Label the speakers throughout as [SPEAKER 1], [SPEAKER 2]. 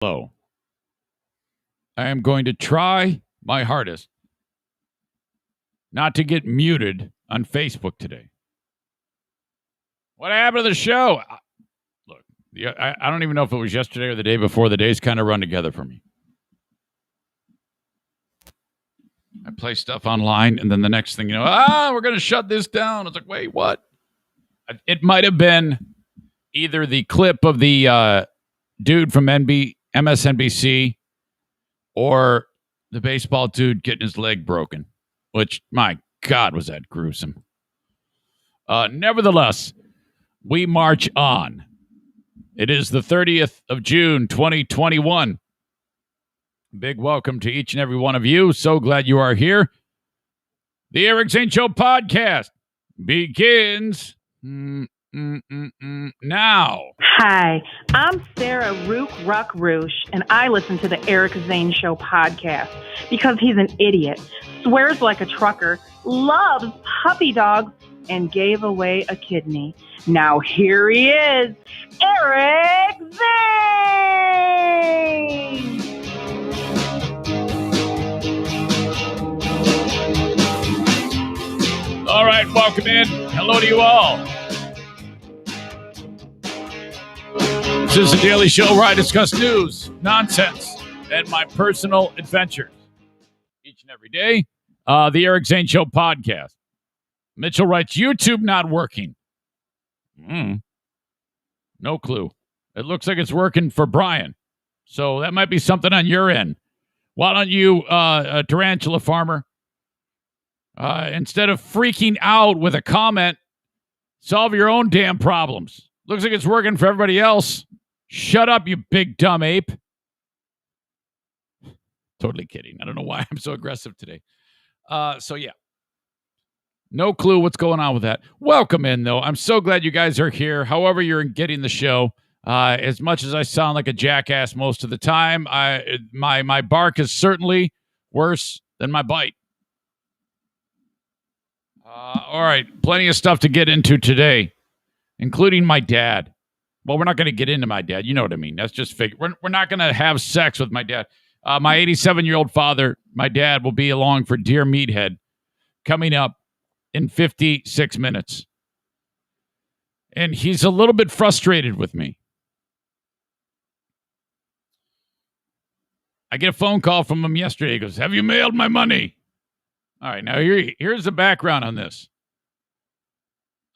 [SPEAKER 1] Hello. I am going to try my hardest not to get muted on Facebook today. What happened to the show? Look, I don't even know if it was yesterday or the day before. The days kind of run together for me. I play stuff online, and then the next thing you know, we're going to shut this down. It's like, wait, what? It might have been either the clip of the dude from MSNBC or the baseball dude getting his leg broken, which, my God, was that gruesome. Nevertheless, we march on. It is the 30th of June, 2021. Big welcome to each and every one of you. So glad you are here. The Eric Zane Show podcast begins now.
[SPEAKER 2] Hi, I'm Sarah Rook Ruck Roosh, and I listen to the Eric Zane Show podcast because he's an idiot, swears like a trucker, loves puppy dogs, and gave away a kidney. Now here he is, Eric Zane!
[SPEAKER 1] All right, welcome in. Hello to you all. This is a daily show where I discuss news, nonsense, and my personal adventures. Each and every day, the Eric Zane Show podcast. Mitchell writes, YouTube not working. No clue. It looks like it's working for Brian. So that might be something on your end. Why don't you, tarantula farmer, instead of freaking out with a comment, solve your own damn problems. Looks like it's working for everybody else. Shut up, you big dumb ape. Totally kidding. I don't know why I'm so aggressive today. So yeah. No clue what's going on with that. Welcome in, though. I'm so glad you guys are here. However you're getting the show. As much as I sound like a jackass most of the time, my bark is certainly worse than my bite. All right. Plenty of stuff to get into today, including my dad. Well, we're not going to get into my dad. You know what I mean. That's just fake. We're not going to have sex with my dad. My 87-year-old father, my dad, will be along for Dear Meathead coming up in 56 minutes. And he's a little bit frustrated with me. I get a phone call from him yesterday. He goes, "Have you mailed my money?" All right, now here's the background on this.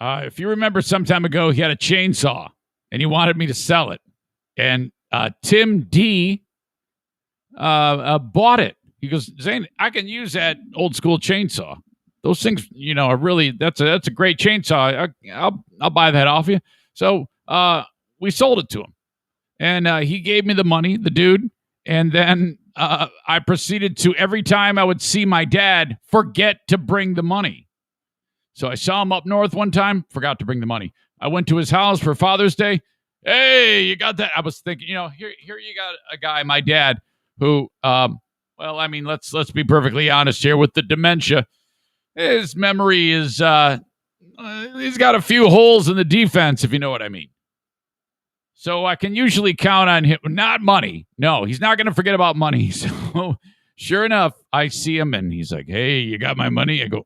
[SPEAKER 1] If you remember some time ago, he had a chainsaw, and he wanted me to sell it. And Tim D bought it. He goes, "Zane, I can use that old school chainsaw. Those things, are really, that's a great chainsaw. I'll buy that off you." So we sold it to him. And he gave me the money, the dude. And then I proceeded to, every time I would see my dad, forget to bring the money. So I saw him up north one time, forgot to bring the money. I went to his house for Father's Day. "Hey, you got that?" I was thinking, here you got a guy, my dad, who, let's be perfectly honest here, with the dementia, his memory is, he's got a few holes in the defense, if you know what I mean. So I can usually count on him, not money. No, he's not going to forget about money. So sure enough, I see him and he's like, "Hey, you got my money?" I go,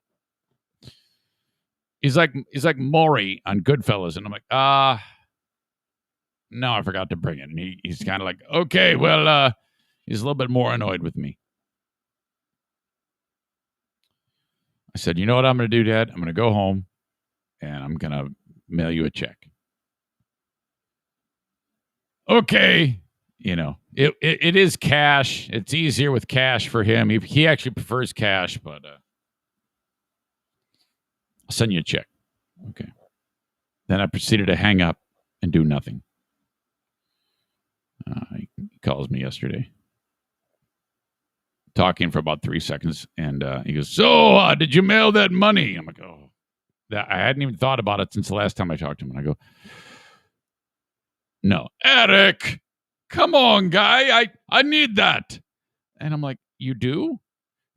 [SPEAKER 1] he's like Maury on Goodfellas. And I'm like, no, I forgot to bring it. And he's kind of like, "Okay, well, he's a little bit more annoyed with me." I said, "You know what I'm going to do, Dad? I'm going to go home and I'm going to mail you a check." Okay. It is cash. It's easier with cash for him. He actually prefers cash, but I'll send you a check. Okay. Then I proceeded to hang up and do nothing. He calls me yesterday, talking for about 3 seconds, and he goes, "So, did you mail that money?" I'm like, "Oh, I hadn't even thought about it since the last time I talked to him." And I go, "No, Eric, come on, guy, I need that." And I'm like, "You do?"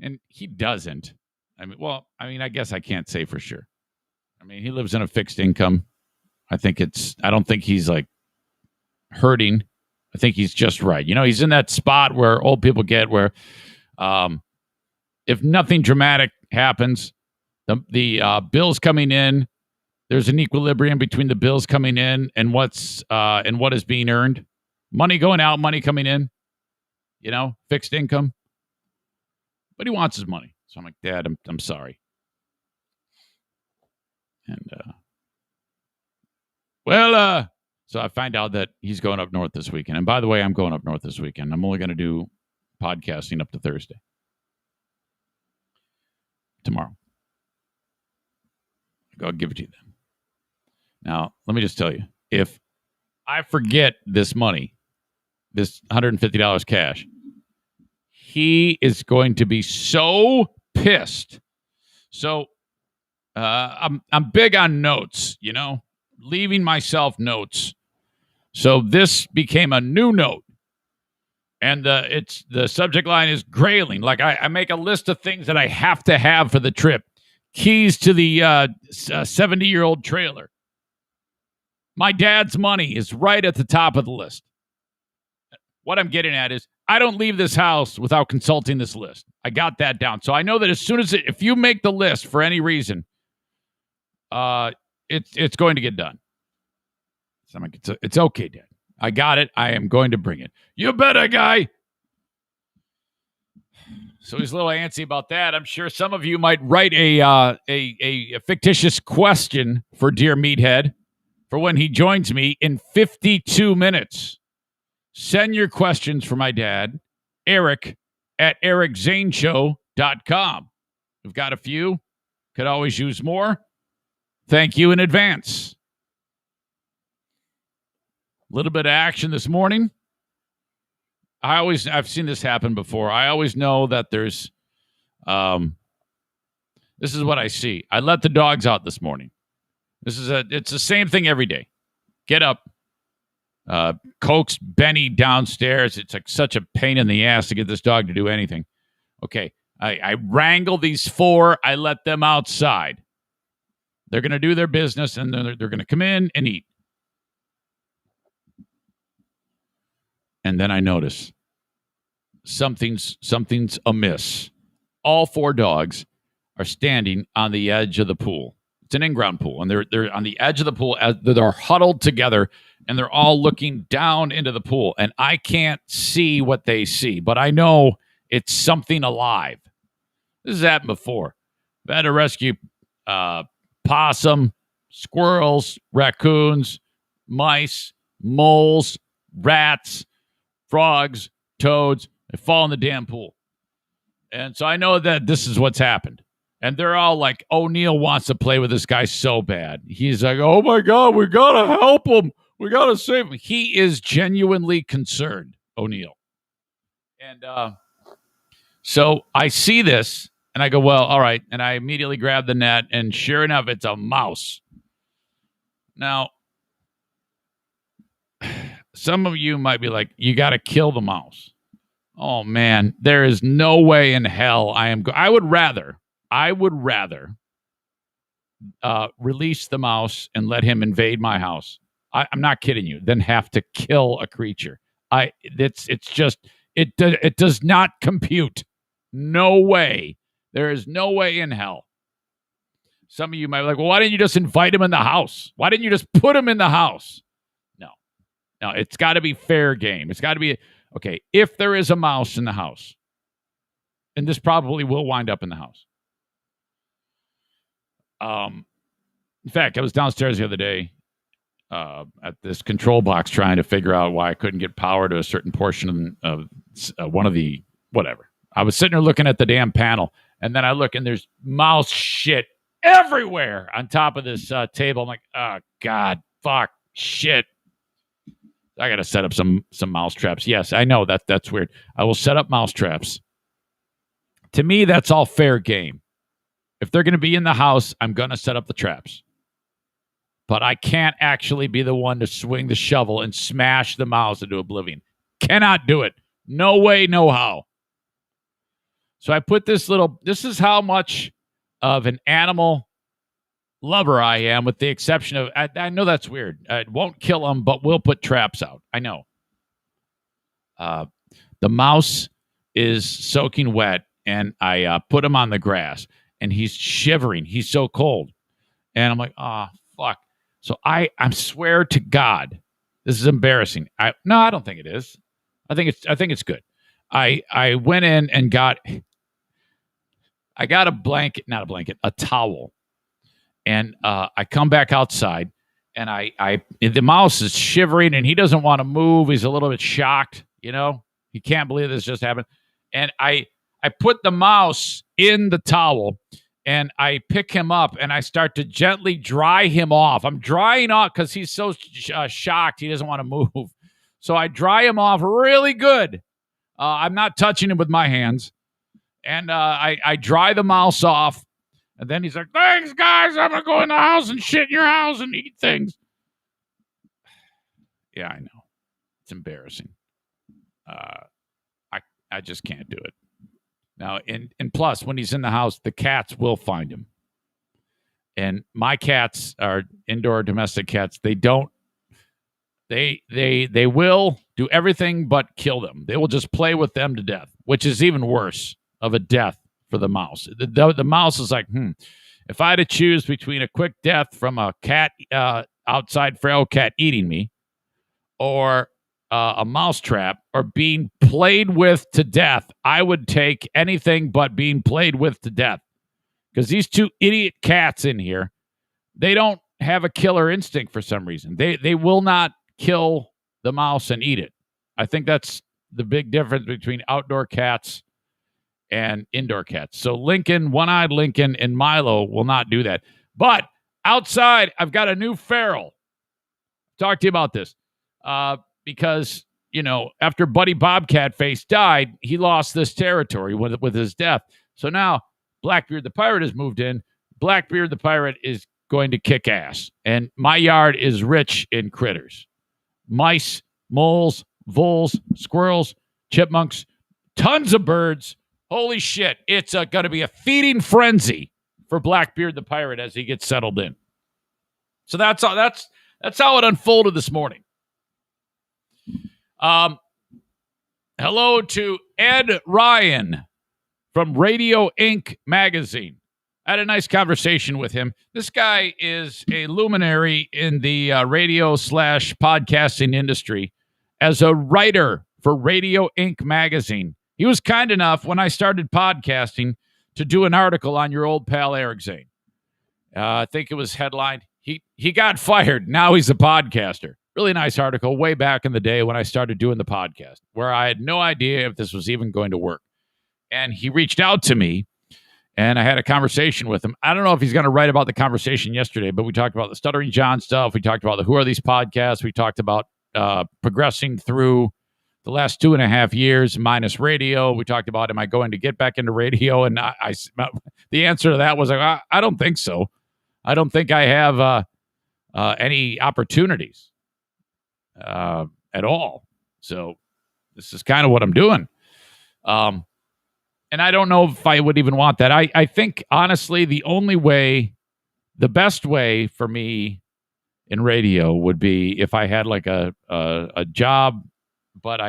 [SPEAKER 1] And he doesn't. I guess I can't say for sure. He lives in a fixed income. I don't think he's like hurting I think he's just right. He's in that spot where old people get where if nothing dramatic happens, the bills coming in, there's an equilibrium between the bills coming in and what is being earned. Money going out, money coming in, fixed income. But he wants his money. So I'm like, Dad, I'm sorry. And so I find out that he's going up north this weekend. And by the way, I'm going up north this weekend. I'm only going to do podcasting up to Thursday. Tomorrow. I'll give it to you then. Now, let me just tell you, if I forget this money, this $150 cash, he is going to be so pissed. So I'm big on notes, leaving myself notes. So this became a new note. And the subject line is grailing. Like I make a list of things that I have to have for the trip. Keys to the 70-year-old trailer. My dad's money is right at the top of the list. What I'm getting at is I don't leave this house without consulting this list. I got that down. So I know that as soon as if you make the list for any reason, it's going to get done. So I'm like, it's okay, Dad. I got it. I am going to bring it. You better, guy. So he's a little antsy about that. I'm sure some of you might write a fictitious question for Dear Meathead for when he joins me in 52 minutes. Send your questions for my dad, Eric, at ericzaneshow.com. We've got a few. Could always use more. Thank you in advance. A little bit of action this morning. I've seen this happen before. I always know that there's, this is what I see. I let the dogs out this morning. It's the same thing every day. Get up, coax Benny downstairs. It's like such a pain in the ass to get this dog to do anything. Okay, I wrangle these four. I let them outside. They're going to do their business, and they're going to come in and eat. And then I notice something's amiss. All four dogs are standing on the edge of the pool. It's an in-ground pool, and they're on the edge of the pool. They're huddled together, and they're all looking down into the pool. And I can't see what they see, but I know it's something alive. This has happened before. I've had to rescue possum, squirrels, raccoons, mice, moles, rats, frogs, toads. They fall in the damn pool. And so I know that this is what's happened. And they're all like, O'Neill wants to play with this guy so bad. He's like, oh my God, we got to help him. We got to save him. He is genuinely concerned, O'Neill. And so I see this and I go, well, all right. And I immediately grab the net, and sure enough, it's a mouse. Now, some of you might be like, you got to kill the mouse. Oh man, there is no way in hell I would rather release the mouse and let him invade my house. I'm not kidding you. Than have to kill a creature. It does not compute. No way. There is no way in hell. Some of you might be like, well, why didn't you just invite him in the house? Why didn't you just put him in the house? No, it's got to be fair game. It's got to be, okay, if there is a mouse in the house, and this probably will wind up in the house. In fact, I was downstairs the other day at this control box trying to figure out why I couldn't get power to a certain portion of one of the, whatever. I was sitting there looking at the damn panel, and then I look, and there's mouse shit everywhere on top of this table. I'm like, oh, God, fuck, shit. I got to set up some mouse traps. Yes, I know that's weird. I will set up mouse traps. To me, that's all fair game. If they're going to be in the house, I'm going to set up the traps. But I can't actually be the one to swing the shovel and smash the mouse into oblivion. Cannot do it. No way, no how. So I put this is how much of an animal lover I am, with the exception of, I know that's weird. It won't kill them, but we'll put traps out. I know. The mouse is soaking wet, and I put him on the grass, and he's shivering. He's so cold. And I'm like, oh, fuck. So I swear to God, this is embarrassing. No, I don't think it is. I think it's good. I went in and got a blanket, not a blanket, a towel. And I come back outside, and the mouse is shivering, and he doesn't want to move. He's a little bit shocked, He can't believe this just happened. And I put the mouse in the towel, and I pick him up, and I start to gently dry him off. I'm drying off because he's so shocked he doesn't want to move. So I dry him off really good. I'm not touching him with my hands. And I dry the mouse off. And then he's like, thanks, guys. I'm going to go in the house and shit in your house and eat things. Yeah, I know. It's embarrassing. I just can't do it. Now, and plus, when he's in the house, the cats will find him. And my cats are indoor domestic cats. They will do everything but kill them. They will just play with them to death, which is even worse of a death for the mouse. The mouse is like, if I had to choose between a quick death from a cat, outside feral cat eating me, or a mouse trap, or being played with to death, I would take anything but being played with to death. Because these two idiot cats in here, they don't have a killer instinct for some reason. They will not kill the mouse and eat it. I think that's the big difference between outdoor cats and indoor cats. So Lincoln, one-eyed Lincoln, and Milo will not do that. But outside, I've got a new feral. Talk to you about this. Because, after Buddy Bobcat Face died, he lost this territory with his death. So now Blackbeard the Pirate has moved in. Blackbeard the Pirate is going to kick ass. And my yard is rich in critters. Mice, moles, voles, squirrels, chipmunks, tons of birds. Holy shit. It's going to be a feeding frenzy for Blackbeard the Pirate as he gets settled in. So that's how it unfolded this morning. Hello to Ed Ryan from Radio Inc. magazine. I had a nice conversation with him. This guy is a luminary in the radio/podcasting industry as a writer for Radio Inc. magazine. He was kind enough when I started podcasting to do an article on your old pal Eric Zane. I think it was headlined, He got fired. Now he's a podcaster. Really nice article way back in the day when I started doing the podcast, where I had no idea if this was even going to work. And he reached out to me, and I had a conversation with him. I don't know if he's going to write about the conversation yesterday, but we talked about the Stuttering John stuff. We talked about the Who Are These Podcasts. We talked about progressing through the last 2.5 years minus radio. We talked about, am I going to get back into radio? And the answer to that was, like, I don't think so. I don't think I have any opportunities at all. So this is kind of what I'm doing. And I don't know if I would even want that. I think, honestly, the best way for me in radio would be if I had like a job, but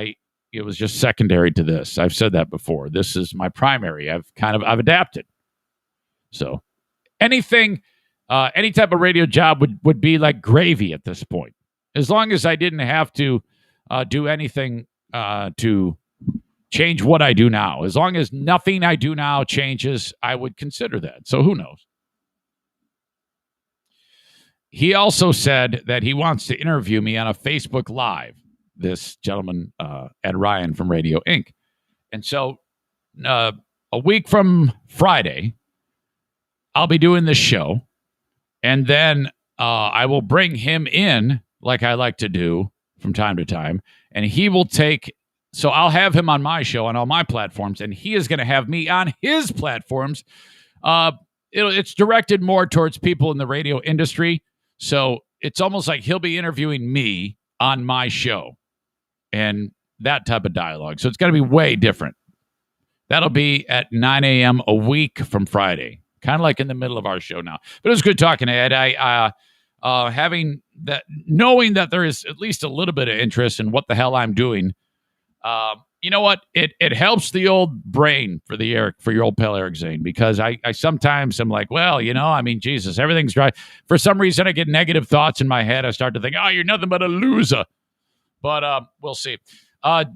[SPEAKER 1] it was just secondary to this. I've said that before. This is my primary. I've adapted. So anything, any type of radio job would be like gravy at this point. As long as I didn't have to do anything to change what I do now. As long as nothing I do now changes, I would consider that. So who knows? He also said that he wants to interview me on a Facebook Live, this gentleman, Ed Ryan from Radio Inc. And so a week from Friday, I'll be doing this show. And then I will bring him in, like I like to do from time to time. And he will so I'll have him on my show on all my platforms, and he is going to have me on his platforms. It's directed more towards people in the radio industry. So it's almost like he'll be interviewing me on my show and that type of dialogue. So it's going to be way different. That'll be at 9 a.m. a week from Friday, kind of like in the middle of our show now. But it was good talking to Ed. Knowing that there is at least a little bit of interest in what the hell I'm doing, You know what? It helps the old brain for your old pal Eric Zane, because I sometimes am like, well, I mean, Jesus, everything's right. For some reason, I get negative thoughts in my head. I start to think, oh, you're nothing but a loser. But we'll see.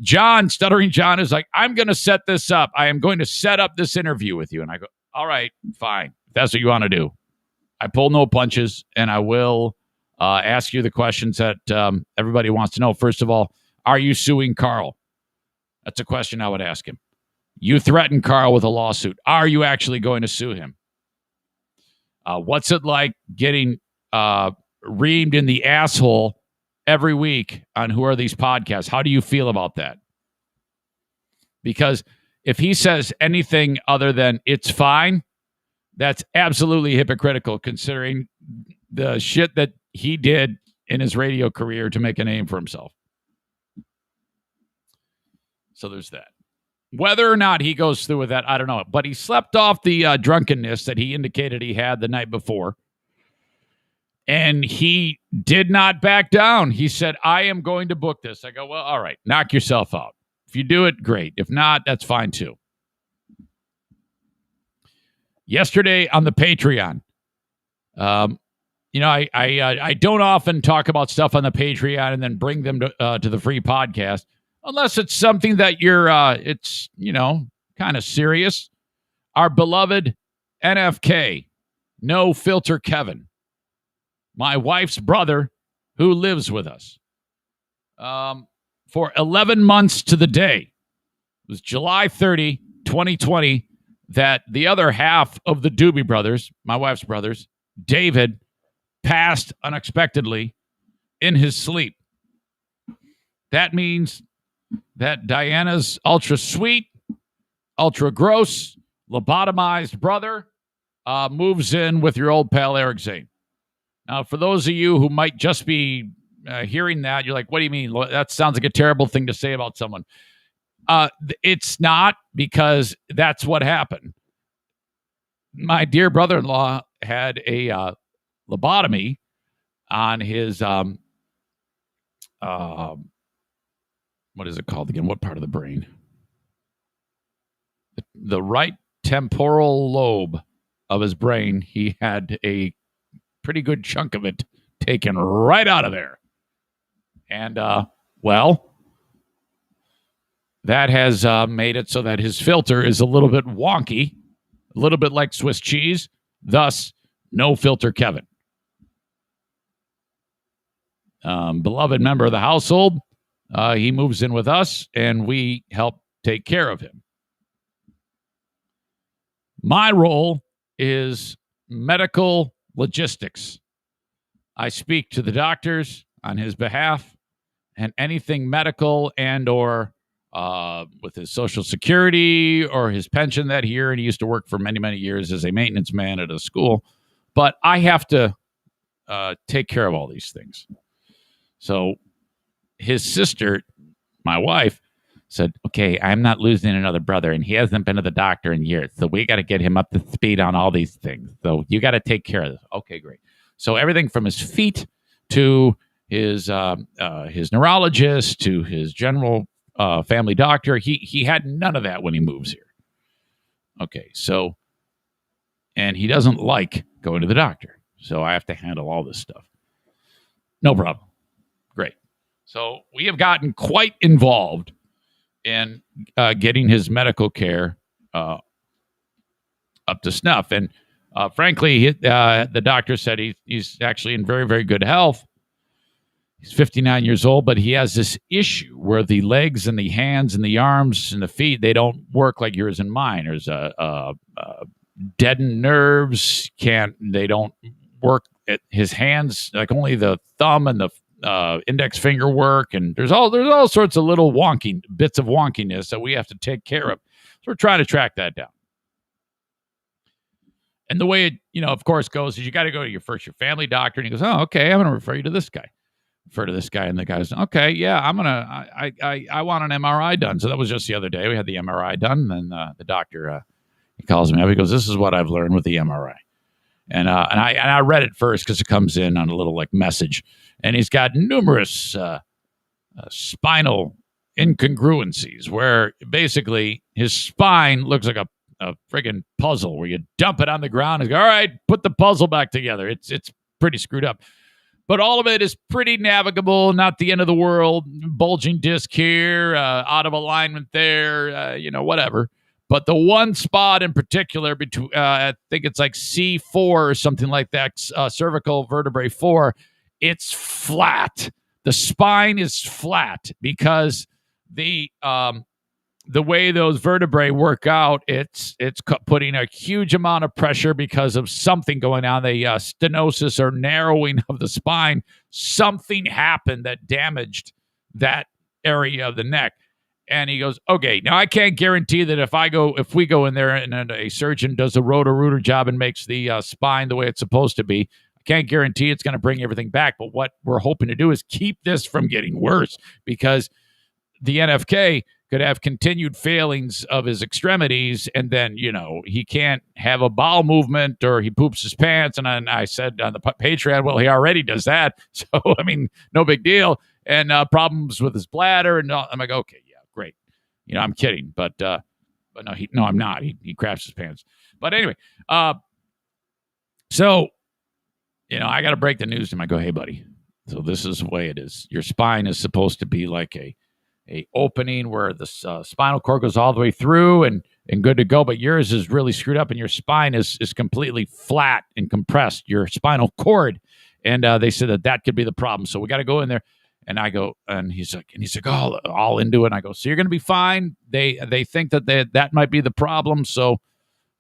[SPEAKER 1] John, Stuttering John, is like, I'm going to set this up. I am going to set up this interview with you. And I go, all right, fine. If that's what you want to do. I pull no punches, and I will ask you the questions that everybody wants to know. First of all, are you suing Carl? That's a question I would ask him. You threatened Carl with a lawsuit. Are you actually going to sue him? What's it like getting reamed in the asshole every week on Who Are These Podcasts? How do you feel about that? Because if he says anything other than it's fine, that's absolutely hypocritical, considering the shit that he did in his radio career to make a name for himself. So there's that. Whether or not he goes through with that, I don't know. But he slept off the drunkenness that he indicated he had the night before. And he did not back down. He said, I am going to book this. I go, well, all right, knock yourself out. If you do it, great. If not, that's fine too. Yesterday on the Patreon, I don't often talk about stuff on the Patreon and then bring them to the free podcast, unless it's something that it's kind of serious. Our beloved NFK, No Filter Kevin, my wife's brother, who lives with us for 11 months to the day. It was July 30, 2020, that the other half of the Doobie Brothers, my wife's brothers, David, passed unexpectedly in his sleep. That means that Diana's ultra sweet, ultra gross, lobotomized brother moves in with your old pal Eric Zane. Now, for those of you who might just be hearing that, you're like, what do you mean? That sounds like a terrible thing to say about someone. It's not, because that's what happened. My dear brother-in-law had a lobotomy on his, what is it called again? What part of the brain? The right temporal lobe of his brain. He had a pretty good chunk of it taken right out of there. And, that has made it so that his filter is a little bit wonky, a little bit like Swiss cheese, thus No Filter Kevin. Beloved member of the household, he moves in with us, and we help take care of him. My role is medical logistics. I speak to the doctors on his behalf, and anything medical and or with his Social Security or his pension that year. And he used to work for many, many years as a maintenance man at a school. But I have to take care of all these things. So his sister, my wife, said, okay, I'm not losing another brother, and he hasn't been to the doctor in years. So we got to get him up to speed on all these things. So you got to take care of this. Okay, great. So everything from his feet to his neurologist to his general family doctor, he had none of that when he moves here. Okay, so, and he doesn't like going to the doctor, so I have to handle all this stuff. No problem. Great. So we have gotten quite involved in getting his medical care up to snuff. And frankly, the doctor said he's actually in very, very good health. He's 59 years old, but he has this issue where the legs and the hands and the arms and the feet, they don't work like yours and mine. There's deadened nerves. They don't work at his hands, like only the thumb and the index finger work. And there's all sorts of little bits of wonkiness that we have to take care of. So we're trying to track that down. And the way it, of course, goes is you got to go to your family doctor. And he goes, oh, okay, I'm going to refer you to this guy. Refer to this guy, and the guy's, okay, yeah, I want an MRI done. So that was just the other day. We had the MRI done, and the doctor, he calls me up. He goes, this is what I've learned with the MRI. And I read it first because it comes in on a little like message, and he's got numerous spinal incongruencies where basically his spine looks like a friggin' puzzle where you dump it on the ground and go, all right, put the puzzle back together. It's pretty screwed up. But all of it is pretty navigable, not the end of the world. Bulging disc here, out of alignment there, whatever. But the one spot in particular, between I think it's like C4 or something like that, cervical vertebrae 4, it's flat. The spine is flat because the way those vertebrae work out, it's putting a huge amount of pressure because of something going on. The stenosis or narrowing of the spine, something happened that damaged that area of the neck. And he goes, okay, now I can't guarantee that if we go in there and a surgeon does a roto-rooter job and makes the spine the way it's supposed to be, I can't guarantee it's going to bring everything back. But what we're hoping to do is keep this from getting worse, because the NFK could have continued failings of his extremities, and then, he can't have a bowel movement or he poops his pants. And I said on the Patreon, well, he already does that. So, I mean, no big deal. And problems with his bladder. And I'm like, okay, yeah, great. I'm kidding. But no, I'm not. He craps his pants. But anyway, so, I got to break the news to him. I go, hey, buddy, so this is the way it is. Your spine is supposed to be like a opening where the spinal cord goes all the way through and good to go, but yours is really screwed up and your spine is completely flat and compressed, your spinal cord. And they said that could be the problem. So we got to go in there. And I go, and he's like, oh, all into it. And I go, so you're going to be fine. They think that might be the problem. So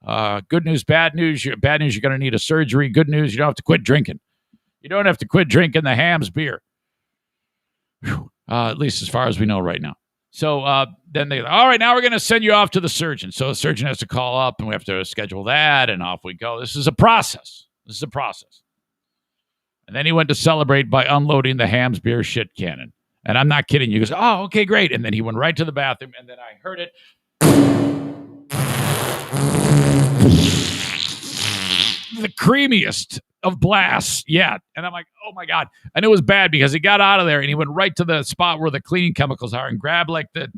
[SPEAKER 1] good news, bad news. Bad news, you're going to need a surgery. Good news, you don't have to quit drinking. You don't have to quit drinking the Hams beer. Whew. At least as far as we know right now. So then all right, now we're going to send you off to the surgeon. So the surgeon has to call up and we have to schedule that, and off we go. This is a process. And then he went to celebrate by unloading the Hams beer shit cannon. And I'm not kidding you. He goes, oh, okay, great. And then he went right to the bathroom, and then I heard it. The creamiest of blasts yet. And I'm like, oh my God. And it was bad because he got out of there and he went right to the spot where the cleaning chemicals are and grabbed like the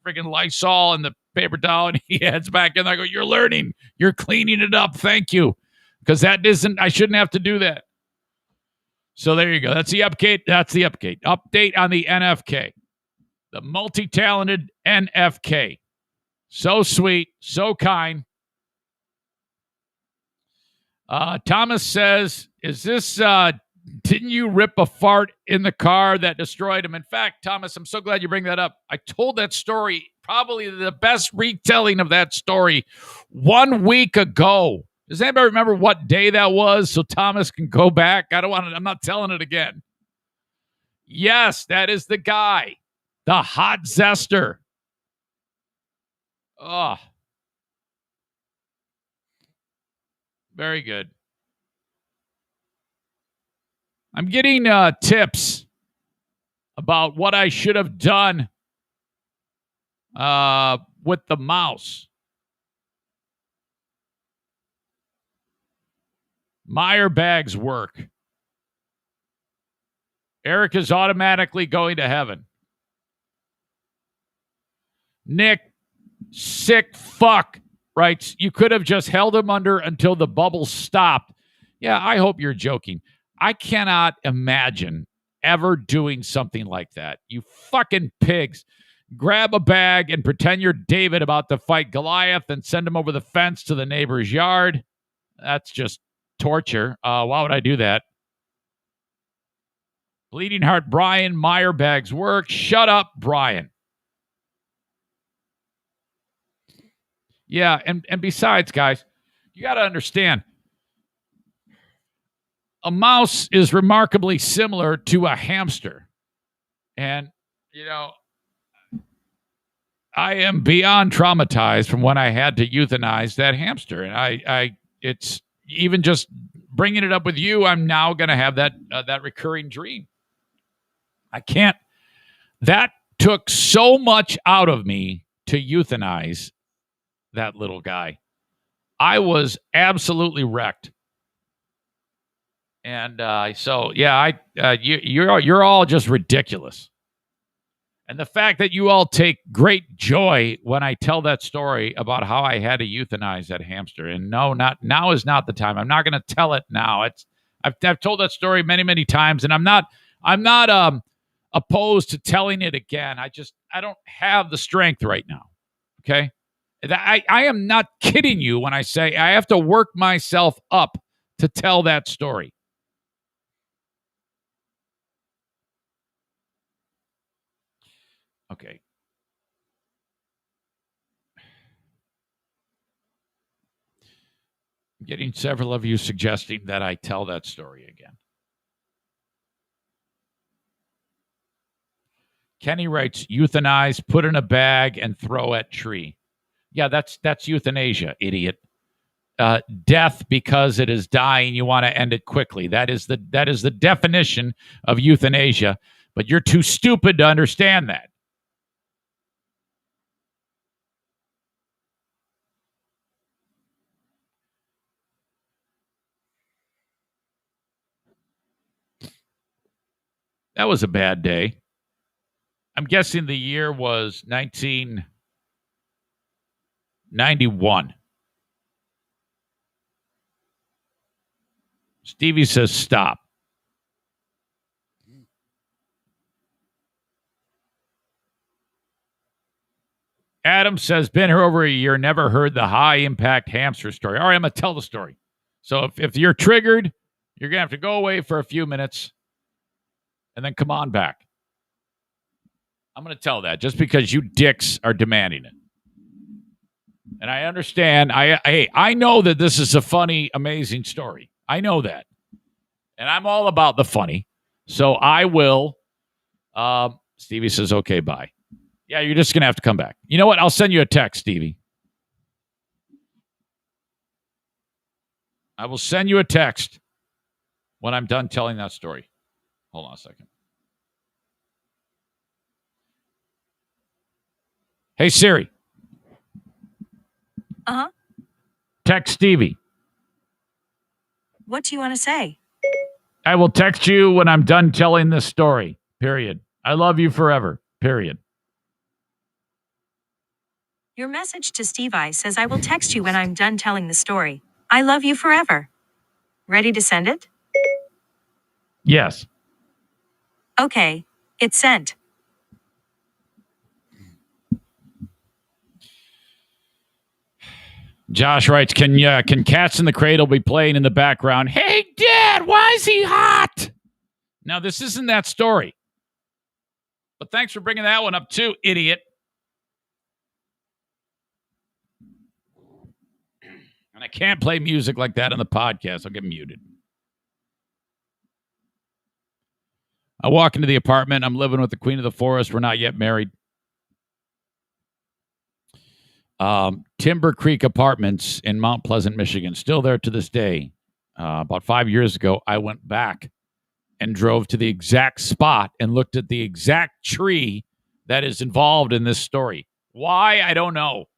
[SPEAKER 1] friggin' Lysol and the paper towel, and he heads back in. I go, you're learning. You're cleaning it up. Thank you. Because I shouldn't have to do that. So there you go. That's the update. Update on the NFK. The multi-talented NFK. So sweet, so kind. Thomas says, is this, didn't you rip a fart in the car that destroyed him? In fact, Thomas, I'm so glad you bring that up. I told that story, probably the best retelling of that story, 1 week ago. Does anybody remember what day that was so Thomas can go back? I'm not telling it again. Yes, that is the guy. The hot zester. Oh. Very good. I'm getting tips about what I should have done with the mouse. Meyer bags work. Eric is automatically going to heaven. Nick, sick fuck, writes, you could have just held him under until the bubble stopped. Yeah, I hope you're joking. I cannot imagine ever doing something like that. You fucking pigs. Grab a bag and pretend you're David about to fight Goliath and send him over the fence to the neighbor's yard. That's just torture. Why would I do that? Bleeding Heart Brian, Meyer bags work. Shut up, Brian. Yeah, and besides, guys, you got to understand, a mouse is remarkably similar to a hamster. And, I am beyond traumatized from when I had to euthanize that hamster. And it's even just bringing it up with you, I'm now going to have that recurring dream. I can't. That took so much out of me to euthanize that little guy. I was absolutely wrecked. And so, yeah, you're all just ridiculous. And the fact that you all take great joy when I tell that story about how I had to euthanize that hamster. And no, not now is not the time. I'm not going to tell it now. I've told that story many, many times, and I'm not opposed to telling it again. I don't have the strength right now. Okay. I am not kidding you when I say I have to work myself up to tell that story. Okay. I'm getting several of you suggesting that I tell that story again. Kenny writes, euthanize, put in a bag, and throw at tree. Yeah, that's euthanasia, idiot. Death because it is dying. You want to end it quickly. That is the definition of euthanasia. But you're too stupid to understand that. That was a bad day. I'm guessing the year was 1991. Stevie says stop. Adam says, been here over a year, never heard the high-impact hamster story. All right, I'm going to tell the story. So if you're triggered, you're going to have to go away for a few minutes and then come on back. I'm going to tell that just because you dicks are demanding it. And I understand. I know that this is a funny, amazing story. I know that. And I'm all about the funny. So I will. Stevie says, okay, bye. Yeah, you're just going to have to come back. You know what? I'll send you a text, Stevie. I will send you a text when I'm done telling that story. Hold on a second. Hey, Siri.
[SPEAKER 3] Uh-huh.
[SPEAKER 1] Text Stevie.
[SPEAKER 3] What do you want to say?
[SPEAKER 1] I will text you when I'm done telling this story. Period. I love you forever. Period.
[SPEAKER 3] Your message to Steve I says I will text you when I'm done telling the story. I love you forever. Ready to send it?
[SPEAKER 1] Yes.
[SPEAKER 3] Okay, it's sent.
[SPEAKER 1] Josh writes, can Cats in the Cradle be playing in the background? Hey, Dad, why is he hot? Now, this isn't that story. But thanks for bringing that one up too, idiot. And I can't play music like that on the podcast. I'll get muted. I walk into the apartment. I'm living with the Queen of the Forest. We're not yet married. Timber Creek Apartments in Mount Pleasant, Michigan. Still there to this day. About 5 years ago, I went back and drove to the exact spot and looked at the exact tree that is involved in this story. Why? I don't know.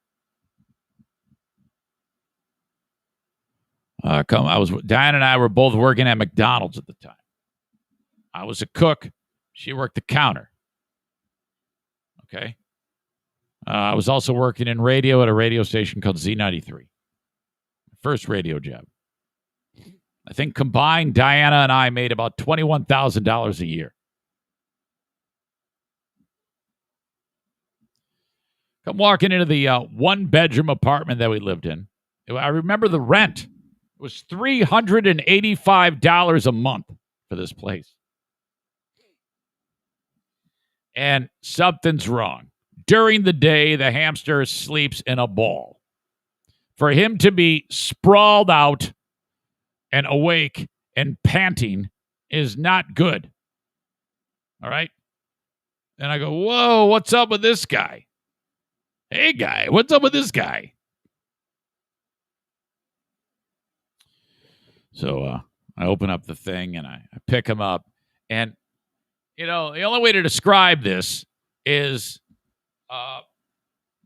[SPEAKER 1] Diane and I were both working at McDonald's at the time. I was a cook. She worked the counter. Okay. I was also working in radio at a radio station called Z93. First radio job. I think combined, Diana and I made about $21,000 a year. Come walking into the one-bedroom apartment that we lived in. I remember the rent. It was $385 a month for this place. And something's wrong. During the day, the hamster sleeps in a ball. For him to be sprawled out and awake and panting is not good. All right? And I go, whoa, what's up with this guy? Hey, guy, what's up with this guy? So I open up the thing and I pick him up. And, you know, the only way to describe this is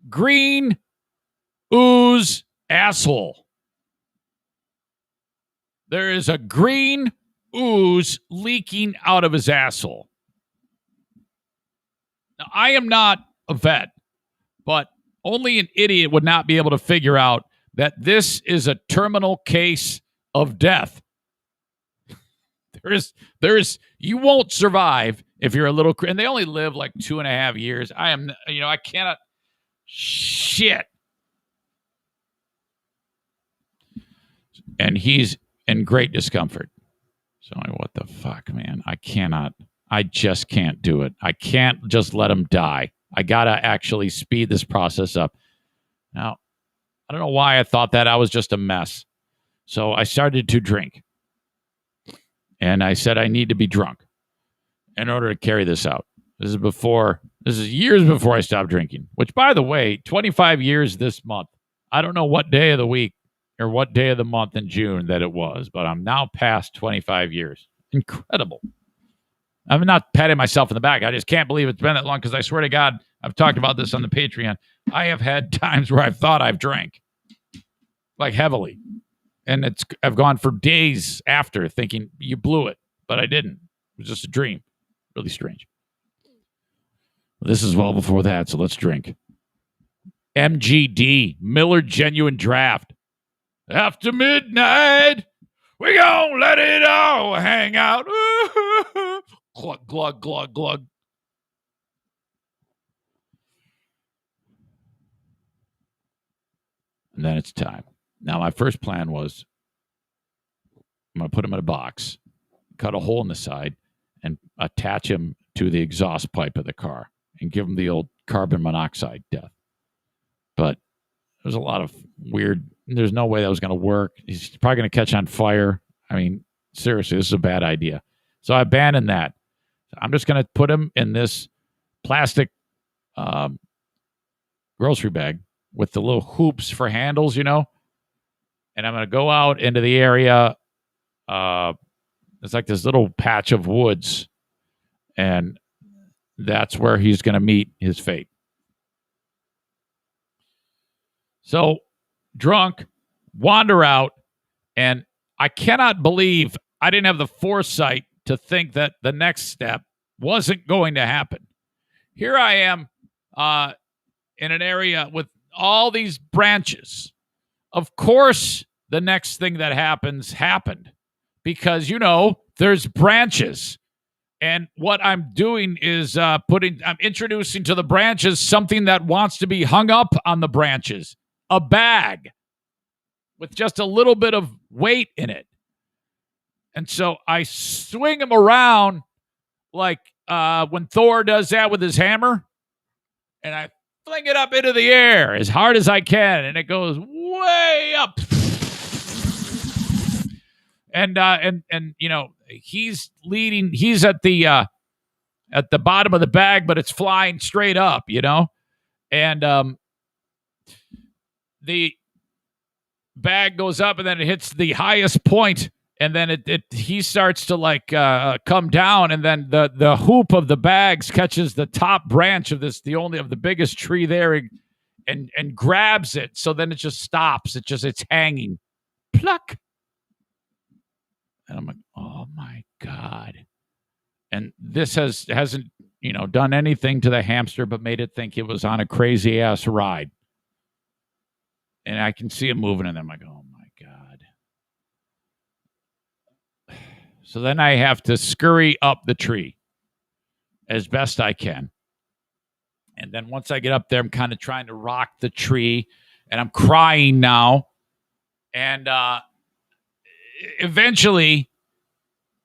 [SPEAKER 1] green ooze asshole. There is a green ooze leaking out of his asshole. Now, I am not a vet, but only an idiot would not be able to figure out that this is a terminal case of death. You won't survive if you're a little, and they only live like 2.5 years. I cannot, shit. And he's in great discomfort. So what the fuck, man? I just can't do it. I can't just let him die. I got to actually speed this process up. Now, I don't know why I thought that I was just a mess. So I started to drink. And I said I need to be drunk in order to carry this out. This is years before I stopped drinking, which, by the way, 25 years this month. I don't know what day of the week or what day of the month in June that it was, but I'm now past 25 years. Incredible. I'm not patting myself in the back. I just can't believe it's been that long, because I swear to God, I've talked about this on the Patreon. I have had times where I've thought I've drank, like heavily. And I've gone for days after thinking, you blew it, but I didn't. It was just a dream. Really strange. Well, this is well before that, so let's drink. MGD, Miller Genuine Draft. After midnight, we gonna let it all hang out. Glug, glug, glug, glug. And then it's time. Now, my first plan was I'm going to put him in a box, cut a hole in the side, and attach him to the exhaust pipe of the car and give him the old carbon monoxide death. But there's a lot of weird, there's no way that was going to work. He's probably going to catch on fire. I mean, seriously, this is a bad idea. So I abandoned that. I'm just going to put him in this plastic grocery bag with the little hoops for handles, and I'm going to go out into the area. It's like this little patch of woods, and that's where he's going to meet his fate. So, drunk, wander out, and I cannot believe I didn't have the foresight to think that the next step wasn't going to happen. Here I am in an area with all these branches. Of course, the next thing that happened because, there's branches. And what I'm doing is I'm introducing to the branches something that wants to be hung up on the branches, a bag with just a little bit of weight in it. And so I swing him around like when Thor does that with his hammer, and I fling it up into the air as hard as I can, and it goes way up. And he's leading. He's at the bottom of the bag, but it's flying straight up. And the bag goes up, and then it hits the highest point, and then he starts to come down, and then the hoop of the bags catches the top branch of the biggest tree there, and grabs it. So then it just stops. It's hanging. Pluck. And I'm like, oh my God. And this hasn't, done anything to the hamster but made it think it was on a crazy ass ride. And I can see it moving, and I'm like, oh my God. So then I have to scurry up the tree as best I can. And then once I get up there, I'm kind of trying to rock the tree, and I'm crying now. And eventually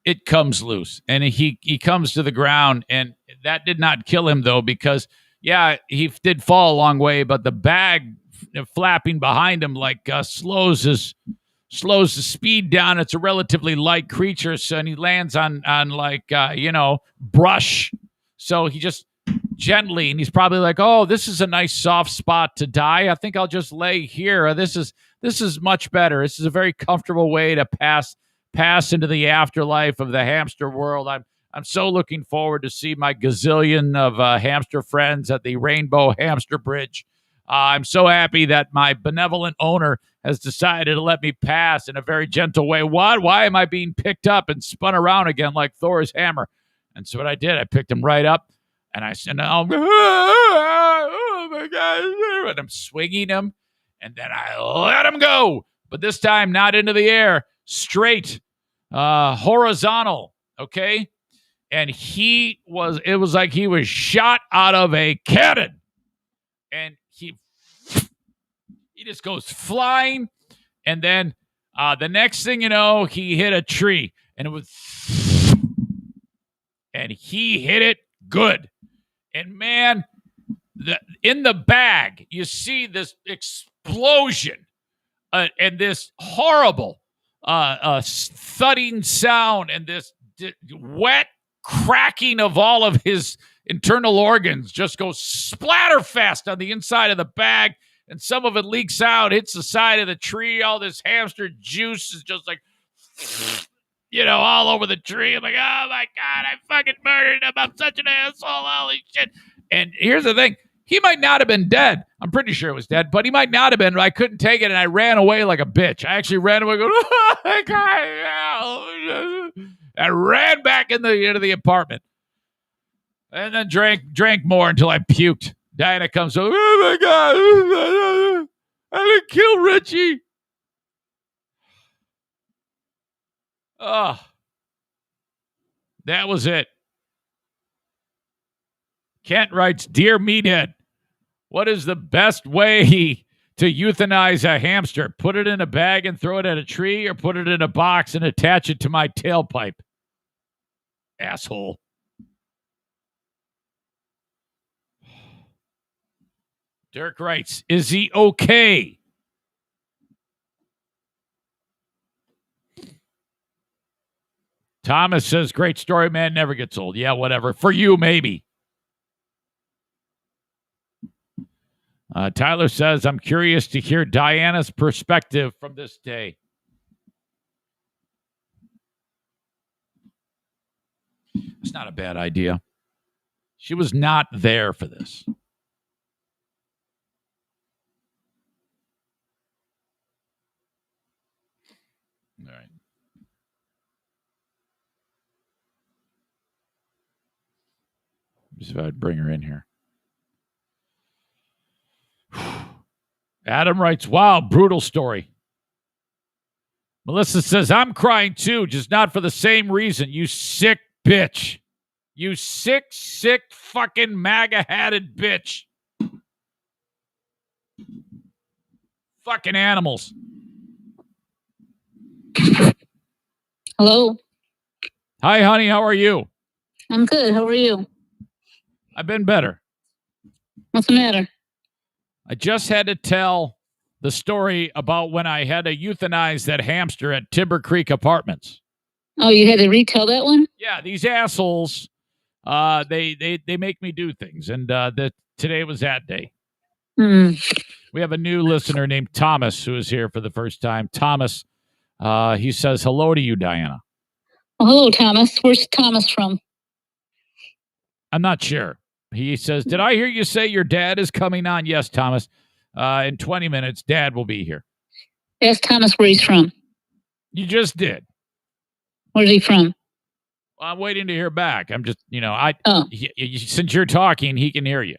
[SPEAKER 1] it comes loose, and he comes to the ground, and that did not kill him though, because he did fall a long way, but the bag flapping behind him slows his speed down. It's a relatively light creature, so and he lands on brush, so he just gently, and he's probably like, oh, this is a nice soft spot to die. I think I'll just lay here. This is much better. This is a very comfortable way to pass into the afterlife of the hamster world. I'm so looking forward to see my gazillion of hamster friends at the Rainbow Hamster Bridge. I'm so happy that my benevolent owner has decided to let me pass in a very gentle way. Why am I being picked up and spun around again like Thor's hammer? And so what I did, I picked him right up. And oh my God. And I'm swinging him. And then I let him go. But this time, not into the air, straight, horizontal. Okay. And it was like he was shot out of a cannon. And he just goes flying. And then the next thing you know, he hit a tree. And it was, and he hit it good. And man, in the bag, you see this explosion and this horrible thudding sound and this wet cracking of all of his internal organs just goes splatterfest on the inside of the bag, and some of it leaks out, hits the side of the tree. All this hamster juice is just like, all over the tree. I'm like, oh my God, I fucking murdered him. I'm such an asshole. Holy shit. And here's the thing. He might not have been dead. I'm pretty sure it was dead, but he might not have been. I couldn't take it, and I ran away like a bitch. I actually ran away going, oh my God. I ran back into the apartment. And then drank more until I puked. Diana comes over, oh my God. I didn't kill Richie. Oh, that was it. Kent writes, Dear Meathead, what is the best way to euthanize a hamster? Put it in a bag and throw it at a tree, or put it in a box and attach it to my tailpipe? Asshole. Dirk writes, is he okay? Thomas says, great story, man. Never gets old. Yeah, whatever. For you, maybe. Tyler says, I'm curious to hear Diana's perspective from this day. It's not a bad idea. She was not there for this. All right. Just if I'd bring her in here. Adam writes, wow, brutal story. Melissa says, I'm crying too, just not for the same reason. You sick bitch. You sick fucking MAGA-hatted bitch. Fucking animals.
[SPEAKER 4] Hello.
[SPEAKER 1] Hi, honey. How are you?
[SPEAKER 4] I'm good. How are you?
[SPEAKER 1] I've been better.
[SPEAKER 4] What's the matter?
[SPEAKER 1] I just had to tell the story about when I had to euthanize that hamster at Timber Creek Apartments.
[SPEAKER 4] Oh, you had to retell that one?
[SPEAKER 1] Yeah, these assholes, they make me do things, and today was that day. We have a new listener named Thomas who is here for the first time. Thomas, he says hello to you, Diana.
[SPEAKER 4] Oh, hello, Thomas. Where's Thomas from?
[SPEAKER 1] I'm not sure. He says, did I hear you say your dad is coming on? Yes, Thomas. In 20 minutes, Dad will be here.
[SPEAKER 4] Ask Thomas where he's from.
[SPEAKER 1] You just did.
[SPEAKER 4] Where's he from?
[SPEAKER 1] Well, I'm waiting to hear back. I'm just, since you're talking, he can hear you.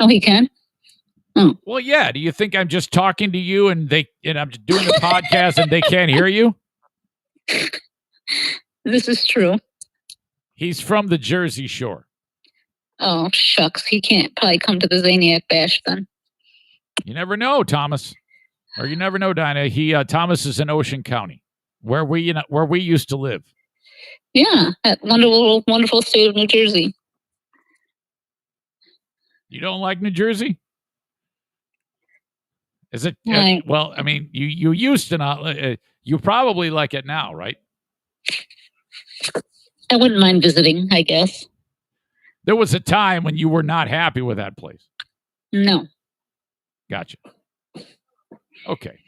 [SPEAKER 4] Oh, he can? Oh.
[SPEAKER 1] Well, yeah. Do you think I'm just talking to you and I'm just doing the podcast and they can't hear you?
[SPEAKER 4] This is true.
[SPEAKER 1] He's from the Jersey Shore.
[SPEAKER 4] Oh, shucks. He can't probably come to the Zaniac Bash then.
[SPEAKER 1] You never know, Thomas. Or you never know, Dinah. Thomas is in Ocean County, where we used to live.
[SPEAKER 4] Yeah, that wonderful state of New Jersey.
[SPEAKER 1] You don't like New Jersey? Is it? Well, I mean, you used to not. You probably like it now, right?
[SPEAKER 4] I wouldn't mind visiting, I guess.
[SPEAKER 1] There was a time when you were not happy with that place.
[SPEAKER 4] No.
[SPEAKER 1] Gotcha. Okay.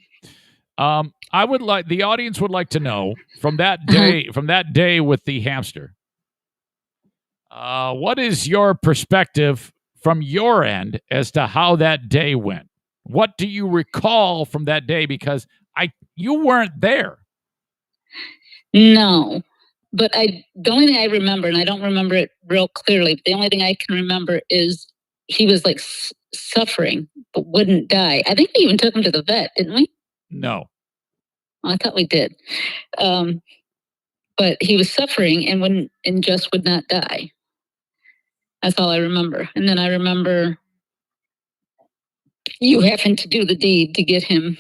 [SPEAKER 1] The audience would like to know from that day with the hamster. What is your perspective from your end as to how that day went? What do you recall from that day? Because you weren't there.
[SPEAKER 4] No. But the only thing I remember, and I don't remember it real clearly, but the only thing I can remember is he was like suffering, but wouldn't die. I think we even took him to the vet, didn't we?
[SPEAKER 1] No.
[SPEAKER 4] Oh, I thought we did. But he was suffering and just would not die. That's all I remember. And then I remember you having to do the deed to get him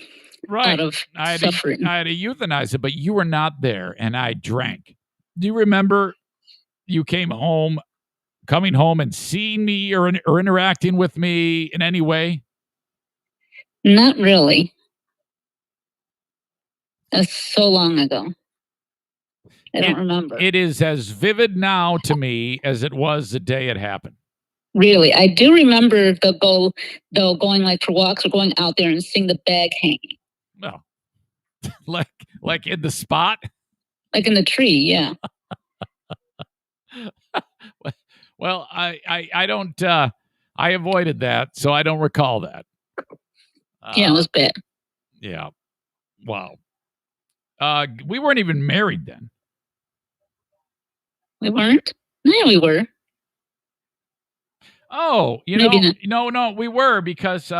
[SPEAKER 4] out of suffering.
[SPEAKER 1] I had to euthanize it, but you were not there, and I drank. Do you remember you coming home and seeing me or interacting with me in any way?
[SPEAKER 4] Not really. That's so long ago. I don't remember.
[SPEAKER 1] It is as vivid now to me as it was the day it happened.
[SPEAKER 4] Really, I do remember going like for walks or going out there and seeing the bag hanging.
[SPEAKER 1] Well, like in the spot,
[SPEAKER 4] like in the tree, yeah.
[SPEAKER 1] Well, I don't. I avoided that, so I don't recall that.
[SPEAKER 4] Yeah, it was bad.
[SPEAKER 1] Yeah. Wow. We weren't even married then.
[SPEAKER 4] We weren't? Yeah, we were.
[SPEAKER 1] Oh, no, we were because,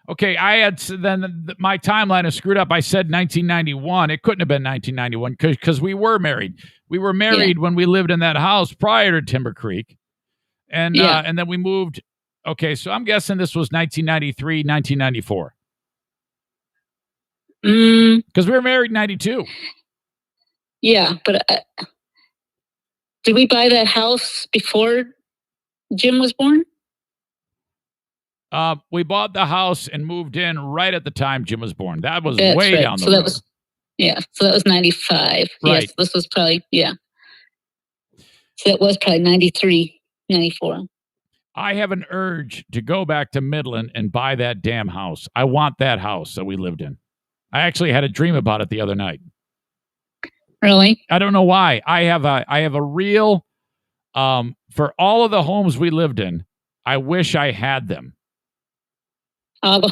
[SPEAKER 1] okay, I had, then my timeline is screwed up. I said 1991. It couldn't have been 1991 because we were married. We were married when we lived in that house prior to Timber Creek. And then we moved. Okay, so I'm guessing this was 1993, 1994. Because we were married in 92.
[SPEAKER 4] Yeah, but did we buy that house before Jim was born?
[SPEAKER 1] We bought the house and moved in right at the time Jim was born. That was way down the road.
[SPEAKER 4] So that was 95.
[SPEAKER 1] Right.
[SPEAKER 4] Yes, this was probably, So that was probably 93, 94.
[SPEAKER 1] I have an urge to go back to Midland and buy that damn house. I want that house that we lived in. I actually had a dream about it the other night.
[SPEAKER 4] Really?
[SPEAKER 1] I don't know why. I have a real, for all of the homes we lived in, I wish I had them.
[SPEAKER 4] All the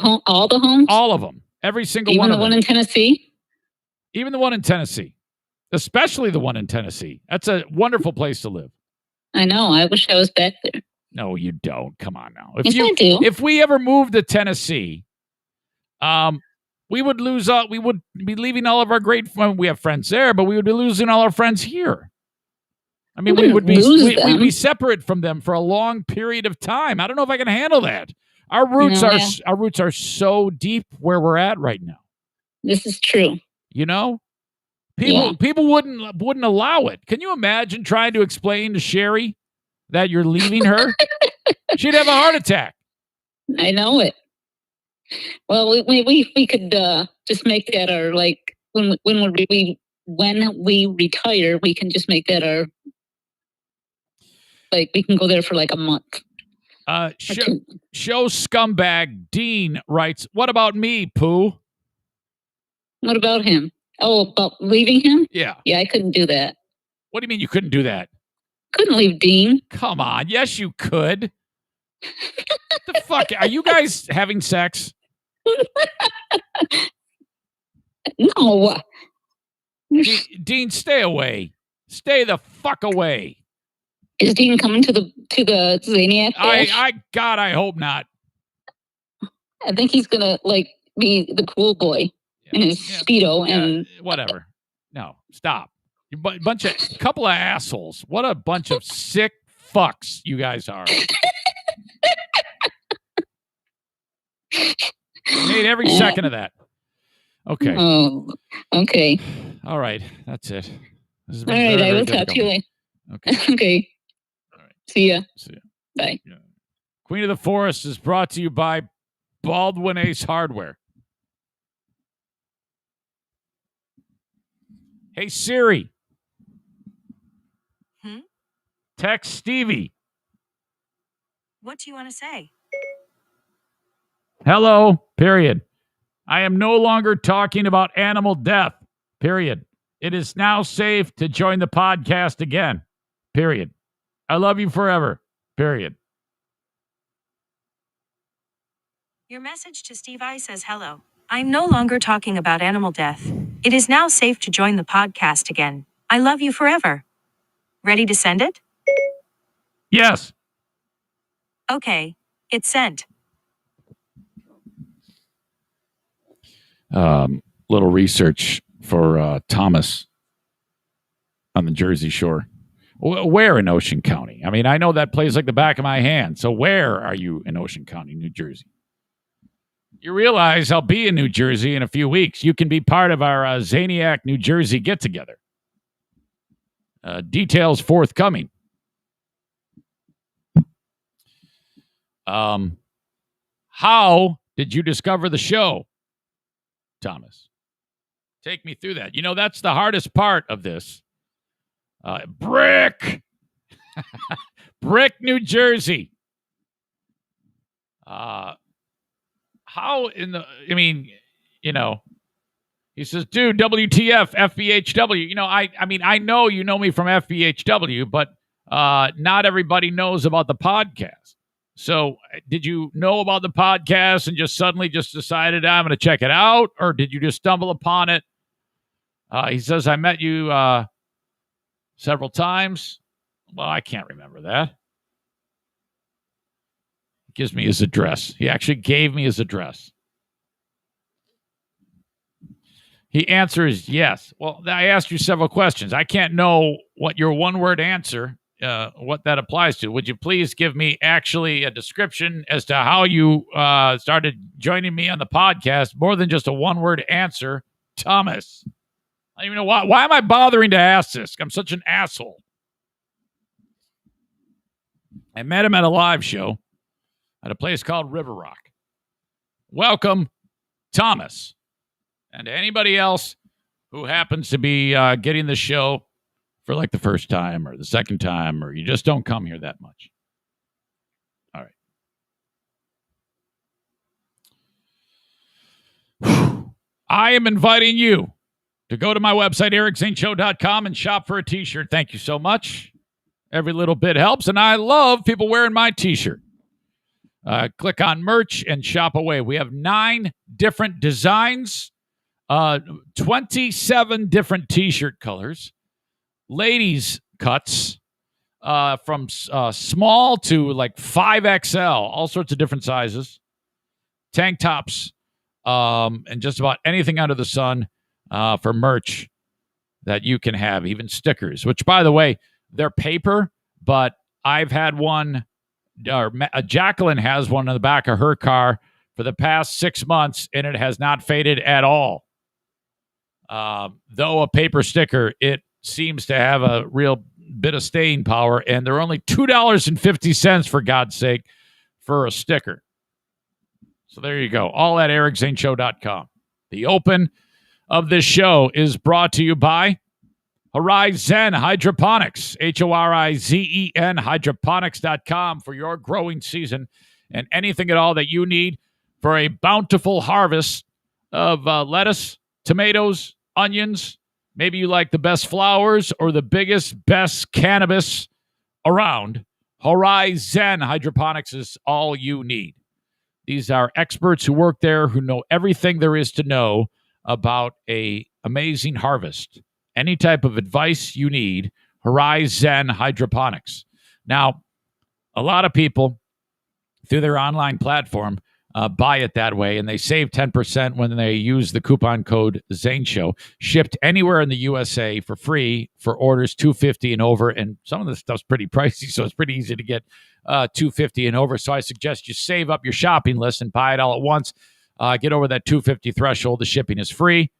[SPEAKER 4] homes?
[SPEAKER 1] All of them. Every single one of them.
[SPEAKER 4] Even the one in Tennessee?
[SPEAKER 1] Even the one in Tennessee. Especially the one in Tennessee. That's a wonderful place to live.
[SPEAKER 4] I know. I wish I was back there.
[SPEAKER 1] No, you don't. Come on now.
[SPEAKER 4] Yes, I do.
[SPEAKER 1] If we ever moved to Tennessee, we would lose. We would be leaving all of our great. We have friends there, but we would be losing all our friends here. I mean, we'd be separate from them for a long period of time. I don't know if I can handle that. Our roots are so deep where we're at right now.
[SPEAKER 4] This is true.
[SPEAKER 1] People wouldn't allow it. Can you imagine trying to explain to Sherry that you're leaving her? She'd have a heart attack.
[SPEAKER 4] I know it. Well, we could just make that our, like, when we retire, we can just make that our, like, we can go there for like a month.
[SPEAKER 1] Show scumbag Dean writes, "What about me, Pooh?"
[SPEAKER 4] What about him? Oh, about leaving him?
[SPEAKER 1] Yeah.
[SPEAKER 4] Yeah, I couldn't do that.
[SPEAKER 1] What do you mean you couldn't do that?
[SPEAKER 4] Couldn't leave Dean.
[SPEAKER 1] Come on. Yes, you could. The fuck? Are you guys having sex?
[SPEAKER 4] No.
[SPEAKER 1] Dean, stay away. Stay the fuck away.
[SPEAKER 4] Is Dean coming to the Zaniac bash?
[SPEAKER 1] God, I hope not.
[SPEAKER 4] I think he's gonna be the cool boy in his Speedo and
[SPEAKER 1] whatever. No, stop. Couple of assholes. What a bunch of sick fucks you guys are. Made every second of that. Okay.
[SPEAKER 4] Oh, okay.
[SPEAKER 1] All right. That's it.
[SPEAKER 4] All right. I will talk to you later.
[SPEAKER 1] Okay.
[SPEAKER 4] Okay.
[SPEAKER 1] All right.
[SPEAKER 4] See ya.
[SPEAKER 1] Bye.
[SPEAKER 4] Yeah.
[SPEAKER 1] Queen of the Forest is brought to you by Baldwin Ace Hardware. Hey, Siri. Text Stevie.
[SPEAKER 3] What do you want to say?
[SPEAKER 1] Hello, period. I am no longer talking about animal death, period. It is now safe to join the podcast again, period. I love you forever, period.
[SPEAKER 3] Your message to Steve I says, hello. I'm no longer talking about animal death. It is now safe to join the podcast again. I love you forever. Ready to send it?
[SPEAKER 1] Yes.
[SPEAKER 3] Okay, it's sent.
[SPEAKER 1] Little research for Thomas on the Jersey Shore. Where in Ocean County? I mean, I know that place like the back of my hand. So where are you in Ocean County, New Jersey? You realize I'll be in New Jersey in a few weeks. You can be part of our Zaniac, New Jersey get-together. Details forthcoming. How did you discover the show, Thomas? Take me through that. You know, that's the hardest part of this. Brick, New Jersey. How in the, I mean, you know, he says, dude, WTF, FBHW. You know, I mean, I know you know me from FBHW, but not everybody knows about the podcast. So did you know about the podcast and just suddenly just decided I'm going to check it out? Or did you just stumble upon it? He says, I met you several times. Well, I can't remember that. He gives me his address. He actually gave me his address. He answers yes. Well, I asked you several questions. I can't know what your one-word answer, what that applies to. Would you please give me actually a description as to how you started joining me on the podcast, more than just a one-word answer, Thomas? I don't even know why. Why am I bothering to ask this? I'm such an asshole. I met him at a live show at a place called River Rock. Welcome, Thomas. And to anybody else who happens to be getting the show for like the first time or the second time, or you just don't come here that much. All right. I am inviting you to go to my website, ericzaneshow.com, and shop for a t-shirt. Thank you so much. Every little bit helps, and I love people wearing my t-shirt. Click on merch and shop away. We have 9 different designs, 27 different t-shirt colors, ladies cuts from small to like 5XL, all sorts of different sizes, tank tops, and just about anything under the sun for merch that you can have, even stickers, which, by the way, they're paper, but I've had one, or Jacqueline has one in the back of her car for the past 6 months, and it has not faded at all. Though a paper sticker, it seems to have a real bit of staying power, and they're only $2.50, for God's sake, for a sticker. So there you go. All at ericzaneshow.com. The open of this show is brought to you by Horizon Hydroponics, Horizen, hydroponics.com for your growing season and anything at all that you need for a bountiful harvest of lettuce, tomatoes, onions. Maybe you like the best flowers or the biggest, best cannabis around. Horizon Hydroponics is all you need. These are experts who work there who know everything there is to know about an amazing harvest. Any type of advice you need, Horizon Hydroponics. Now, a lot of people, through their online platform, buy it that way, and they save 10% when they use the coupon code Zane Show. Shipped anywhere in the USA for free for orders $250 and over, and some of this stuff's pretty pricey, so it's pretty easy to get $250 and over. So I suggest you save up your shopping list and buy it all at once. Get over that $250 threshold. The shipping is free.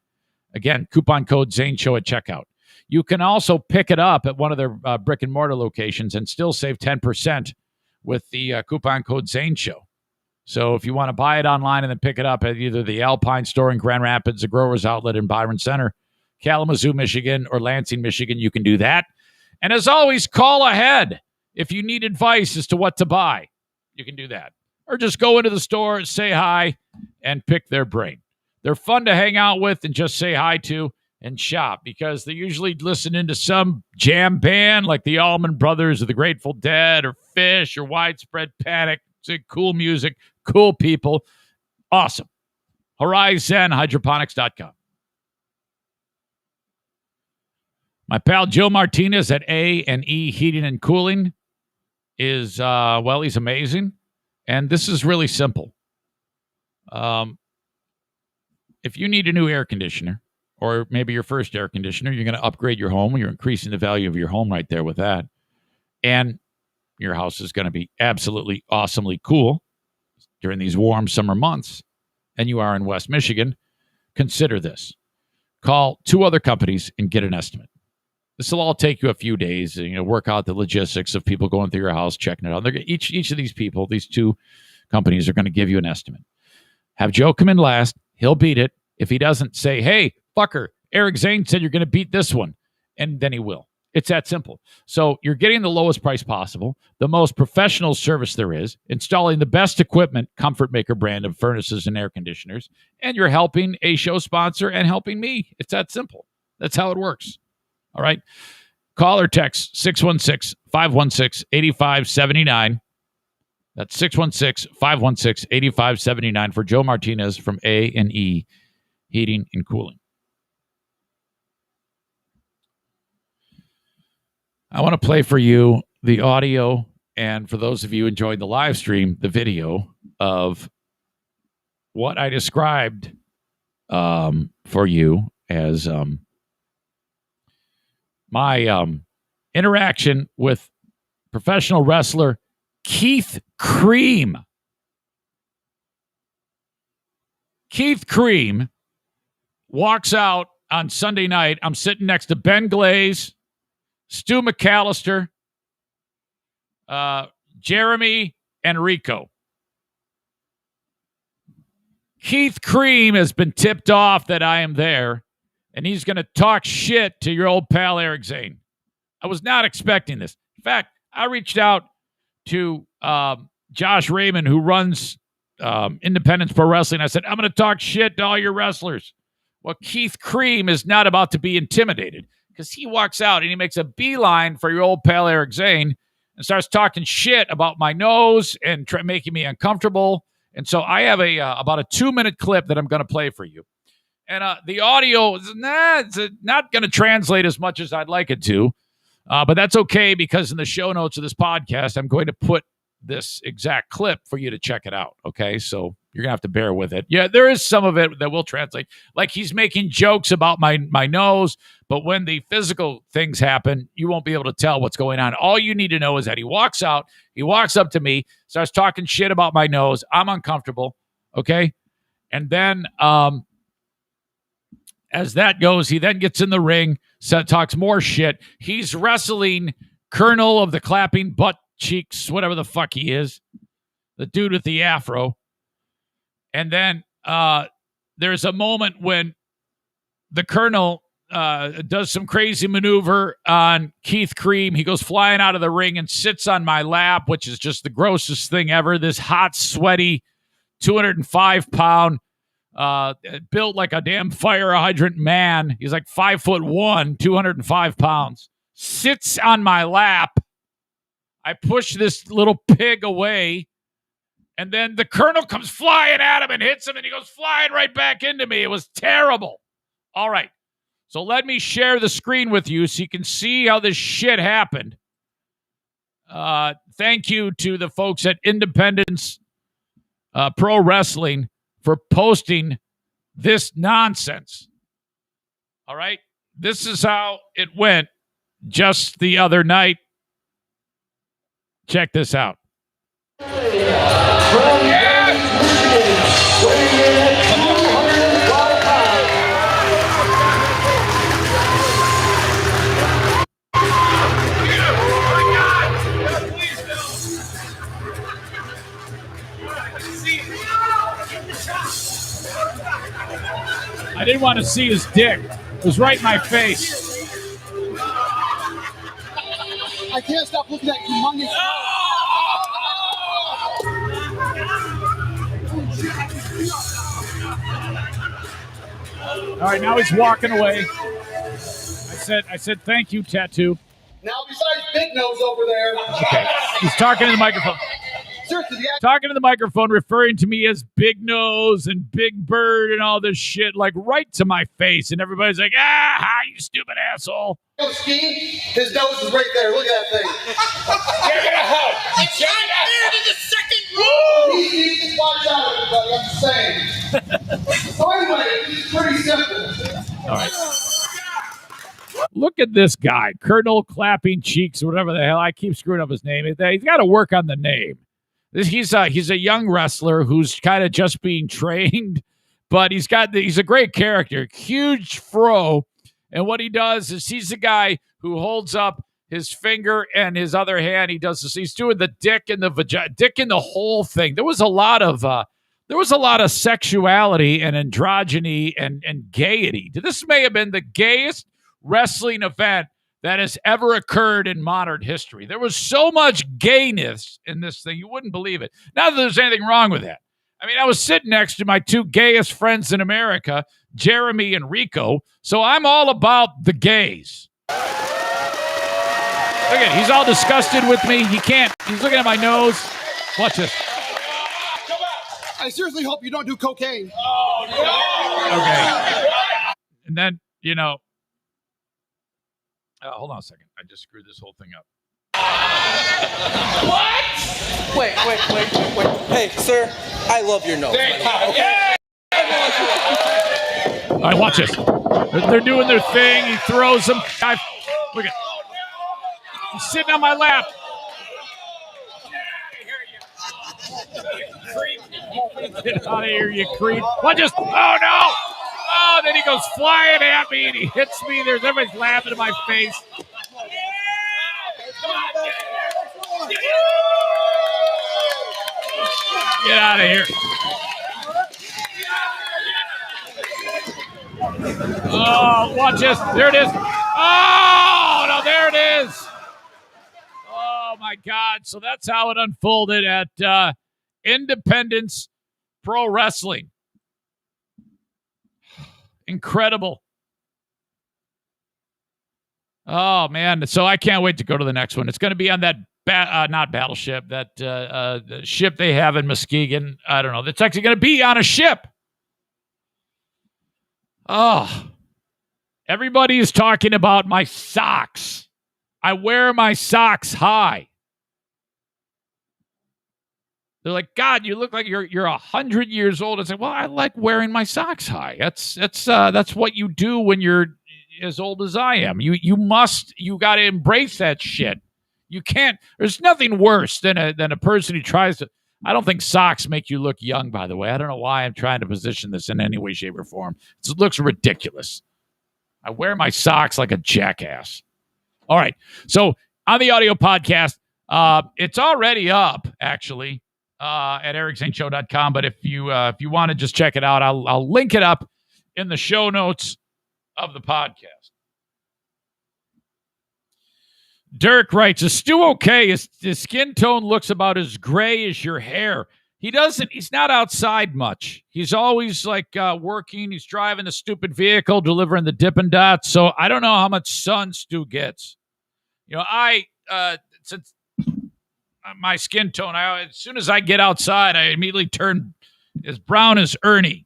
[SPEAKER 1] Again, coupon code Zane Show at checkout. You can also pick it up at one of their brick and mortar locations and still save 10% with the coupon code Zane Show. So if you want to buy it online and then pick it up at either the Alpine store in Grand Rapids, the Growers Outlet in Byron Center, Kalamazoo, Michigan, or Lansing, Michigan, you can do that. And as always, call ahead if you need advice as to what to buy. You can do that. Or just go into the store, say hi, and pick their brain. They're fun to hang out with and just say hi to and shop because they're usually listening to some jam band like the Allman Brothers or the Grateful Dead or Fish or Widespread Panic. It's cool music, cool people. Awesome. Horizon Hydroponics.com. My pal Joe Martinez at A&E Heating and Cooling is, he's amazing. And this is really simple. If you need a new air conditioner, or maybe your first air conditioner, you're going to upgrade your home. You're increasing the value of your home right there with that. And your house is going to be absolutely awesomely cool during these warm summer months, and you are in West Michigan. Consider this. Call 2 other companies and get an estimate. This will all take you a few days, work out the logistics of people going through your house, checking it out. Each of these people, these 2 companies, are going to give you an estimate. Have Joe come in last. He'll beat it. If he doesn't, say, hey, fucker, Eric Zane said you're going to beat this one. And then he will. It's that simple. So you're getting the lowest price possible, the most professional service there is, installing the best equipment, Comfort Maker brand of furnaces and air conditioners, and you're helping a show sponsor and helping me. It's that simple. That's how it works. All right? Call or text 616-516-8579. That's 616-516-8579 for Joe Martinez from A&E Heating and Cooling. I want to play for you the audio, and for those of you enjoying the live stream, the video of what I described for you as my interaction with professional wrestler Keith Cream. Keith Cream walks out on Sunday night. I'm sitting next to Ben Glaze, Stu McAllister, Jeremy Enrico. Keith Cream has been tipped off that I am there, and he's going to talk shit to your old pal Eric Zane. I was not expecting this. In fact, I reached out to Josh Raymond, who runs Independence Pro Wrestling. I said, I'm going to talk shit to all your wrestlers. Well, Keith Cream is not about to be intimidated, because he walks out and he makes a beeline for your old pal Eric Zane and starts talking shit about my nose and making me uncomfortable. And so I have about a 2-minute clip that I'm going to play for you. And the audio is not going to translate as much as I'd like it to, but that's okay, because in the show notes of this podcast, I'm going to put this exact clip for you to check it out. Okay, so you're going to have to bear with it. Yeah, there is some of it that will translate. Like, he's making jokes about my nose, but when the physical things happen, you won't be able to tell what's going on. All you need to know is that he walks out, he walks up to me, starts talking shit about my nose. I'm uncomfortable, okay? And then as that goes, he then gets in the ring, talks more shit. He's wrestling Colonel of the Clapping Butt Cheeks, whatever the fuck he is, the dude with the afro. And then there's a moment when the Colonel does some crazy maneuver on Keith Cream. He goes flying out of the ring and sits on my lap, which is just the grossest thing ever. This hot, sweaty, 205-pound, built like a damn fire hydrant man. He's like 5'1", 205 pounds. Sits on my lap. I push this little pig away, and then the Colonel comes flying at him and hits him, and he goes flying right back into me. It was terrible. All right. So let me share the screen with you so you can see how this shit happened. Thank you to the folks at Independence Pro Wrestling for posting this nonsense. All right? This is how it went just the other night. Check this out. I didn't want to see his dick. It was right in my face.
[SPEAKER 5] I can't stop looking at humongous.
[SPEAKER 1] All right, now he's walking away. I said, thank you, Tattoo.
[SPEAKER 5] Now, besides Big Nose over there.
[SPEAKER 1] Okay, he's talking in the microphone.
[SPEAKER 5] Seriously, the
[SPEAKER 1] talking to the microphone, referring to me as Big Nose and Big Bird and all this shit, like right to my face. And everybody's like, hi, you stupid asshole.
[SPEAKER 5] skiing, his nose is right there. Look at that thing.
[SPEAKER 6] Give it a hug. It's unfair to the second row.
[SPEAKER 5] He just watch out, everybody. I'm just saying. So anyway, it's pretty simple.
[SPEAKER 1] All right. Look at this guy, Colonel Clapping Cheeks, or whatever the hell. I keep screwing up his name. He's got to work on the name. He's a young wrestler who's kind of just being trained, but he's a great character, huge fro. And what he does is he's the guy who holds up his finger and his other hand. He does this. He's doing the dick and the vagina, dick in the whole thing. There was a lot of sexuality and androgyny and gaiety. This may have been the gayest wrestling event that has ever occurred in modern history. There was so much gayness in this thing, you wouldn't believe it. Not that there's anything wrong with that. I mean, I was sitting next to my two gayest friends in America, Jeremy and Rico, so I'm all about the gays. Look at it. He's all disgusted with me. He's looking at my nose. Watch this.
[SPEAKER 5] I seriously hope you don't do cocaine.
[SPEAKER 1] Okay. And then, hold on a second. I just screwed this whole thing up.
[SPEAKER 6] What?
[SPEAKER 7] Wait. Hey, sir, I love your nose.
[SPEAKER 6] Yeah.
[SPEAKER 1] All right, watch this. They're doing their thing. He throws them. Look at. He's sitting on my lap. Get out of here, you creep. Watch this. Oh, no. Oh, then he goes flying at me, and he hits me. Everybody's laughing in my face. Get out of here. Oh, watch this. There it is. Oh, no, there it is. Oh, my God. So that's how it unfolded at Independence Pro Wrestling. Incredible. Oh, man. So I can't wait to go to the next one. It's going to be on that, not battleship, that ship they have in Muskegon. I don't know. It's actually going to be on a ship. Oh, everybody is talking about my socks. I wear my socks high. They're like, God, you look like you're 100 years old. I say, well, I like wearing my socks high. That's what you do when you're as old as I am. You got to embrace that shit. You can't. There's nothing worse than a person who tries to. I don't think socks make you look young. By the way, I don't know why I'm trying to position this in any way, shape, or form. It looks ridiculous. I wear my socks like a jackass. All right. So on the audio podcast, it's already up actually. At ericzaneshow.com. But if you want to just check it out, I'll link it up in the show notes of the podcast. Dirk writes, is Stu okay? His skin tone looks about as gray as your hair. He's not outside much. He's always like working. He's driving a stupid vehicle, delivering the Dippin' Dots. So I don't know how much sun Stu gets. Since my skin tone, as soon as I get outside, I immediately turn as brown as Ernie.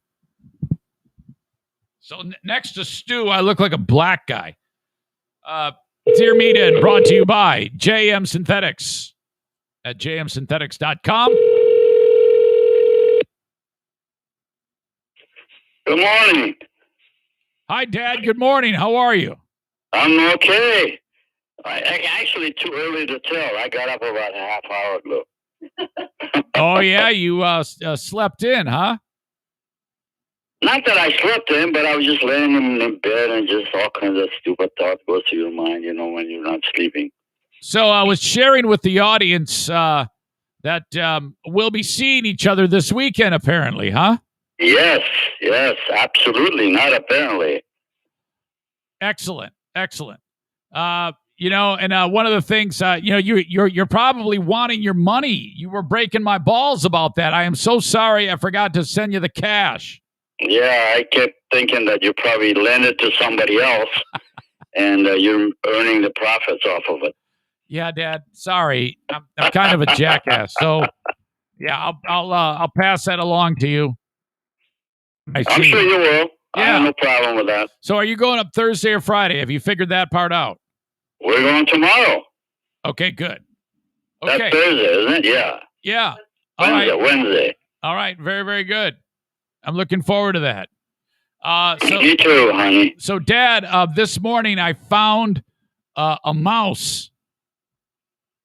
[SPEAKER 1] So next to Stu, I look like a black guy. Dear Media, brought to you by JM Synthetics at jmsynthetics.com.
[SPEAKER 8] Good morning.
[SPEAKER 1] Hi, Dad. Good morning. How are you?
[SPEAKER 8] I'm okay. Actually, too early to tell. I got up about a half hour ago.
[SPEAKER 1] Oh, yeah? You slept in, huh?
[SPEAKER 8] Not that I slept in, but I was just laying in bed and just all kinds of stupid thoughts go through your mind, when you're not sleeping.
[SPEAKER 1] So I was sharing with the audience that we'll be seeing each other this weekend, apparently, huh?
[SPEAKER 8] Yes, absolutely. Not apparently.
[SPEAKER 1] Excellent. And one of the things, you're probably wanting your money. You were breaking my balls about that. I am so sorry. I forgot to send you the cash.
[SPEAKER 8] Yeah, I kept thinking that you probably lent it to somebody else, and you're earning the profits off of it.
[SPEAKER 1] Yeah, Dad. Sorry, I'm kind of a jackass. So Yeah, I'll pass that along to you.
[SPEAKER 8] I'm sure you will. I
[SPEAKER 1] Yeah.
[SPEAKER 8] have no problem with that.
[SPEAKER 1] So are you going up Thursday or Friday? Have you figured that part out?
[SPEAKER 8] We're going tomorrow.
[SPEAKER 1] Okay, good.
[SPEAKER 8] That's
[SPEAKER 1] Okay.
[SPEAKER 8] Thursday, isn't it? Yeah.
[SPEAKER 1] Yeah. All right.
[SPEAKER 8] Wednesday.
[SPEAKER 1] All right. Very, very good. I'm looking forward to that.
[SPEAKER 8] Me too, honey.
[SPEAKER 1] So, Dad, this morning I found a mouse.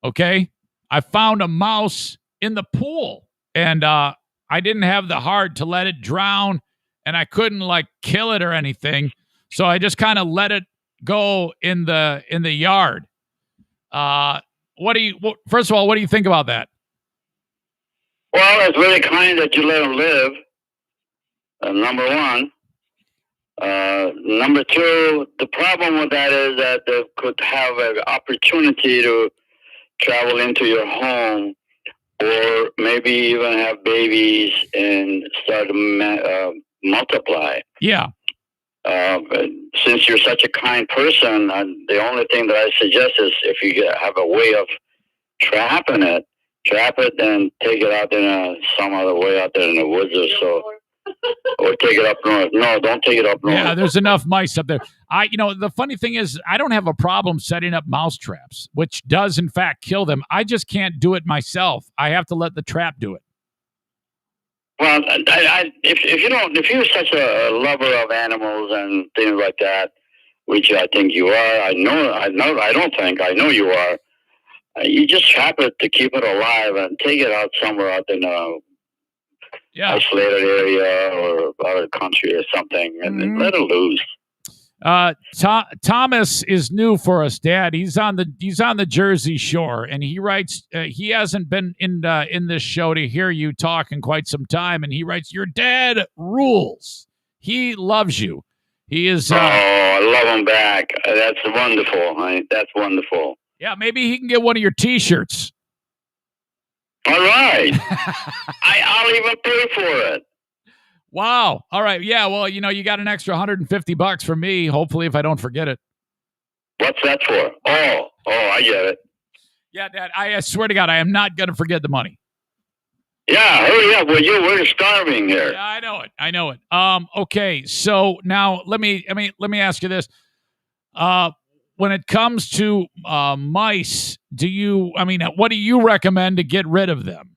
[SPEAKER 1] Okay? I found a mouse in the pool, and I didn't have the heart to let it drown, and I couldn't like kill it or anything, so I just kind of let it go in the yard. First of all, what do you think about that?
[SPEAKER 8] Well, it's really kind that you let them live. Number one. Number two, the problem with that is that they could have an opportunity to travel into your home, or maybe even have babies and start to multiply.
[SPEAKER 1] Yeah.
[SPEAKER 8] Since you're such a kind person, the only thing that I suggest is if you have a way of trapping it, trap it and take it out in some other way out there in the woods or so. Or take it up north. No, don't take it up north.
[SPEAKER 1] Yeah, there's enough mice up there. The funny thing is, I don't have a problem setting up mouse traps, which does in fact kill them. I just can't do it myself. I have to let the trap do it.
[SPEAKER 8] Well, if you're such a lover of animals and things like that, which I think you are, I know you are. You just trap it to keep it alive and take it out somewhere out in a isolated area or out of the country or something, and let it loose.
[SPEAKER 1] Thomas is new for us, Dad. He's on the Jersey Shore, and he writes. He hasn't been in this show to hear you talk in quite some time, and he writes, "Your dad rules. He loves you. He is."
[SPEAKER 8] I love him back. That's wonderful, honey. That's wonderful.
[SPEAKER 1] Yeah, maybe he can get one of your T-shirts.
[SPEAKER 8] All right. I'll even pay for it.
[SPEAKER 1] Wow. All right. Yeah. Well, you got an extra $150 from me. Hopefully, if I don't forget it.
[SPEAKER 8] What's that for? Oh, I get it.
[SPEAKER 1] Yeah, Dad. I swear to God, I am not going to forget the money.
[SPEAKER 8] Yeah. Hurry up. We're starving here.
[SPEAKER 1] Yeah, I know it. Okay. So now let me ask you this. When it comes to mice, what do you recommend to get rid of them?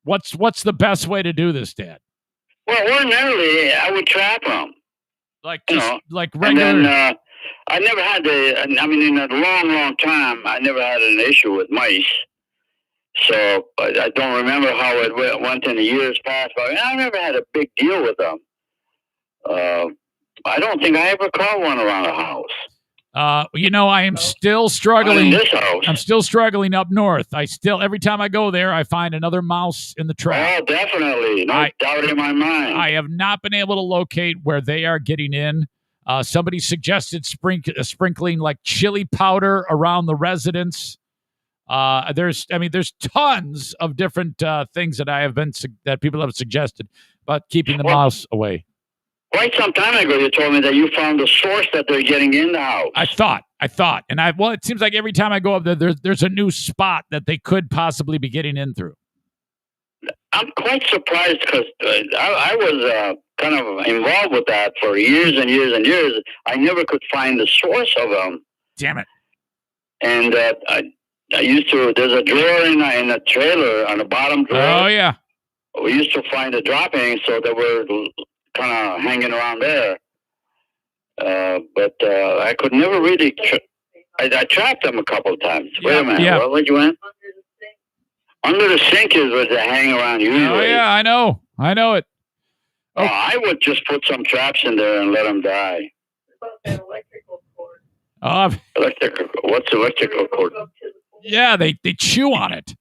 [SPEAKER 1] What's the best way to do this, Dad?
[SPEAKER 8] Well, ordinarily, I would trap them.
[SPEAKER 1] Like regular.
[SPEAKER 8] And then, I never had in a long, long time, I never had an issue with mice. So I don't remember how it went in the years past, but I never had a big deal with them. I don't think I ever caught one around the house.
[SPEAKER 1] I am still struggling.
[SPEAKER 8] In this house.
[SPEAKER 1] I'm still struggling up north. Every time I go there, I find another mouse in the trap.
[SPEAKER 8] Oh, definitely. No doubt in my mind.
[SPEAKER 1] I have not been able to locate where they are getting in. Somebody suggested sprinkling like chili powder around the residence. There's tons of different things that people have suggested about keeping the mouse away.
[SPEAKER 8] Quite some time ago, you told me that you found the source that they're getting in the house.
[SPEAKER 1] I thought, and it seems like every time I go up there, there's a new spot that they could possibly be getting in through.
[SPEAKER 8] I'm quite surprised because I was kind of involved with that for years and years and years. I never could find the source of them.
[SPEAKER 1] Damn it!
[SPEAKER 8] And I used to. There's a drawer in a trailer on the bottom drawer.
[SPEAKER 1] Oh yeah.
[SPEAKER 8] We used to find the droppings, so they were kind of hanging around there. But I could never really. I trapped them a couple of times.
[SPEAKER 1] Yeah,
[SPEAKER 8] Wait a minute.
[SPEAKER 1] Yeah.
[SPEAKER 8] What you went? Under the sink is where they hang around usually.
[SPEAKER 1] Oh yeah, I know it.
[SPEAKER 8] Oh, I would just put some traps in there and let them die.
[SPEAKER 5] Electrical cord.
[SPEAKER 8] What's electrical cord?
[SPEAKER 1] Yeah, they chew on it.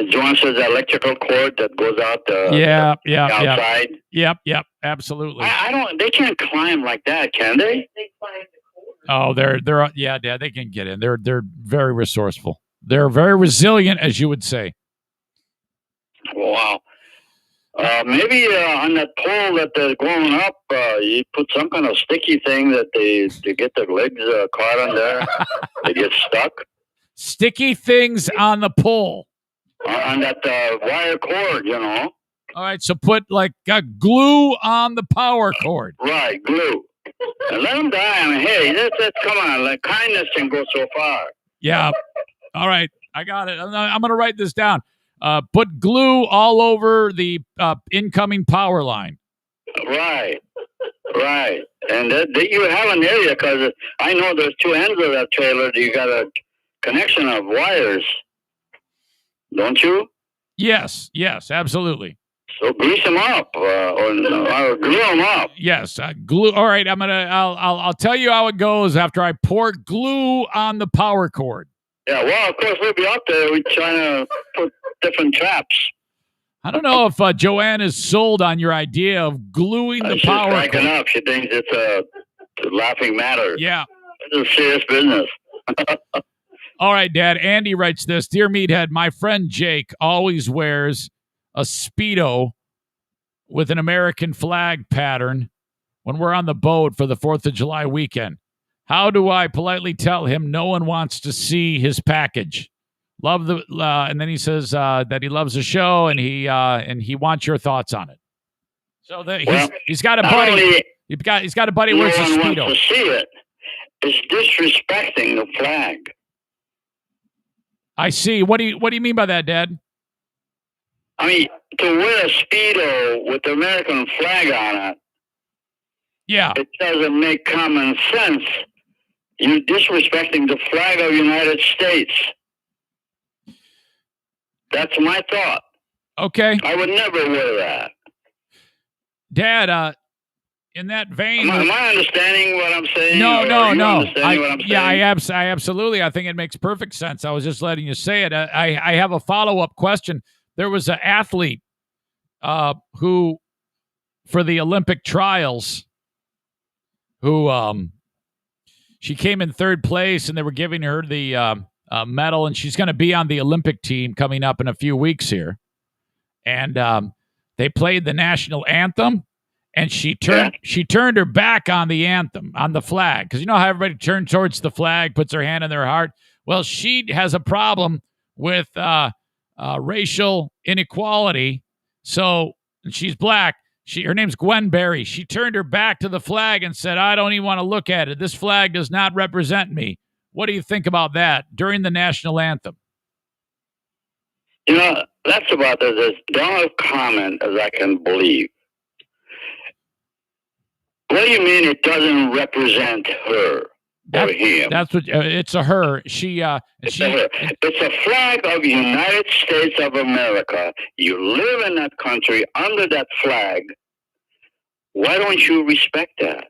[SPEAKER 8] John says electrical cord that goes out outside.
[SPEAKER 1] Yep, absolutely.
[SPEAKER 8] I don't. They can't climb like that, can they?
[SPEAKER 5] They climb the cord.
[SPEAKER 1] Oh, they're Dad, they can get in. They're very resourceful. They're very resilient, as you would say.
[SPEAKER 8] Wow. Maybe on that pole that they're going up, you put some kind of sticky thing that they get their legs caught on there. They get stuck.
[SPEAKER 1] Sticky things on the pole.
[SPEAKER 8] on that wire cord, you know.
[SPEAKER 1] All right, so put like glue on the power cord.
[SPEAKER 8] Right, glue. And let them die. I mean, hey, that's come on. Like, kindness can go so far.
[SPEAKER 1] Yeah. All right, I got it. I'm going to write this down. Put glue all over the incoming power line.
[SPEAKER 8] Right. And you have an area, because I know there's two ends of that trailer. You got a connection of wires, don't you?
[SPEAKER 1] Yes, absolutely.
[SPEAKER 8] So grease them up, or glue them up.
[SPEAKER 1] Yes, glue. All right, I'll tell you how it goes after I pour glue on the power cord.
[SPEAKER 8] Yeah, well, of course we'll be out there. We're trying to put different traps.
[SPEAKER 1] I don't know if Joanne is sold on your idea of gluing the power cord. She's
[SPEAKER 8] cracking up. She thinks it's a laughing matter.
[SPEAKER 1] Yeah,
[SPEAKER 8] it's a serious business.
[SPEAKER 1] All right, Dad. Andy writes this. Dear Meathead, my friend Jake always wears a Speedo with an American flag pattern when we're on the boat for the 4th of July weekend. How do I politely tell him no one wants to see his package? Love the and then he says that he loves the show and he wants your thoughts on it. So he's got a buddy. He's got a buddy who wears a Speedo.
[SPEAKER 8] No one wants to see it. It's disrespecting the flag.
[SPEAKER 1] I see. What do you mean by that, Dad?
[SPEAKER 8] I mean, to wear a Speedo with the American flag on it.
[SPEAKER 1] Yeah.
[SPEAKER 8] It doesn't make common sense. You're disrespecting the flag of the United States. That's my thought.
[SPEAKER 1] Okay.
[SPEAKER 8] I would never wear that.
[SPEAKER 1] Dad, in that vein...
[SPEAKER 8] Am I understanding what I'm saying?
[SPEAKER 1] No.
[SPEAKER 8] I
[SPEAKER 1] absolutely. I think it makes perfect sense. I was just letting you say it. I have a follow-up question. There was an athlete who, for the Olympic trials, who she came in third place, and they were giving her the medal, and she's going to be on the Olympic team coming up in a few weeks here. And they played the national anthem, and she turned her back on the anthem, on the flag, because you know how everybody turns towards the flag, puts their hand on their heart. Well, she has a problem with racial inequality. So she's black. Her name's Gwen Berry. She turned her back to the flag and said, I don't even want to look at it. This flag does not represent me. What do you think about that during the national anthem?
[SPEAKER 8] You know, that's about as dumb a comment as I can believe. What do you mean it doesn't represent her or him?
[SPEAKER 1] That's what it's a her. It's a her.
[SPEAKER 8] It's a flag of the United States of America. You live in that country under that flag. Why don't you respect that?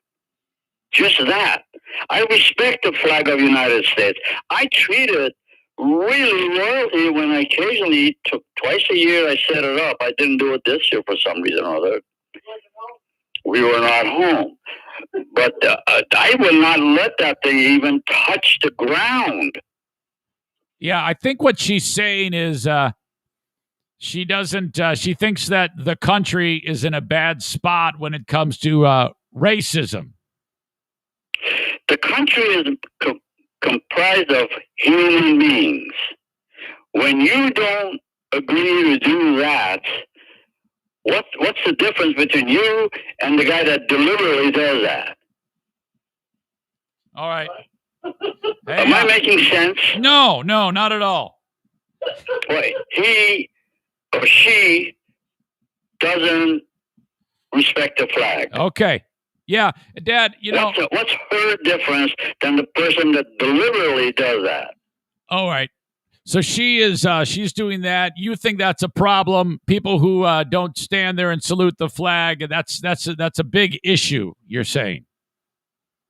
[SPEAKER 8] Just that. I respect the flag of the United States. I treat it really royally when I occasionally, twice a year, I set it up. I didn't do it this year for some reason or other. We were not home. But I will not let that thing even touch the ground.
[SPEAKER 1] Yeah, I think what she's saying is she doesn't. She thinks that the country is in a bad spot when it comes to racism.
[SPEAKER 8] The country is comprised of human beings. When you don't agree to do that, what's the difference between you and the guy that deliberately does that?
[SPEAKER 1] All right.
[SPEAKER 8] Hey, am I making sense?
[SPEAKER 1] No, not at all.
[SPEAKER 8] Well, he or she doesn't respect the flag.
[SPEAKER 1] Okay. Yeah, Dad, you know...
[SPEAKER 8] What's her difference than the person that deliberately does that?
[SPEAKER 1] All right. So she's doing that. You think that's a problem? People who don't stand there and salute the flag, that's a big issue, you're saying?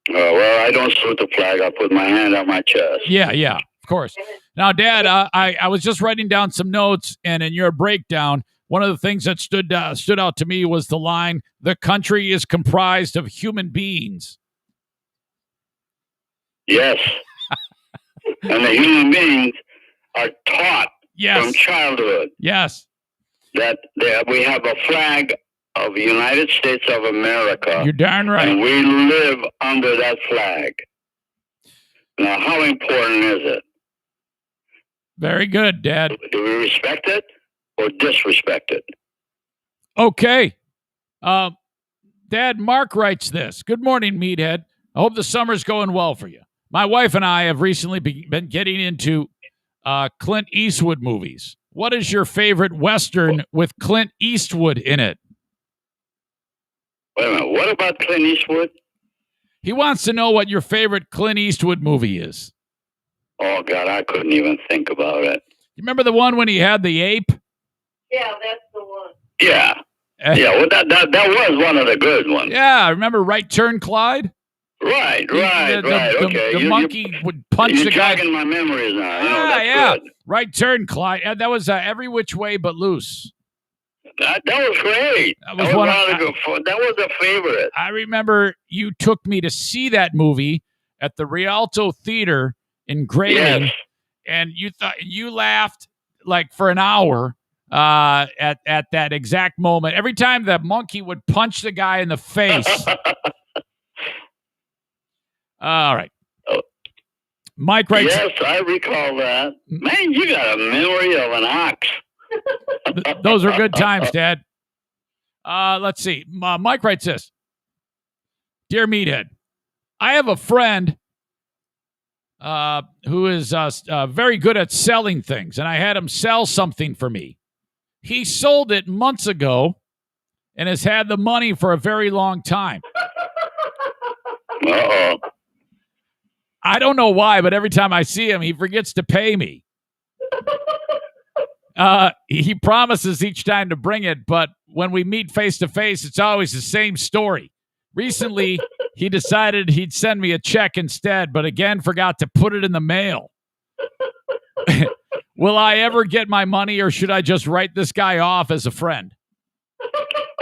[SPEAKER 8] Well, I don't salute the flag. I put my hand on my chest.
[SPEAKER 1] Yeah, of course. Now, Dad, I was just writing down some notes, and in your breakdown, one of the things that stood out to me was the line, the country is comprised of human beings.
[SPEAKER 8] Yes. And the human beings are taught from childhood.
[SPEAKER 1] Yes.
[SPEAKER 8] That we have a flag of the United States of America.
[SPEAKER 1] You're darn right.
[SPEAKER 8] And we live under that flag. Now, how important is it?
[SPEAKER 1] Very good, Dad.
[SPEAKER 8] Do we respect it or disrespect it?
[SPEAKER 1] Okay. Dad, Mark writes this. Good morning, Meathead. I hope the summer's going well for you. My wife and I have recently been getting into Clint Eastwood movies. What is your favorite Western with Clint Eastwood in it?
[SPEAKER 8] Wait a minute. What about Clint Eastwood?
[SPEAKER 1] He wants to know what your favorite Clint Eastwood movie is.
[SPEAKER 8] Oh, God, I couldn't even think about it.
[SPEAKER 1] You remember the one when he had the ape?
[SPEAKER 2] Yeah, that's the one.
[SPEAKER 8] Yeah. Yeah, well, that was one of the good ones.
[SPEAKER 1] Yeah, remember Right Turn Clyde?
[SPEAKER 8] Right. Okay.
[SPEAKER 1] The monkey would punch the guy.
[SPEAKER 8] You're jogging my memories now. That's
[SPEAKER 1] yeah.
[SPEAKER 8] good.
[SPEAKER 1] Right Turn Clyde. That was Every Which Way But Loose.
[SPEAKER 8] That was great. That was a favorite.
[SPEAKER 1] I remember you took me to see that movie at the Rialto Theater in Grayling, and you laughed like for an hour at that exact moment. Every time that monkey would punch the guy in the face. All right. Mike writes.
[SPEAKER 8] Yes, I recall that. Man, you got a memory of an ox.
[SPEAKER 1] Those are good times, Dad. Let's see. Mike writes this. Dear Meathead, I have a friend who is very good at selling things, and I had him sell something for me. He sold it months ago and has had the money for a very long time.
[SPEAKER 8] Uh-oh.
[SPEAKER 1] I don't know why, but every time I see him, he forgets to pay me. He promises each time to bring it, but when we meet face to face, it's always the same story. Recently, he decided he'd send me a check instead, but again forgot to put it in the mail. Will I ever get my money, or should I just write this guy off as a friend?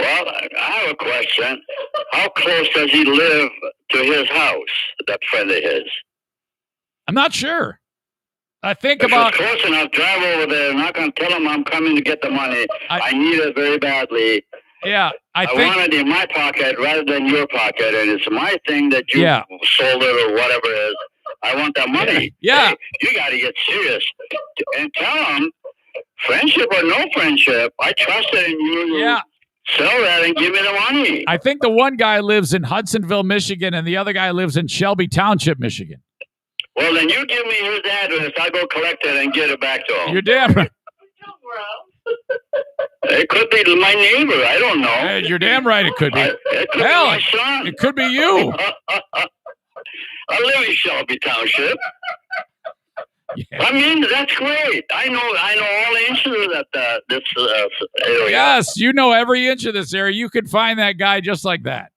[SPEAKER 8] Well, I have a question. How close does he live to his house, that friend of his?
[SPEAKER 1] I'm not sure. I think
[SPEAKER 8] if
[SPEAKER 1] about...
[SPEAKER 8] it's close enough, drive over there. I'm not going to tell him I'm coming to get the money. I need it very badly.
[SPEAKER 1] Yeah, I
[SPEAKER 8] want it in my pocket rather than your pocket, and it's my thing that you sold it or whatever it is. I want that money.
[SPEAKER 1] Yeah.
[SPEAKER 8] Hey, you got to get serious. And tell him, friendship or no friendship, I trusted in you.
[SPEAKER 1] Yeah.
[SPEAKER 8] Sell that and give me the money.
[SPEAKER 1] I think the one guy lives in Hudsonville, Michigan, and the other guy lives in Shelby Township, Michigan.
[SPEAKER 8] Well, then you give me his address. I'll go collect it and get it back to him.
[SPEAKER 1] You're damn right.
[SPEAKER 8] It could be my neighbor. I don't know.
[SPEAKER 1] Hey, you're damn right it could be.
[SPEAKER 8] It could be
[SPEAKER 1] Hell,
[SPEAKER 8] my son.
[SPEAKER 1] It could be you.
[SPEAKER 8] I live in Shelby Township. Yeah. I mean, that's great. I know all the inches of this area.
[SPEAKER 1] Yes, you know every inch of this area. You could find that guy just like that.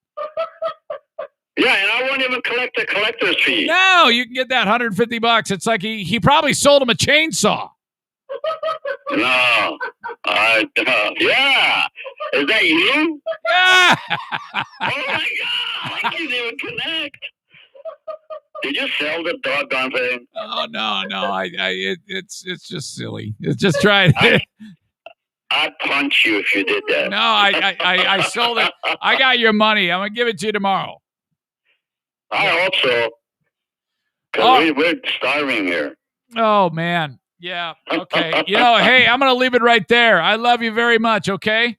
[SPEAKER 8] Yeah, and I won't even collect the collector's fee.
[SPEAKER 1] No, you can get that $150. It's like he probably sold him a chainsaw.
[SPEAKER 8] No. Yeah. Is that you?
[SPEAKER 1] Yeah.
[SPEAKER 8] Oh, my God. I can't even connect. Did you sell the doggone thing?
[SPEAKER 1] Oh, no. It's just silly. It's just trying.
[SPEAKER 8] I'd punch you if you did that.
[SPEAKER 1] No, I sold it. I got your money. I'm going to give it to you tomorrow.
[SPEAKER 8] I hope so. Because we're starving here.
[SPEAKER 1] Oh, man. Yeah. Okay. Hey, I'm going to leave it right there. I love you very much, okay?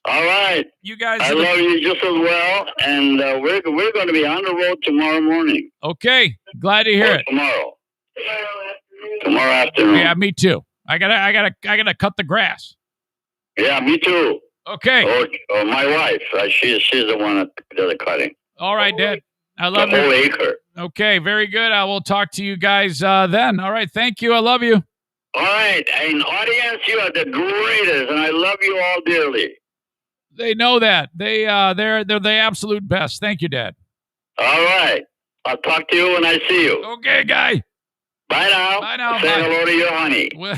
[SPEAKER 8] All right.
[SPEAKER 1] You guys.
[SPEAKER 8] I love you just as well. And we're going to be on the road tomorrow morning.
[SPEAKER 1] Okay. Glad to hear it.
[SPEAKER 8] Tomorrow afternoon.
[SPEAKER 1] Yeah, me too. I gotta cut the grass.
[SPEAKER 8] Yeah, me too.
[SPEAKER 1] Okay.
[SPEAKER 8] Or my wife. She's the one that does the cutting.
[SPEAKER 1] All right, Dad. I love
[SPEAKER 8] you. The whole acre.
[SPEAKER 1] Okay, very good. I will talk to you guys then. All right, thank you. I love you.
[SPEAKER 8] All right, and audience, you are the greatest, and I love you all dearly.
[SPEAKER 1] They know that. They're the absolute best. Thank you, Dad.
[SPEAKER 8] All right. I'll talk to you when I see you.
[SPEAKER 1] Okay, guy.
[SPEAKER 8] Bye now.
[SPEAKER 1] Bye now.
[SPEAKER 8] Say hello to your honey.
[SPEAKER 1] Well,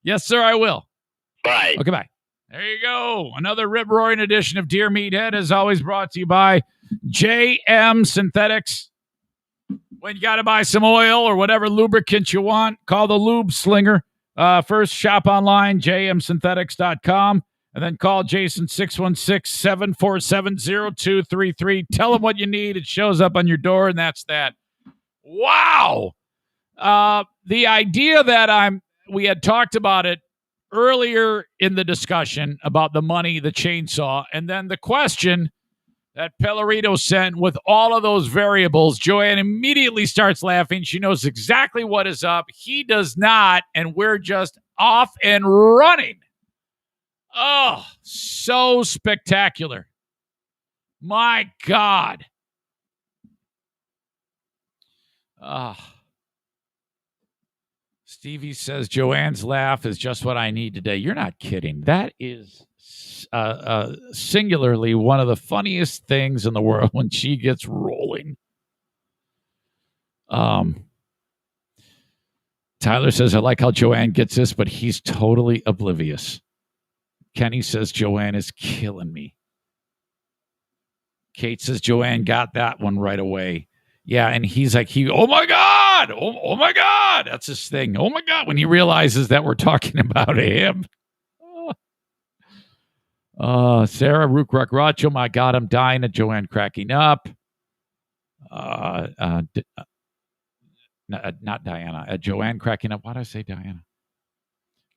[SPEAKER 1] yes, sir, I will.
[SPEAKER 8] Bye.
[SPEAKER 1] Okay, bye. There you go. Another rip-roaring edition of Dear Meathead, as always, brought to you by JM Synthetics. When you got to buy some oil or whatever lubricant you want, call the Lube Slinger. First, shop online, jmsynthetics.com, and then call Jason 616-747-0233. Tell him what you need. It shows up on your door, and that's that. Wow. The idea that we had talked about it earlier in the discussion about the money, the chainsaw, and then the question that Pellerito sent with all of those variables. Joanne immediately starts laughing. She knows exactly what is up. He does not, and we're just off and running. Oh, so spectacular. My God. Stevie says Joanne's laugh is just what I need today. You're not kidding. That is singularly one of the funniest things in the world when she gets rolling. Tyler says, I like how Joanne gets this, but he's totally oblivious. Kenny says, Joanne is killing me. Kate says, Joanne got that one right away. Yeah, and he's like, oh my God. Oh my God. That's his thing. Oh my God. When he realizes that we're talking about him. Sarah, Rook Racho, my God, I'm dying. Of Joanne cracking up. Not Diana. Joanne cracking up. Why did I say Diana?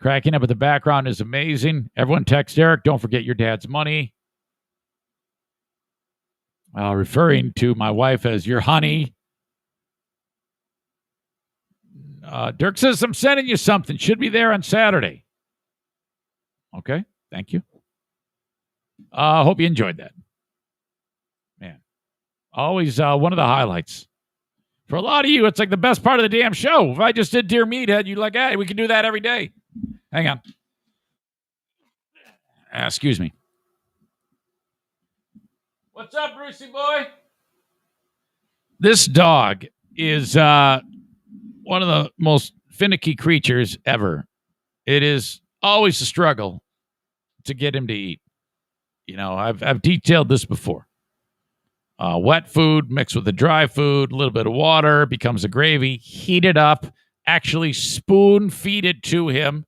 [SPEAKER 1] Cracking up at the background is amazing. Everyone text Eric. Don't forget your dad's money. Referring to my wife as your honey. Dirk says, I'm sending you something. Should be there on Saturday. Okay. Thank you. Hope you enjoyed that. Man. Always one of the highlights. For a lot of you, it's like the best part of the damn show. If I just did Dear Meathead, you'd like, hey, we can do that every day. Hang on. Excuse me. What's up, Brucey boy? This dog is one of the most finicky creatures ever. It is always a struggle to get him to eat. You know, I've detailed this before. Wet food mixed with the dry food, a little bit of water, becomes a gravy, heat it up, actually spoon feed it to him.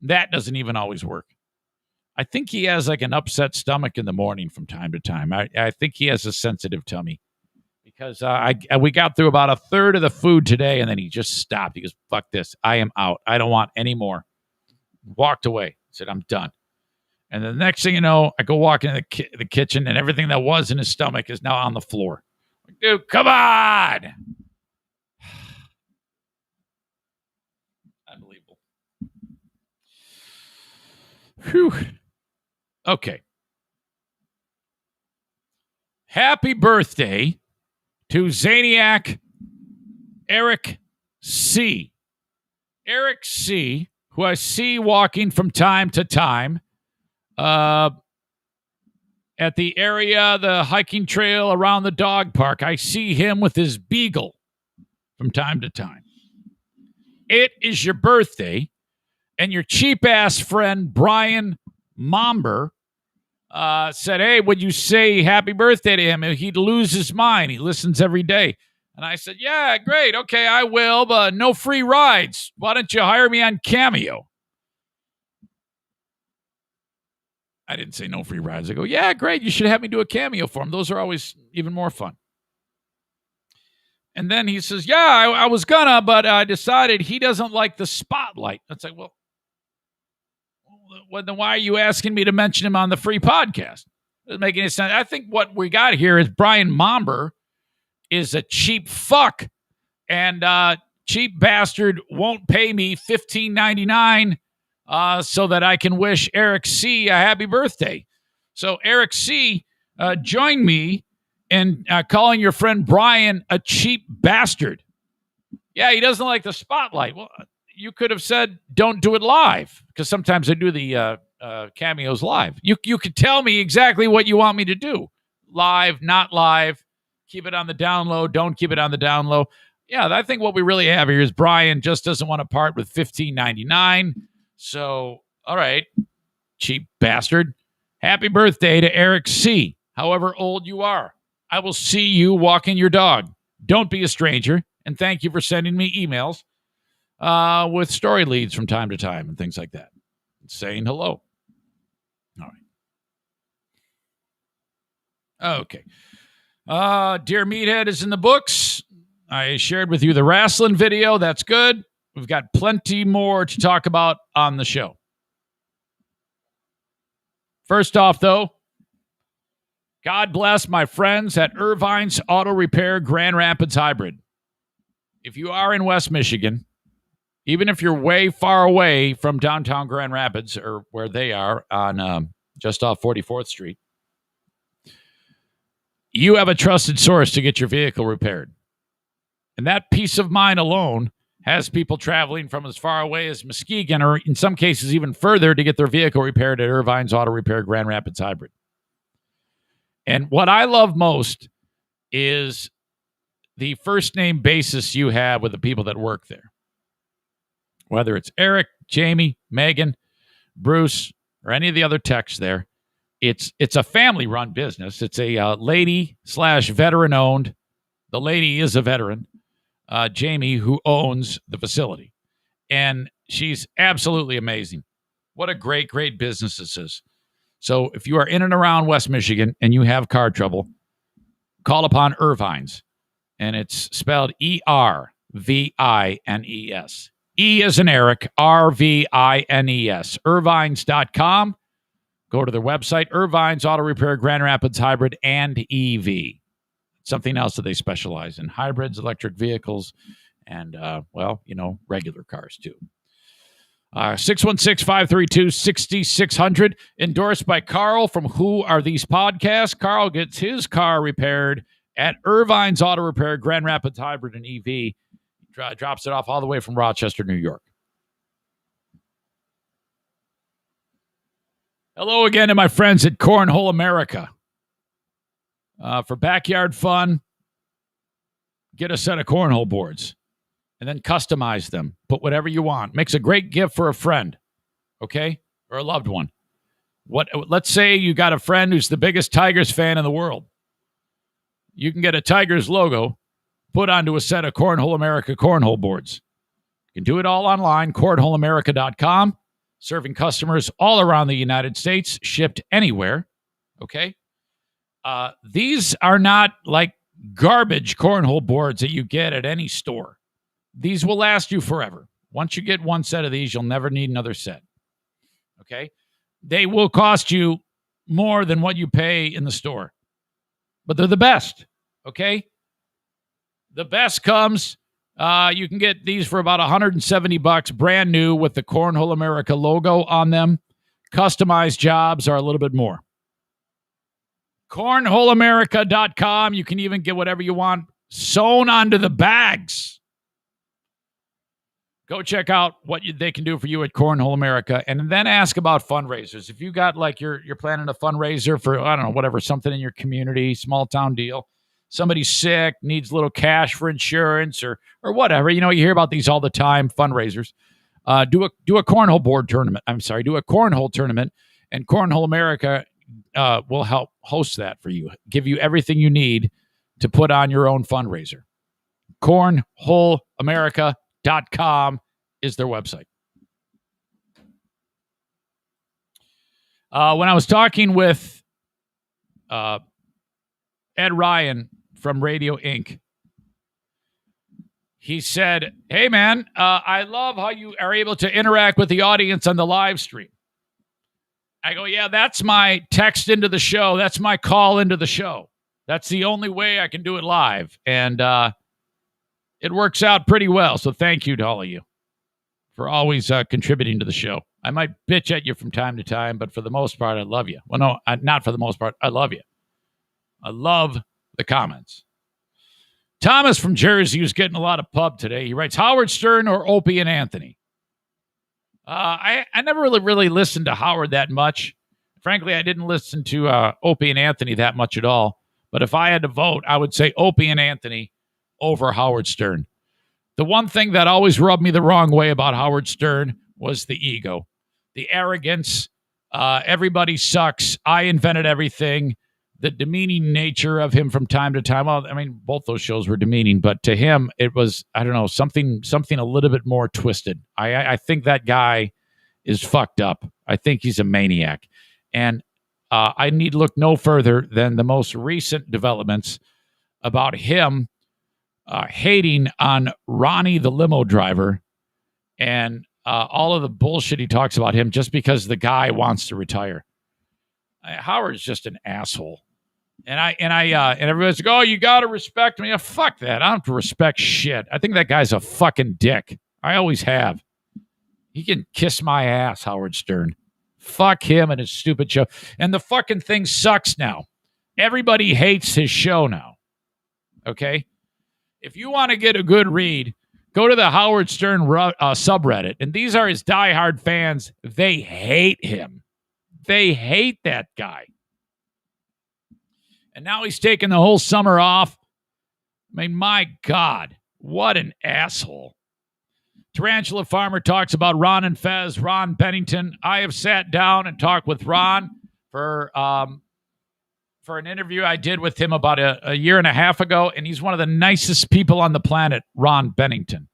[SPEAKER 1] That doesn't even always work. I think he has like an upset stomach in the morning from time to time. I think he has a sensitive tummy because we got through about a third of the food today, and then he just stopped. He goes, fuck this. I am out. I don't want any more. Walked away. Said, I'm done. And the next thing you know, I go walk into the kitchen, and everything that was in his stomach is now on the floor. Like, dude, come on. Unbelievable. Whew. Okay. Happy birthday to Zaniac Eric C. Eric C., who I see walking from time to time at the area, the hiking trail around the dog park. I see him with his beagle from time to time. It is your birthday, and your cheap-ass friend Brian Momber said, hey, would you say happy birthday to him? He'd lose his mind. He listens every day. And I said, yeah, great. Okay, I will, but no free rides. Why don't you hire me on Cameo? I didn't say no free rides. I go, yeah, great. You should have me do a Cameo for him. Those are always even more fun. And then he says, yeah, I was gonna, but I decided he doesn't like the spotlight. It's like, well, then why are you asking me to mention him on the free podcast? Doesn't make any sense. I think what we got here is Brian Momber is a cheap fuck, and cheap bastard won't pay me $15.99 so that I can wish Eric C. a happy birthday. So Eric C., join me in calling your friend Brian a cheap bastard. Yeah, he doesn't like the spotlight. Well, you could have said, don't do it live, because sometimes I do the cameos live. You could tell me exactly what you want me to do. Live, not live. Keep it on the down low. Don't keep it on the down low. Yeah, I think what we really have here is Brian just doesn't want to part with $15.99. So, all right, cheap bastard. Happy birthday to Eric C., however old you are. I will see you walking your dog. Don't be a stranger. And thank you for sending me emails with story leads from time to time and things like that. Saying hello. All right. Okay. Dear Meathead is in the books. I shared with you the rasslin video. That's good. We've got plenty more to talk about on the show. First off, though, God bless my friends at Irvine's Auto Repair Grand Rapids Hybrid. If you are in West Michigan, even if you're way far away from downtown Grand Rapids or where they are on just off 44th Street, you have a trusted source to get your vehicle repaired. And that peace of mind alone has people traveling from as far away as Muskegon or in some cases even further to get their vehicle repaired at Irvine's Auto Repair Grand Rapids Hybrid. And what I love most is the first name basis you have with the people that work there. Whether it's Eric, Jamie, Megan, Bruce, or any of the other techs there, it's a family-run business. It's a lady/veteran owned. The lady is a veteran, Jamie, who owns the facility. And she's absolutely amazing. What a great, great business this is. So if you are in and around West Michigan and you have car trouble, call upon Irvine's. And it's spelled E-R-V-I-N-E-S. E as in Eric, R-V-I-N-E-S. Irvines.com. Go to their website, Irvine's Auto Repair Grand Rapids Hybrid and EV. Something else that they specialize in. Hybrids, electric vehicles, and, regular cars too. 616-532-6600. Endorsed by Carl from Who Are These Podcasts. Carl gets his car repaired at Irvine's Auto Repair, Grand Rapids Hybrid and EV. Drops it off all the way from Rochester, New York. Hello again to my friends at Cornhole America. For backyard fun, get a set of cornhole boards and then customize them. Put whatever you want. Makes a great gift for a friend, okay? Or a loved one. Let's say you got a friend who's the biggest Tigers fan in the world. You can get a Tigers logo put onto a set of Cornhole America cornhole boards. You can do it all online, cornholeamerica.com, serving customers all around the United States, shipped anywhere, okay? These are not like garbage cornhole boards that you get at any store. These will last you forever. Once you get one set of these, you'll never need another set, okay? They will cost you more than what you pay in the store, but they're the best, okay? The best comes, you can get these for about $170, brand new with the Cornhole America logo on them. Customized jobs are a little bit more. Cornholeamerica.com. You can even get whatever you want sewn onto the bags. Go check out what they can do for you at Cornhole America, and then ask about fundraisers. If you got like you're planning a fundraiser for, I don't know, whatever, something in your community, small town deal. Somebody's sick, needs a little cash for insurance or whatever. You hear about these all the time, fundraisers. Do a cornhole board tournament. Do a cornhole tournament, and Cornhole America will help host that for you. Give you everything you need to put on your own fundraiser. Cornholeamerica.com is their website. When I was talking with Ed Ryan from Radio Inc., he said, hey, man, I love how you are able to interact with the audience on the live stream. I go, yeah, that's my text into the show. That's my call into the show. That's the only way I can do it live. And it works out pretty well. So thank you to all of you for always contributing to the show. I might bitch at you from time to time, but for the most part, I love you. Well, no, not for the most part. I love you. I love the comments. Thomas from Jersey, who's getting a lot of pub today. He writes, Howard Stern or Opie and Anthony? I never really listened to Howard that much. Frankly, I didn't listen to Opie and Anthony that much at all. But if I had to vote, I would say Opie and Anthony over Howard Stern. The one thing that always rubbed me the wrong way about Howard Stern was the ego, the arrogance. Everybody sucks. I invented everything. The demeaning nature of him from time to time. Well, I mean, both those shows were demeaning, but to him, it was, I don't know, something a little bit more twisted. I think that guy is fucked up. I think he's a maniac. And I need look no further than the most recent developments about him hating on Ronnie, the limo driver, and all of the bullshit he talks about him just because the guy wants to retire. Howard's just an asshole. And everybody's like, oh, you got to respect me. Fuck that. I don't have to respect shit. I think that guy's a fucking dick. I always have. He can kiss my ass, Howard Stern. Fuck him and his stupid show. And the fucking thing sucks now. Everybody hates his show now. Okay? If you want to get a good read, go to the Howard Stern subreddit. And these are his diehard fans. They hate him. They hate that guy. And now he's taking the whole summer off. I mean, my God, what an asshole. Tarantula Farmer talks about Ron and Fez, Ron Bennington. I have sat down and talked with Ron for an interview I did with him about a year and a half ago, and he's one of the nicest people on the planet, Ron Bennington.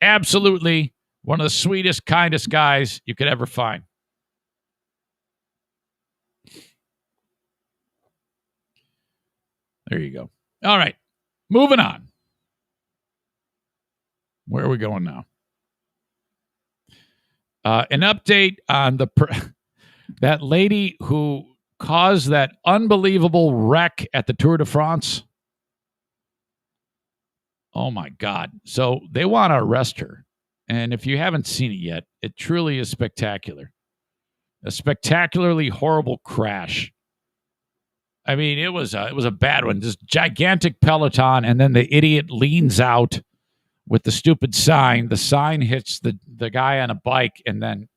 [SPEAKER 1] Absolutely one of the sweetest, kindest guys you could ever find. There you go. All right, moving on. Where are we going now? An update on that lady who caused that unbelievable wreck at the Tour de France. Oh, my God. So they want to arrest her. And if you haven't seen it yet, it truly is spectacular. A spectacularly horrible crash. I mean, it was a bad one. This gigantic peloton, and then the idiot leans out with the stupid sign. The sign hits the guy on a bike, and then,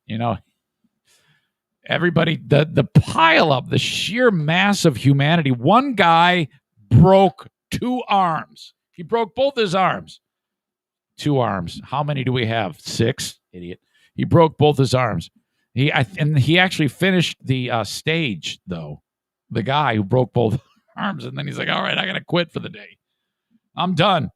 [SPEAKER 1] everybody, the pile up, the sheer mass of humanity. One guy broke 2 arms. He broke both his arms. 2 arms. How many do we have? 6? Idiot. He broke both his arms. He actually finished the stage, though. The guy who broke both arms, and then he's like, all right, I got to quit for the day. I'm done.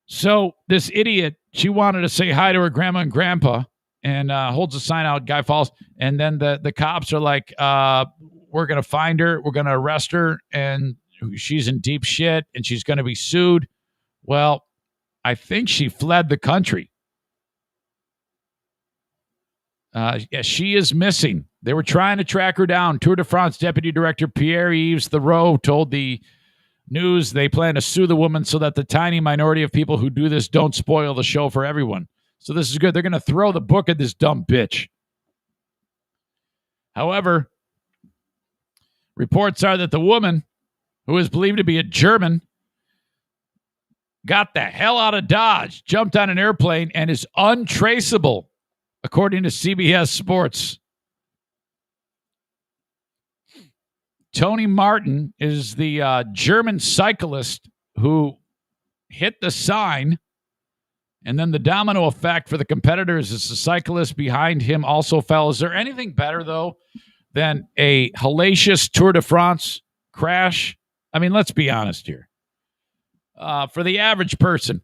[SPEAKER 1] So this idiot, she wanted to say hi to her grandma and grandpa, and holds a sign out, guy falls, and then the cops are like, we're going to find her, we're going to arrest her, and she's in deep shit, and she's going to be sued. Well, I think she fled the country. She is missing. They were trying to track her down. Tour de France Deputy Director Pierre-Yves Thoreau told the news they plan to sue the woman so that the tiny minority of people who do this don't spoil the show for everyone. So this is good. They're going to throw the book at this dumb bitch. However, reports are that the woman, who is believed to be a German, got the hell out of Dodge, jumped on an airplane, and is untraceable, according to CBS Sports. Tony Martin is the German cyclist who hit the sign, and then the domino effect for the competitors is the cyclist behind him also fell. Is there anything better, though, than a hellacious Tour de France crash? I mean, let's be honest here. For the average person,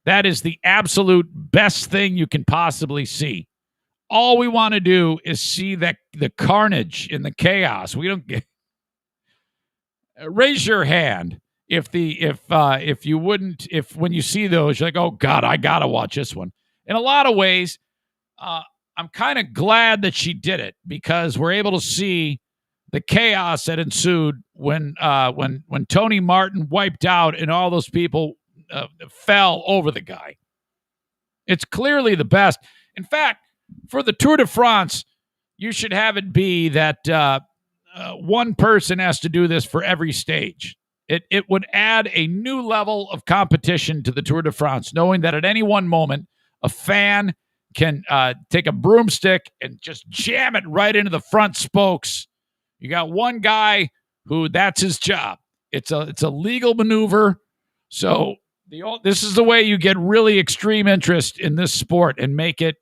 [SPEAKER 1] that is the absolute best thing you can possibly see. All we want to do is see the carnage and the chaos. We don't get. Raise your hand if you wouldn't, if when you see those, you're like, oh God, I gotta watch this one. In a lot of ways, I'm kind of glad that she did it, because we're able to see the chaos that ensued when Tony Martin wiped out and all those people fell over the guy. It's clearly the best. In fact, for the Tour de France, you should have it be that one person has to do this for every stage. It would add a new level of competition to the Tour de France, knowing that at any one moment, a fan can take a broomstick and just jam it right into the front spokes. You got one guy who that's his job. It's a legal maneuver. So this is the way you get really extreme interest in this sport and make it,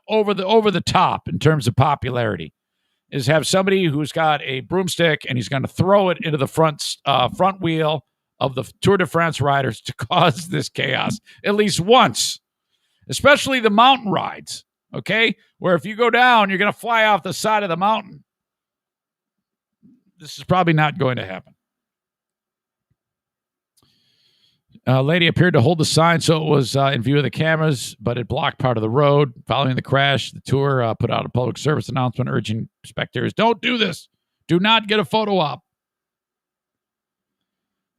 [SPEAKER 1] over the top in terms of popularity, is have somebody who's got a broomstick and he's going to throw it into the front wheel of the Tour de France riders to cause this chaos at least once, especially the mountain rides, okay? Where if you go down, you're going to fly off the side of the mountain. This is probably not going to happen. A lady appeared to hold the sign so it was in view of the cameras, but it blocked part of the road. Following the crash, the tour put out a public service announcement urging spectators, don't do this. Do not get a photo op.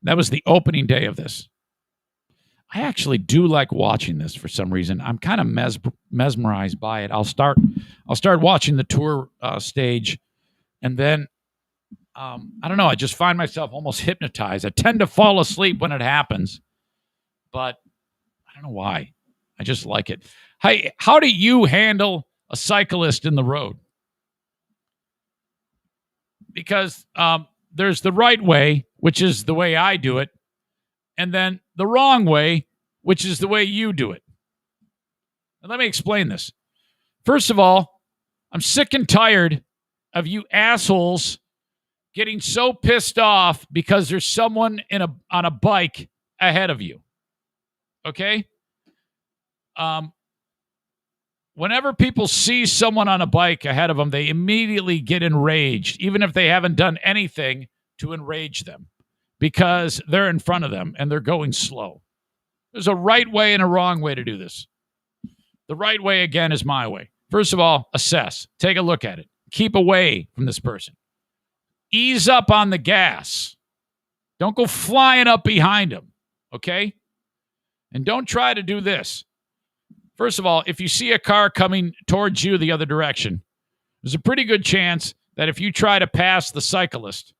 [SPEAKER 1] That was the opening day of this. I actually do like watching this for some reason. I'm kind of mesmerized by it. I'll start watching the tour stage, and then I don't know. I just find myself almost hypnotized. I tend to fall asleep when it happens, but I don't know why. I just like it. Hey, how do you handle a cyclist in the road? Because there's the right way, which is the way I do it, and then the wrong way, which is the way you do it. And let me explain this. First of all, I'm sick and tired of you assholes getting so pissed off because there's someone on a bike ahead of you. Okay? Whenever people see someone on a bike ahead of them, they immediately get enraged, even if they haven't done anything to enrage them, because they're in front of them and they're going slow. There's a right way and a wrong way to do this. The right way, again, is my way. First of all, assess. Take a look at it. Keep away from this person. Ease up on the gas. Don't go flying up behind them, okay? And don't try to do this. First of all, if you see a car coming towards you the other direction, there's a pretty good chance that if you try to pass the cyclist,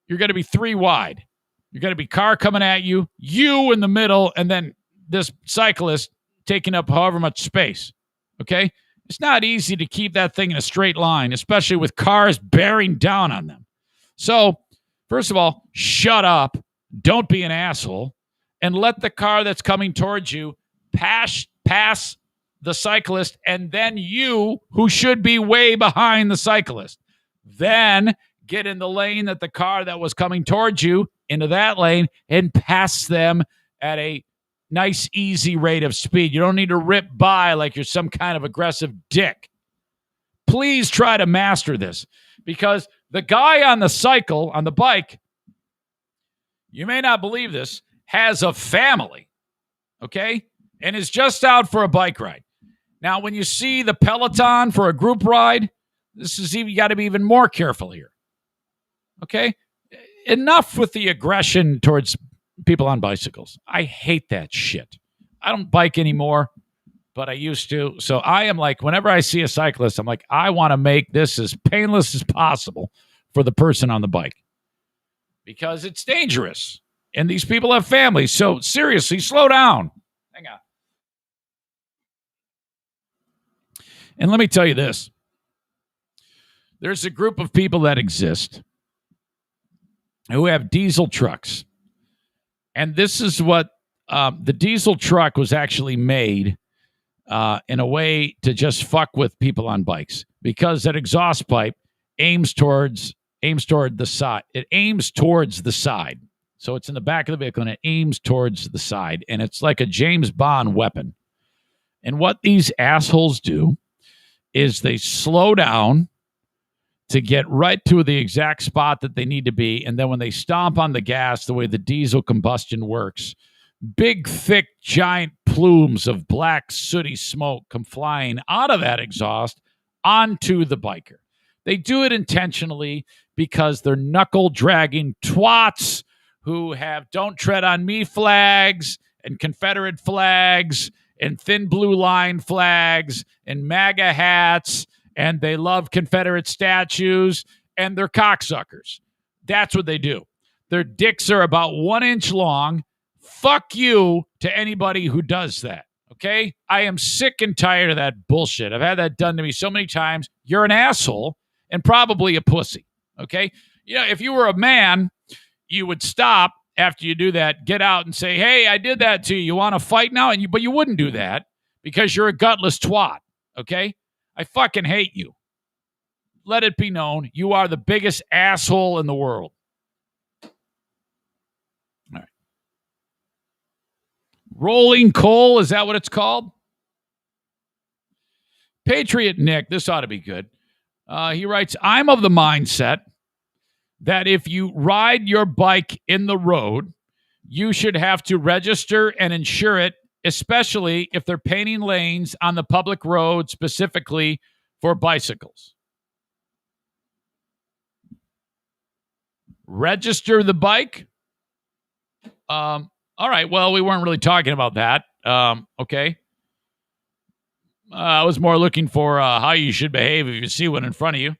[SPEAKER 1] you're going to be 3 wide. You're going to be car coming at you, you in the middle, and then this cyclist taking up however much space, okay? It's not easy to keep that thing in a straight line, especially with cars bearing down on them. So, first of all, shut up, don't be an asshole, and let the car that's coming towards you pass the cyclist, and then you, who should be way behind the cyclist, then get in the lane that the car that was coming towards you, into that lane, and pass them at a nice, easy rate of speed. You don't need to rip by like you're some kind of aggressive dick. Please try to master this, because the guy on the bike, you may not believe this, has a family, okay? And is just out for a bike ride. Now, when you see the Peloton for a group ride, you got to be even more careful here. Okay? Enough with the aggression towards people on bicycles. I hate that shit. I don't bike anymore, but I used to. So I am like, whenever I see a cyclist, I'm like, I want to make this as painless as possible for the person on the bike, because it's dangerous. And these people have families. So seriously, slow down. Hang on. And let me tell you this. There's a group of people that exist who have diesel trucks. And this is what the diesel truck was actually made in a way to just fuck with people on bikes, because that exhaust pipe aims toward the side. It aims towards the side. So it's in the back of the vehicle and it aims towards the side. And it's like a James Bond weapon. And what these assholes do is they slow down to get right to the exact spot that they need to be. And then when they stomp on the gas, the way the diesel combustion works, big, thick, giant plumes of black, sooty smoke come flying out of that exhaust onto the biker. They do it intentionally because they're knuckle-dragging twats who have "Don't Tread on Me" flags and Confederate flags and thin blue line flags and MAGA hats, and they love Confederate statues, and they're cocksuckers. That's what they do. Their dicks are about 1 inch long. Fuck you to anybody who does that, okay? I am sick and tired of that bullshit. I've had that done to me so many times. You're an asshole and probably a pussy, okay? You know, if you were a man, you would stop after you do that, get out and say, hey, I did that to you. You want to fight now? But you wouldn't do that because you're a gutless twat, okay? I fucking hate you. Let it be known, you are the biggest asshole in the world. All right. Rolling coal, is that what it's called? Patriot Nick, this ought to be good. He writes, I'm of the mindset that if you ride your bike in the road, you should have to register and insure it, especially if they're painting lanes on the public road specifically for bicycles. Register the bike? All right, well, we weren't really talking about that. Okay. I was more looking for how you should behave if you see one in front of you.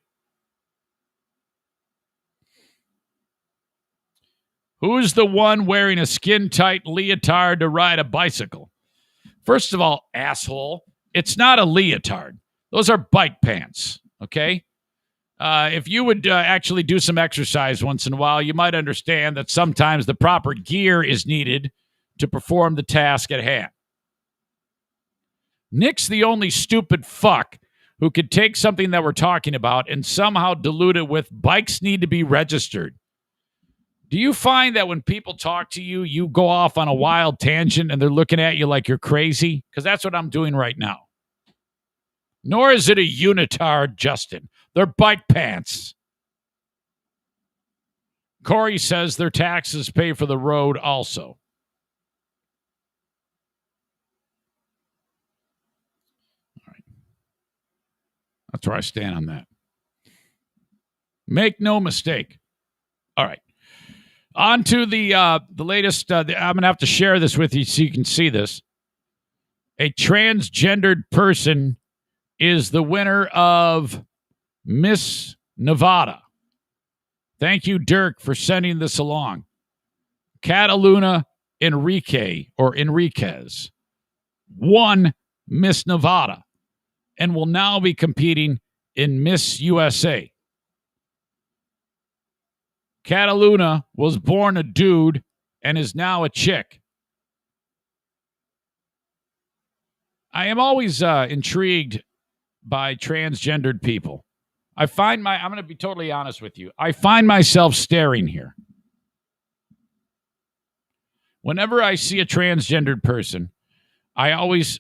[SPEAKER 1] Who's the one wearing a skin-tight leotard to ride a bicycle? First of all, asshole, it's not a leotard. Those are bike pants, okay? If you would actually do some exercise once in a while, you might understand that sometimes the proper gear is needed to perform the task at hand. Nick's the only stupid fuck who could take something that we're talking about and somehow dilute it with bikes need to be registered. Do you find that when people talk to you, you go off on a wild tangent and they're looking at you like you're crazy? Because that's what I'm doing right now. Nor is it a unitard, Justin. They're bike pants. Corey says their taxes pay for the road also. All right. That's where I stand on that. Make no mistake. All right. On to the latest. I'm going to have to share this with you so you can see this. A transgendered person is the winner of Miss Nevada. Thank you, Dirk, for sending this along. Cataluna Enriquez won Miss Nevada and will now be competing in Miss USA. Cataluna was born a dude and is now a chick. I am always intrigued by transgendered people. I'm going to be totally honest with you. I find myself staring here. Whenever I see a transgendered person, I always,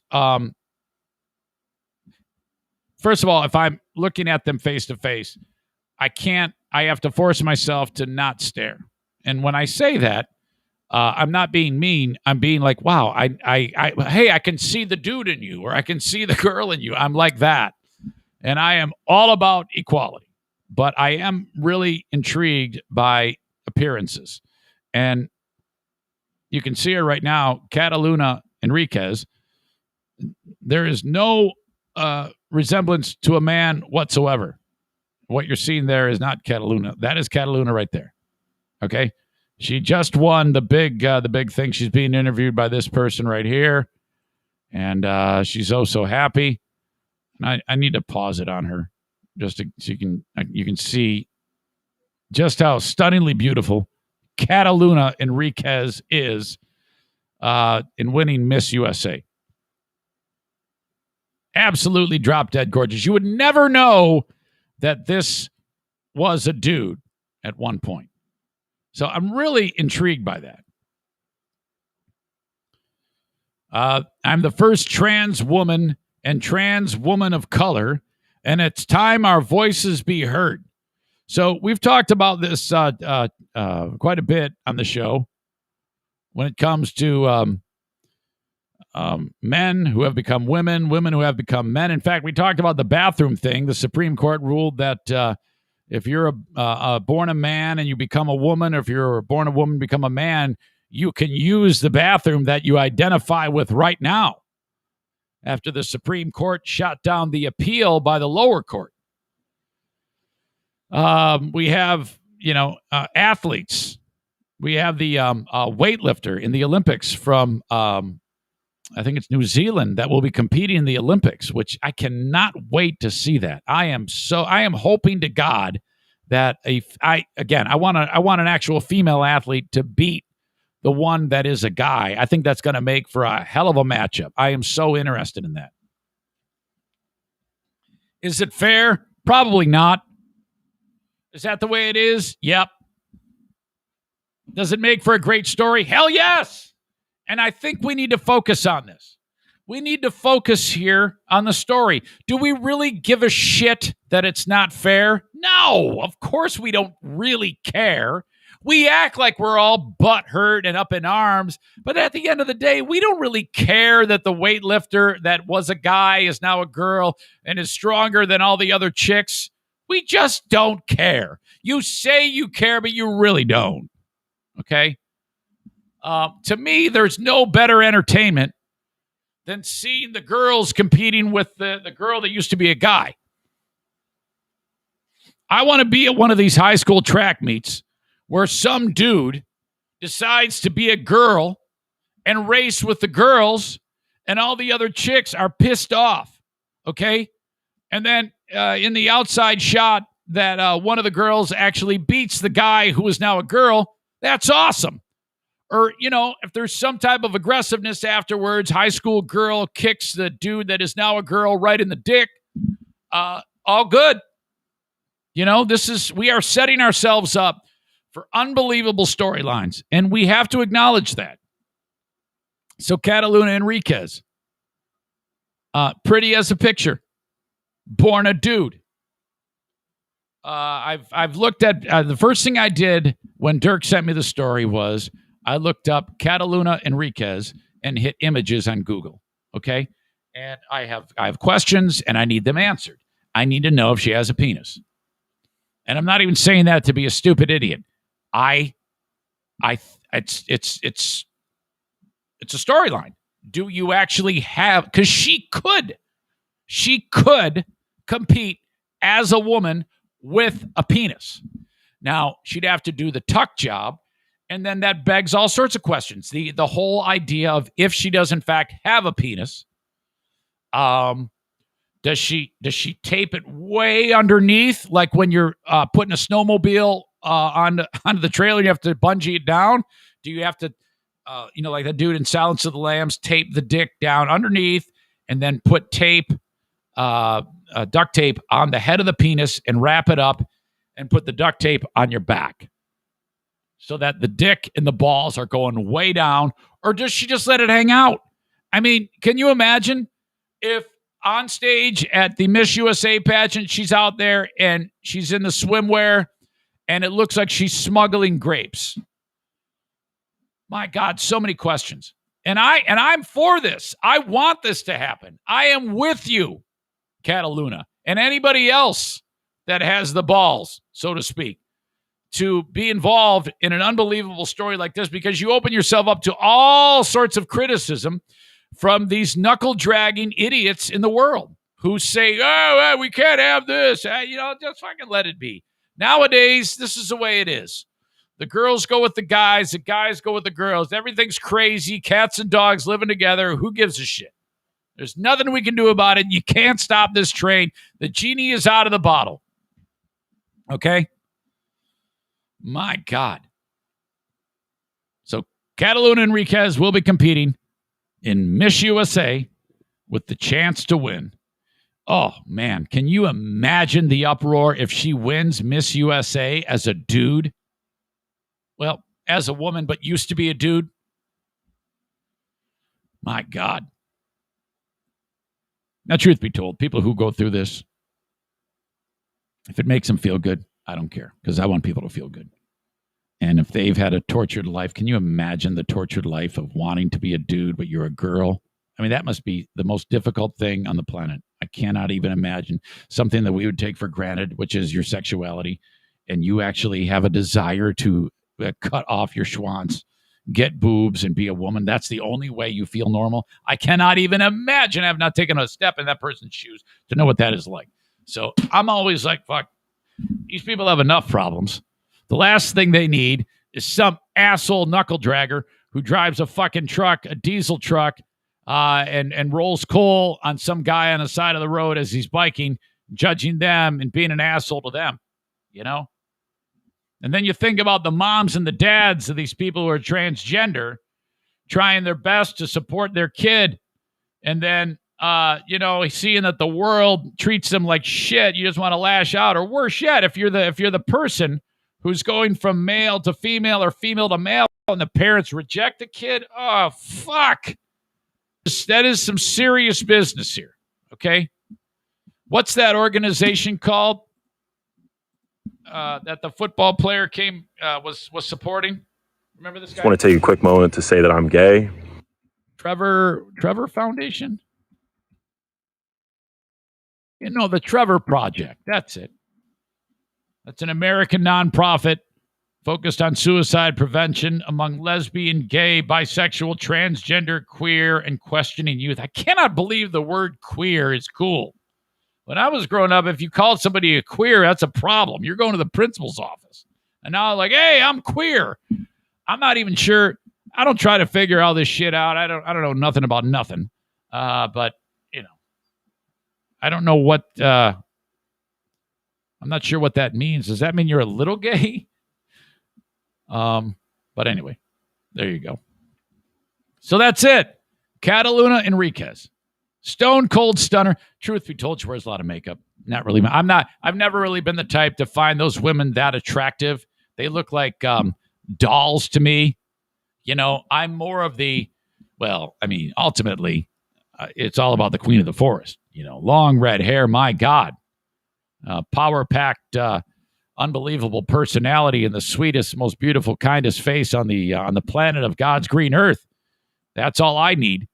[SPEAKER 1] first of all, if I'm looking at them face to face, I have to force myself to not stare. And when I say that, I'm not being mean. I'm being like, wow, hey, I can see the dude in you, or I can see the girl in you. I'm like that. And I am all about equality, but I am really intrigued by appearances. And you can see her right now, Cataluna Enriquez. There is no resemblance to a man whatsoever. What you're seeing there is not Cataluna. That is Cataluna right there. Okay? She just won the big thing. She's being interviewed by this person right here. And she's so happy. And I need to pause it on her just so you can see just how stunningly beautiful Cataluna Enriquez is in winning Miss USA. Absolutely drop dead gorgeous. You would never know that this was a dude at one point. So I'm really intrigued by that. I'm the first trans woman and trans woman of color, and it's time our voices be heard. So we've talked about this quite a bit on the show when it comes to men who have become women, women who have become men. In fact, we talked about the bathroom thing. The Supreme Court ruled that if you're born a man and you become a woman, or if you're born a woman and become a man, you can use the bathroom that you identify with right now, after the Supreme Court shot down the appeal by the lower court. We have, athletes. We have the weightlifter in the Olympics from, I think it's New Zealand, that will be competing in the Olympics, which I cannot wait to see that. I am hoping to God that I want an actual female athlete to beat the one that is a guy. I think that's going to make for a hell of a matchup. I am so interested in that. Is it fair? Probably not. Is that the way it is? Yep. Does it make for a great story? Hell yes. And I think we need to focus on this. We need to focus here on the story. Do we really give a shit that it's not fair? No, of course we don't really care. We act like we're all butthurt and up in arms, but at the end of the day, we don't really care that the weightlifter that was a guy is now a girl and is stronger than all the other chicks. We just don't care. You say you care, but you really don't. Okay? To me, there's no better entertainment than seeing the girls competing with the girl that used to be a guy. I want to be at one of these high school track meets where some dude decides to be a girl and race with the girls, and all the other chicks are pissed off, okay? And then in the outside shot that one of the girls actually beats the guy who is now a girl, that's awesome. Or, if there's some type of aggressiveness afterwards, high school girl kicks the dude that is now a girl right in the dick, all good. We are setting ourselves up for unbelievable storylines, and we have to acknowledge that. So Cataluna Enriquez, pretty as a picture, born a dude. I've looked at the first thing I did when Dirk sent me the story was I looked up Cataluna Enriquez and hit images on Google. Okay, and I have questions and I need them answered. I need to know if she has a penis. And I'm not even saying that to be a stupid idiot. It's a storyline. Do you actually have? Because she could compete as a woman with a penis. Now she'd have to do the tuck job, and then that begs all sorts of questions. The whole idea of if she does in fact have a penis, does she tape it way underneath, like when you're putting a snowmobile onto the trailer, you have to bungee it down? Do you have to, like the dude in Silence of the Lambs, tape the dick down underneath and then put duct tape on the head of the penis and wrap it up and put the duct tape on your back so that the dick and the balls are going way down? Or does she just let it hang out? I mean, can you imagine if on stage at the Miss USA pageant, she's out there and she's in the swimwear and it looks like she's smuggling grapes? My God, so many questions. And I'm for this. I want this to happen. I am with you, Cataluna, and anybody else that has the balls, so to speak, to be involved in an unbelievable story like this, because you open yourself up to all sorts of criticism from these knuckle-dragging idiots in the world who say, oh, we can't have this. Just fucking let it be. Nowadays, this is the way it is. The girls go with the guys go with the girls. Everything's crazy. Cats and dogs living together. Who gives a shit? There's nothing we can do about it. You can't stop this train. The genie is out of the bottle. Okay? My God. So Cataluna Enriquez will be competing in Miss USA with the chance to win. Oh, man. Can you imagine the uproar if she wins Miss USA as a dude? Well, as a woman, but used to be a dude. My God. Now, truth be told, people who go through this, if it makes them feel good, I don't care, because I want people to feel good. And if they've had a tortured life, can you imagine the tortured life of wanting to be a dude, but you're a girl? I mean, that must be the most difficult thing on the planet. I cannot even imagine something that we would take for granted, which is your sexuality, and you actually have a desire to cut off your schwanz, get boobs, and be a woman. That's the only way you feel normal. I cannot even imagine. I have not taken a step in that person's shoes to know what that is like. So I'm always like, fuck, these people have enough problems. The last thing they need is some asshole knuckle dragger who drives a fucking truck, a diesel truck, and rolls coal on some guy on the side of the road as he's biking, judging them and being an asshole to them, And then you think about the moms and the dads of these people who are transgender trying their best to support their kid. And then, seeing that the world treats them like shit, you just want to lash out. Or worse yet, if you're the person who's going from male to female or female to male and the parents reject the kid, oh, fuck. That is some serious business here, okay? What's that organization called? that the football player was supporting. Remember this guy?
[SPEAKER 9] I want to take a quick moment to say that I'm gay.
[SPEAKER 1] Trevor Foundation? The Trevor Project. That's it. That's an American nonprofit focused on suicide prevention among lesbian, gay, bisexual, transgender, queer, and questioning youth. I cannot believe the word queer is cool. When I was growing up, if you called somebody a queer, that's a problem. You're going to the principal's office. And now, like, hey, I'm queer. I'm not even sure. I don't try to figure all this shit out. I don't know nothing about nothing. But I don't know what. I'm not sure what that means. Does that mean you're a little gay? But anyway, there you go. So that's it. Cataluna Enriquez. Stone cold stunner. Truth be told, she wears a lot of makeup. Not really. I've never really been the type to find those women that attractive. They look like dolls to me. I'm more of ultimately, it's all about the queen of the forest. Long red hair. My God. Power-packed, unbelievable personality and the sweetest, most beautiful, kindest face on the planet of God's green earth. That's all I need.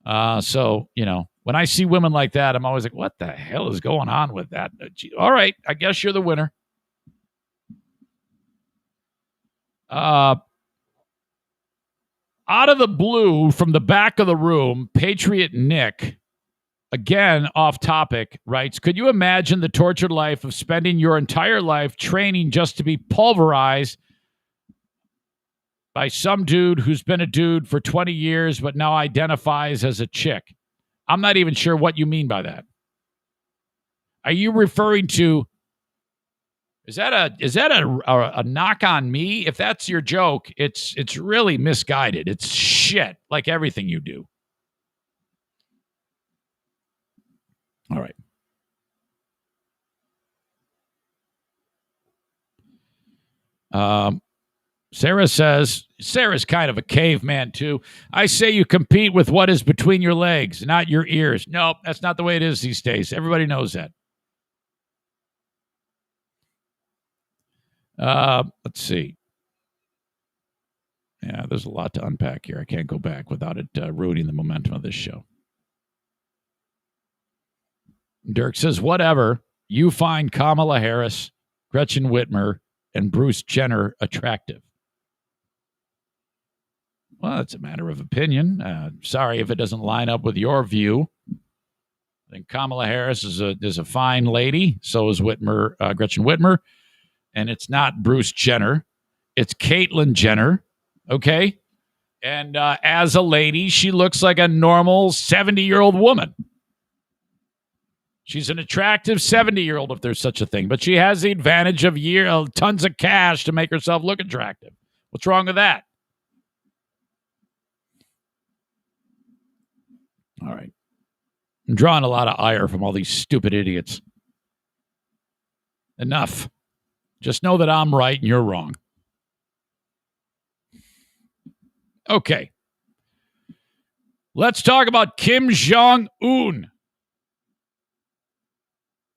[SPEAKER 1] So, when I see women like that, I'm always like, what the hell is going on with that? All right, I guess you're the winner. Out of the blue, from the back of the room, Patriot Nick, again, off topic, writes, could you imagine the tortured life of spending your entire life training just to be pulverized by some dude who's been a dude for 20 years but now identifies as a chick? I'm not even sure what you mean by that. Are you referring to, is that a knock on me? If that's your joke, it's really misguided. It's shit, like everything you do. All right. Sarah says, Sarah's kind of a caveman too. I say you compete with what is between your legs, not your ears. No, that's not the way it is these days. Everybody knows that. Let's see. Yeah, there's a lot to unpack here. I can't go back without it ruining the momentum of this show. Dirk says, whatever. You find Kamala Harris, Gretchen Whitmer, and Bruce Jenner attractive. Well, it's a matter of opinion. Sorry if it doesn't line up with your view. I think Kamala Harris is a fine lady. So is Gretchen Whitmer. And it's not Bruce Jenner. It's Caitlyn Jenner. Okay? And as a lady, she looks like a normal 70-year-old woman. She's an attractive 70-year-old, if there's such a thing. But she has the advantage of tons of cash to make herself look attractive. What's wrong with that? All right. I'm drawing a lot of ire from all these stupid idiots. Enough. Just know that I'm right and you're wrong. Okay. Let's talk about Kim Jong-un.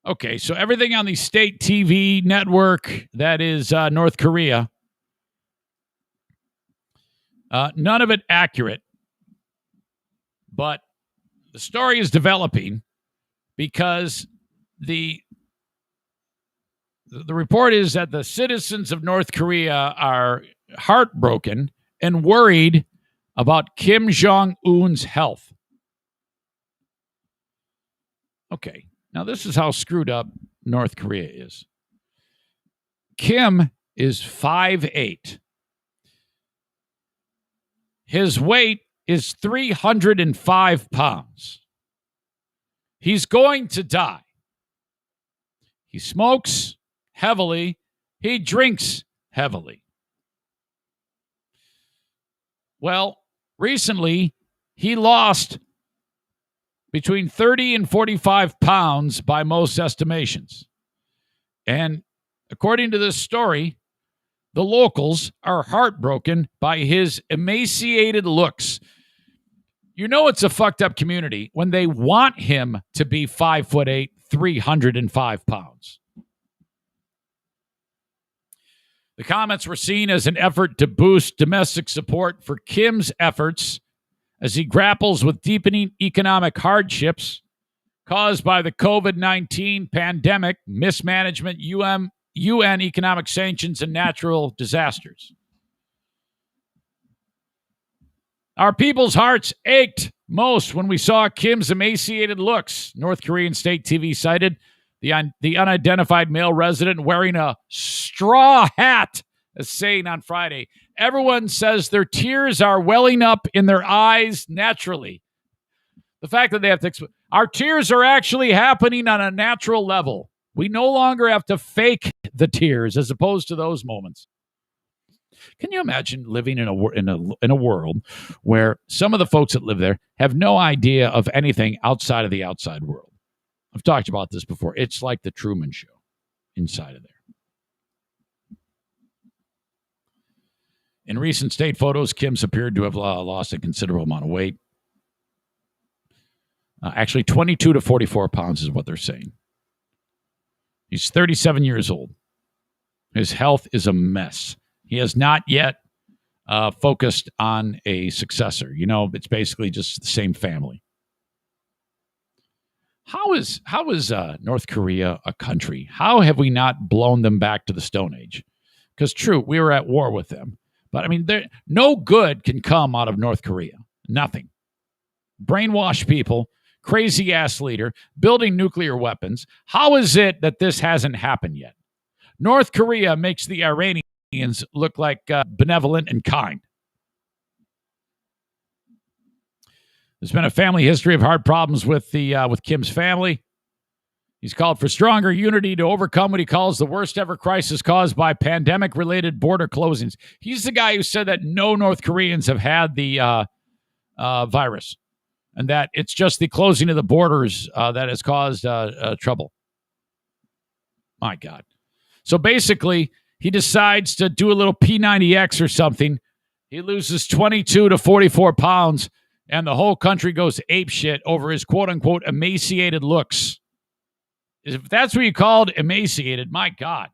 [SPEAKER 1] Okay, so everything on the state TV network that is North Korea, none of it accurate. But the story is developing because the report is that the citizens of North Korea are heartbroken and worried about Kim Jong-un's health. Okay, now this is how screwed up North Korea is. Kim is 5'8". His weight is 305 pounds. He's going to die. He smokes heavily. He drinks heavily. Well, recently, he lost between 30 and 45 pounds by most estimations. And according to this story, the locals are heartbroken by his emaciated looks. You know it's a fucked up community when they want him to be 5'8", 305 pounds. The comments were seen as an effort to boost domestic support for Kim's efforts as he grapples with deepening economic hardships caused by the COVID-19 pandemic, mismanagement, UN economic sanctions, and natural disasters. Our people's hearts ached most when we saw Kim's emaciated looks, North Korean state TV cited the unidentified male resident wearing a straw hat, as saying on Friday. Everyone says their tears are welling up in their eyes naturally. The fact that they have to our tears are actually happening on a natural level. We no longer have to fake the tears as opposed to those moments. Can you imagine living in a world where some of the folks that live there have no idea of anything outside of the outside world? I've talked about this before. It's like the Truman Show inside of there. In recent state photos, Kim's appeared to have lost a considerable amount of weight. Actually, 22 to 44 pounds is what they're saying. He's 37 years old. His health is a mess. He has not yet focused on a successor. You know, it's basically just the same family. How is North Korea a country? How have we not blown them back to the Stone Age? Because true, we were at war with them. But I mean, no good can come out of North Korea. Nothing. Brainwashed people, crazy ass leader, building nuclear weapons. How is it that this hasn't happened yet? North Korea makes the Iranians look like benevolent and kind. There's been a family history of hard problems with Kim's family. He's called for stronger unity to overcome what he calls the worst ever crisis caused by pandemic-related border closings. He's the guy who said that no North Koreans have had the virus, and that it's just the closing of the borders that has caused trouble. My God. So basically, he decides to do a little P90X or something. He loses 22 to 44 pounds, and the whole country goes apeshit over his quote-unquote emaciated looks. If that's what you called emaciated, my God.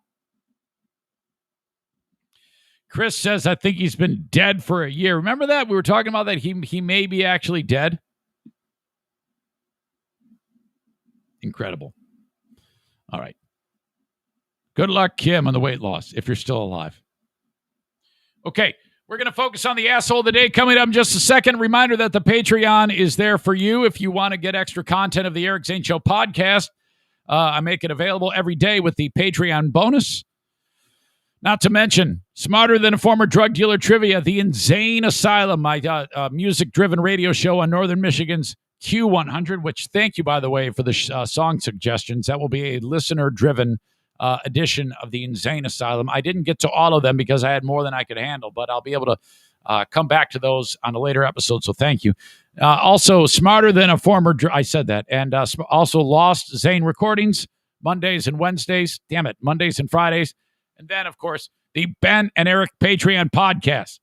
[SPEAKER 1] Chris says, I think he's been dead for a year. Remember that? We were talking about that he may be actually dead. Incredible. All right. Good luck, Kim, on the weight loss, if you're still alive. Okay. We're going to focus on the asshole of the day coming up in just a second. Reminder that the Patreon is there for you if you want to get extra content of the Eric Zane Show podcast. I make it available every day with the Patreon bonus. Not to mention, Smarter Than a Former Drug Dealer Trivia, the Zane Asylum, my music-driven radio show on Northern Michigan's Q100, which thank you, by the way, for the song suggestions. That will be a listener-driven edition of the Insane Asylum. I didn't get to all of them because I had more than I could handle, but I'll be able to come back to those on a later episode, so thank you. Also, Smarter Than a Former... I said that. And also Lost Zane Recordings, Mondays and Wednesdays. Damn it, Mondays and Fridays. And then, of course, the Ben and Eric Patreon podcast.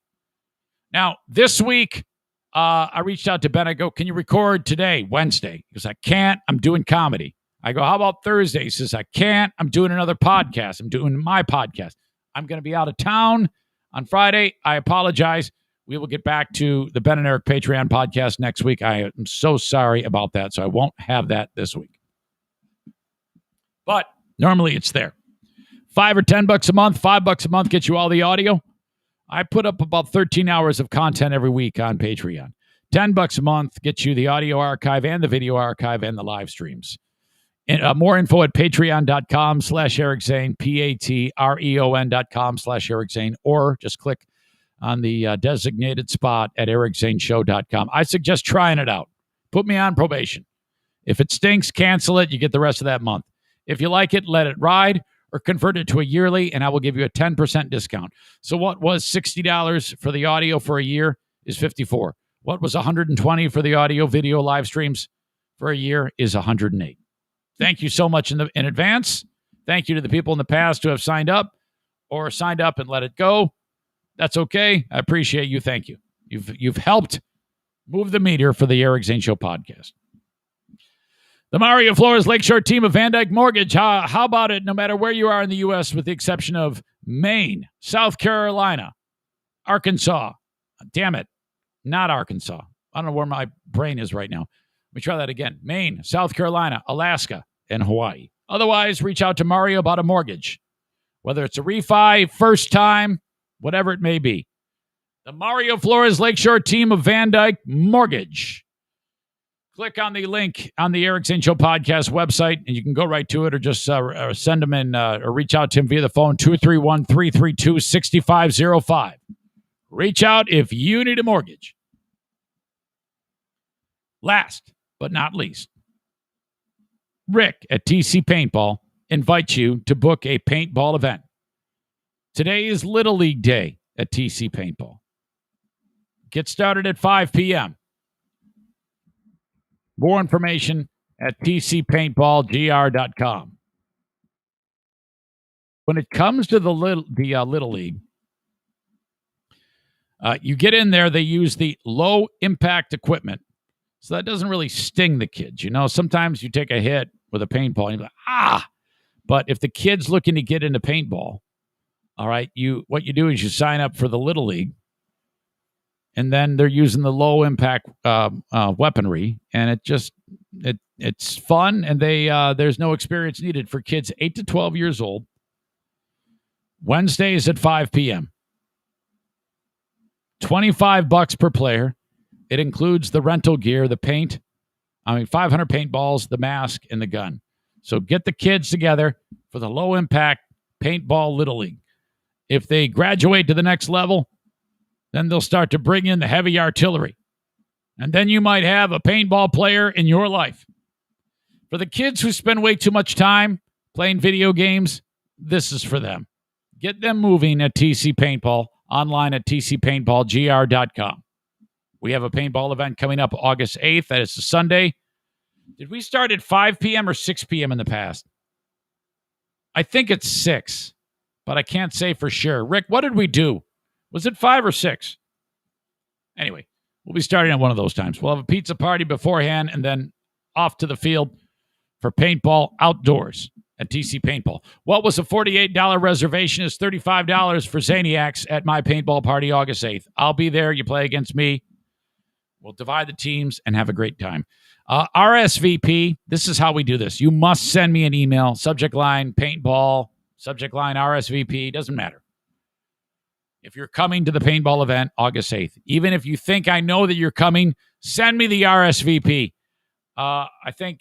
[SPEAKER 1] Now, this week, I reached out to Ben. I go, can you record today, Wednesday? He goes, I can't. I'm doing comedy. I go, how about Thursday? He says, I can't. I'm doing another podcast. I'm doing my podcast. I'm going to be out of town on Friday. I apologize. We will get back to the Ben and Eric Patreon podcast next week. I am so sorry about that, so I won't have that this week. But normally it's there. $5 or $10 a month, $5 a month gets you all the audio. I put up about 13 hours of content every week on Patreon. $10 a month gets you the audio archive and the video archive and the live streams. And more info at patreon.com/Eric Zane, patreon.com/Eric Zane, or just click on the designated spot at ericzaneshow.com. I suggest trying it out. Put me on probation. If it stinks, cancel it. You get the rest of that month. If you like it, let it ride or convert it to a yearly, and I will give you a 10% discount. So what was $60 for the audio for a year is $54. What was $120 for the audio, video, live streams for a year is $108. Thank you so much in advance. Thank you to the people in the past who have signed up or signed up and let it go. That's okay. I appreciate you. Thank you. You've helped move the meter for the Eric Zane Show podcast. The Mario Flores Lakeshore team of Van Dyke Mortgage. How about it? No matter where you are in the U.S., with the exception of Maine, South Carolina, Arkansas. Damn it, not Arkansas. I don't know where my brain is right now. Let me try that again. Maine, South Carolina, Alaska, and Hawaii. Otherwise, reach out to Mario about a mortgage. Whether it's a refi, first time, whatever it may be. The Mario Flores Lakeshore team of Van Dyke Mortgage. Click on the link on the Eric Zane Show podcast website, and you can go right to it or just send him in or reach out to him via the phone, 231-332-6505. Reach out if you need a mortgage. Last but not least, Rick at TC Paintball invites you to book a paintball event. Today is Little League Day at TC Paintball. Get started at 5 p.m. More information at tcpaintballgr.com. When it comes to the Little League, you get in there, they use the low-impact equipment. So that doesn't really sting the kids. You know, sometimes you take a hit with a paintball and you're like, ah! But if the kid's looking to get into paintball, all right, what you do is you sign up for the Little League, and then they're using the low-impact weaponry, and it's fun, and there's no experience needed for kids 8 to 12 years old. Wednesdays at 5 p.m. $25 per player. It includes the rental gear, the paint. 500 paintballs, the mask, and the gun. So get the kids together for the low-impact paintball Little League. If they graduate to the next level, then they'll start to bring in the heavy artillery. And then you might have a paintball player in your life. For the kids who spend way too much time playing video games, this is for them. Get them moving at TC Paintball, online at tcpaintballgr.com. We have a paintball event coming up August 8th. That is a Sunday. Did we start at 5 p.m. or 6 p.m. in the past? I think it's 6, but I can't say for sure. Rick, what did we do? Was it 5 or 6? Anyway, we'll be starting at one of those times. We'll have a pizza party beforehand and then off to the field for paintball outdoors at TC Paintball. What was a $48 reservation is $35 for Zaniacs at my paintball party August 8th. I'll be there. You play against me. We'll divide the teams and have a great time. RSVP, this is how we do this. You must send me an email, subject line, paintball, subject line, RSVP, doesn't matter. If you're coming to the paintball event August 8th, even if you think I know that you're coming, send me the RSVP. I think,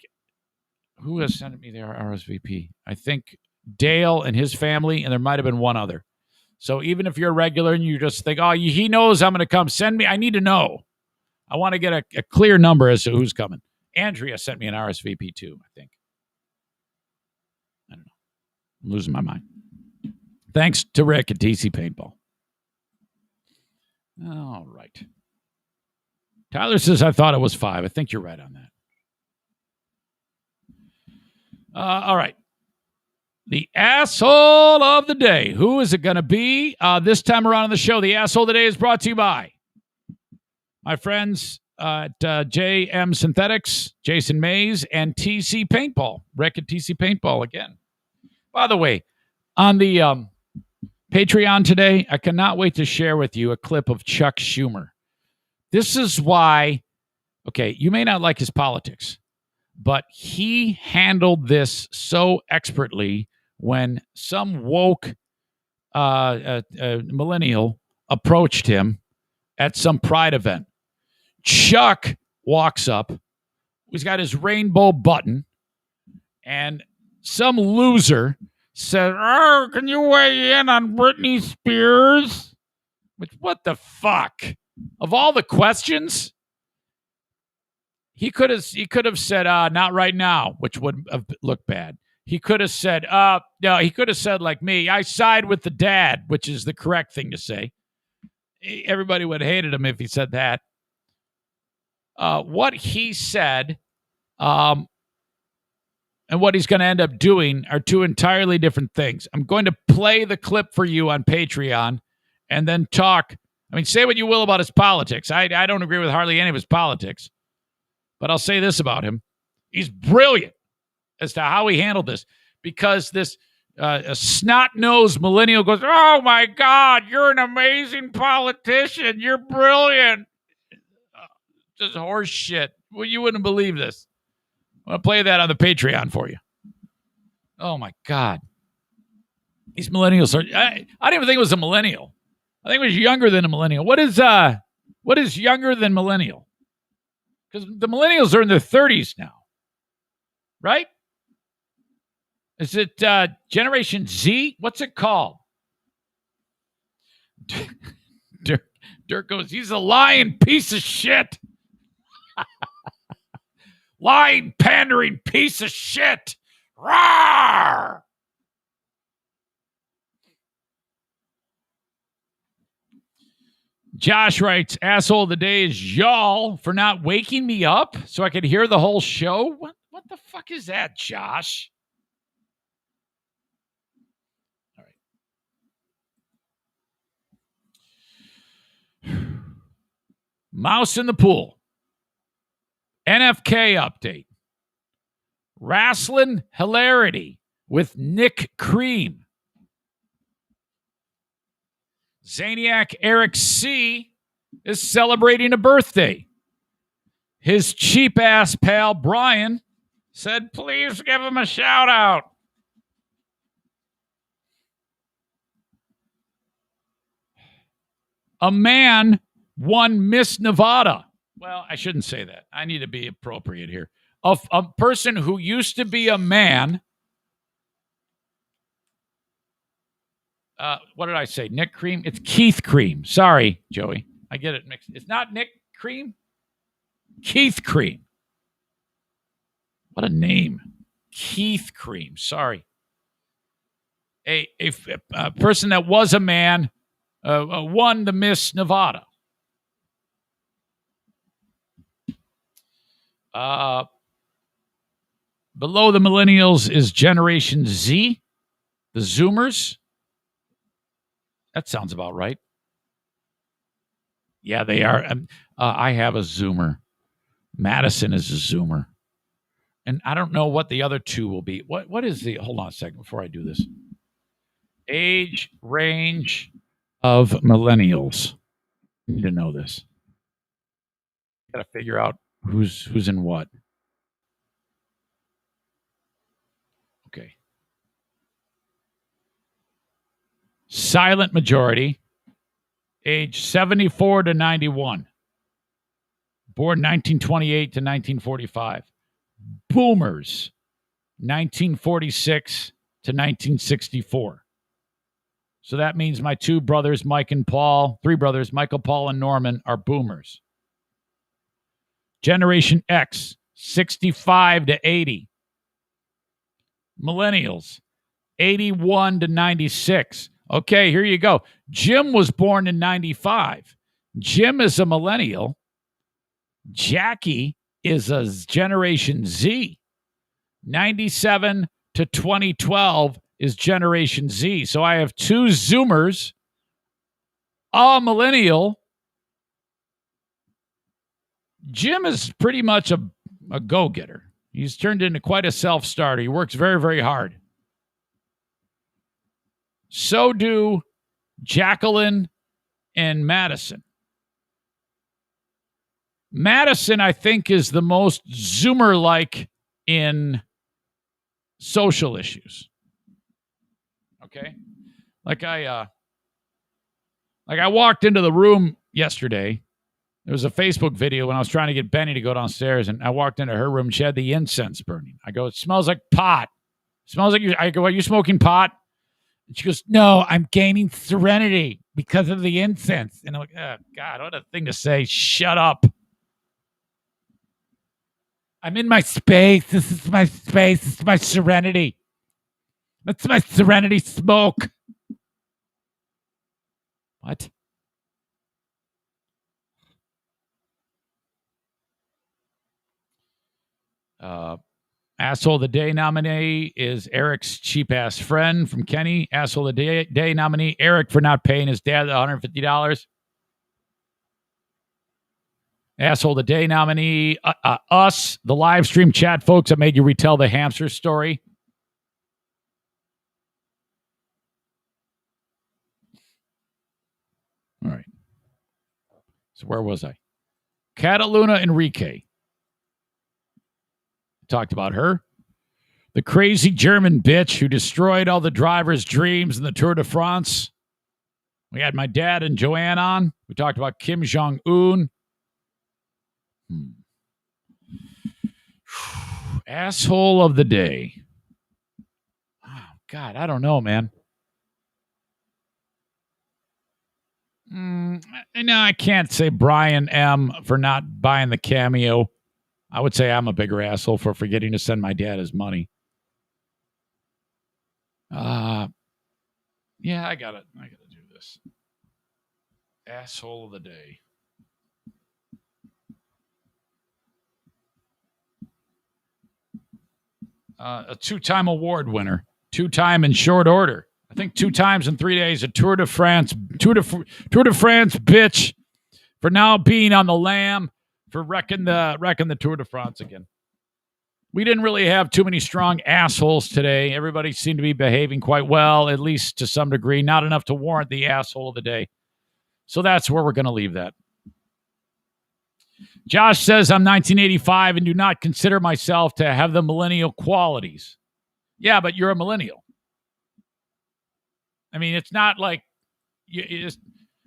[SPEAKER 1] who has sent me their RSVP? I think Dale and his family, and there might have been one other. So even if you're a regular and you just think, oh, he knows I'm going to come, send me. I need to know. I want to get a clear number as to who's coming. Andrea sent me an RSVP too, I think. I don't know. I'm losing my mind. Thanks to Rick at DC Paintball. All right. Tyler says, I thought it was 5. I think you're right on that. All right. The asshole of the day. Who is it going to be this time around on the show? The asshole of the day is brought to you by my friends at JM Synthetics, Jason Mays, and TC Paintball. Rick at TC Paintball again. By the way, on the Patreon today, I cannot wait to share with you a clip of Chuck Schumer. This is why, okay, you may not like his politics, but he handled this so expertly when some woke millennial approached him at some pride event. Chuck walks up. He's got his rainbow button. And some loser said, oh, can you weigh in on Britney Spears? Which, what the fuck? Of all the questions, he could have said, not right now, which would have looked bad. He could have said, no, he could have said like me, I side with the dad, which is the correct thing to say. Everybody would have hated him if he said that. What he said and what he's going to end up doing are two entirely different things. I'm going to play the clip for you on Patreon and then talk. I mean, say what you will about his politics. I don't agree with hardly any of his politics, but I'll say this about him. He's brilliant as to how he handled this, because this a snot-nosed millennial goes, "Oh my God, you're an amazing politician. You're brilliant." Just horse shit. Well, you wouldn't believe this. I'm gonna play that on the Patreon for you. Oh my God, these millennials are. I didn't even think it was a millennial. I think it was younger than a millennial. What is younger than millennial? Because the millennials are in their 30s now, right? Is it Generation Z? What's it called? Dirk goes, he's a lying piece of shit. Lying, pandering piece of shit. Rawr! Josh writes, asshole of the day is y'all for not waking me up so I could hear the whole show. What the fuck is that, Josh? All right. Mouse in the pool. NFK update. Rasslin hilarity with Nick Cream. Zaniac Eric C. is celebrating a birthday. His cheap-ass pal Brian said, please give him a shout-out. A man won Miss Nevada. Well, I shouldn't say that. I need to be appropriate here. A person who used to be a man. What did I say? Nick Cream? It's Keith Cream. Sorry, Joey. I get it mixed. It's not Nick Cream. Keith Cream. What a name. Keith Cream. Sorry. A person that was a man won the Miss Nevada. Below the millennials is Generation Z, the Zoomers. That sounds about right. Yeah, they are. I have a Zoomer. Madison is a Zoomer. And I don't know what the other two will be. What is the... Hold on a second before I do this. Age range of millennials. I need to know this. Got to figure out who's in what. Okay. Silent majority, age 74 to 91. Born 1928 to 1945. Boomers, 1946 to 1964. So that means my two brothers, Mike and Paul, three brothers, Michael, Paul, and Norman, are boomers. Generation X, 65 to 80. Millennials, 81 to 96. Okay, here you go. Jim was born in 95. Jim is a millennial. Jackie is a Generation Z. 97 to 2012 is Generation Z. So I have two Zoomers, a millennial. Jim is pretty much a go-getter. He's turned into quite a self-starter. He works very, very hard. So do Jacqueline and Madison. Madison, I think, is the most Zoomer-like in social issues. Okay? Like I walked into the room yesterday. There was a Facebook video when I was trying to get Benny to go downstairs, and I walked into her room. She had the incense burning. I go, it smells like pot. It smells like you. I go, are you smoking pot? And she goes, no, I'm gaining serenity because of the incense. And I'm like, oh, God, what a thing to say. Shut up. I'm in my space. This is my space. This is my serenity. That's my serenity smoke. What? Asshole of the Day nominee is Eric's cheap-ass friend from Kenny. Asshole of the Day nominee, Eric, for not paying his dad the $150. Asshole of the Day nominee, us, the live stream chat folks that made you retell the hamster story. So where was I? Cataluna Enrique. Talked about her. The crazy German bitch who destroyed all the drivers' dreams in the Tour de France. We had my dad and Joanne on. We talked about Kim Jong-un. Asshole of the day. Oh, God, I don't know, man. No, I can't say Brian M. for not buying the Cameo. I would say I'm a bigger asshole for forgetting to send my dad his money. Yeah, I gotta do this. Asshole of the day. A 2-time award winner. 2-time in short order. I think 2 times in 3 days. A Tour de France bitch for now being on the lam for wrecking the Tour de France again. We didn't really have too many strong assholes today. Everybody seemed to be behaving quite well, at least to some degree. Not enough to warrant the asshole of the day. So that's where we're going to leave that. Josh says, I'm 1985 and do not consider myself to have the millennial qualities. Yeah, but you're a millennial. I mean, it's not like,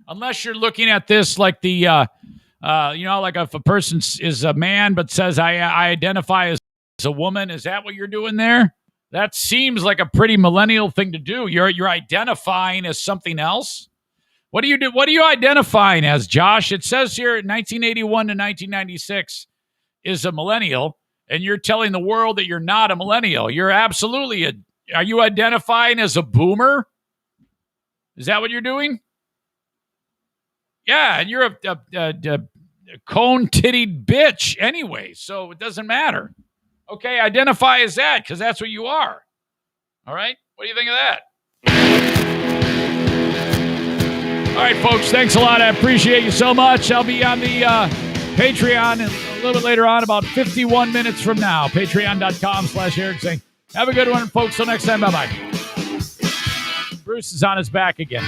[SPEAKER 1] unless you're looking at this like the, like if a person is a man but says, I identify as a woman, is that what you're doing there? That seems like a pretty millennial thing to do. You're identifying as something else. What do you do? What are you identifying as, Josh? It says here 1981 to 1996 is a millennial, and you're telling the world that you're not a millennial. You're absolutely are you identifying as a boomer? Is that what you're doing? Yeah, and you're a cone-tittied bitch anyway, so it doesn't matter. Okay, identify as that, because that's what you are. All right? What do you think of that? All right, folks, thanks a lot. I appreciate you so much. I'll be on the Patreon a little bit later on, about 51 minutes from now. Patreon.com/Eric Zane. Have a good one, folks. Till next time, bye-bye. Bruce is on his back again.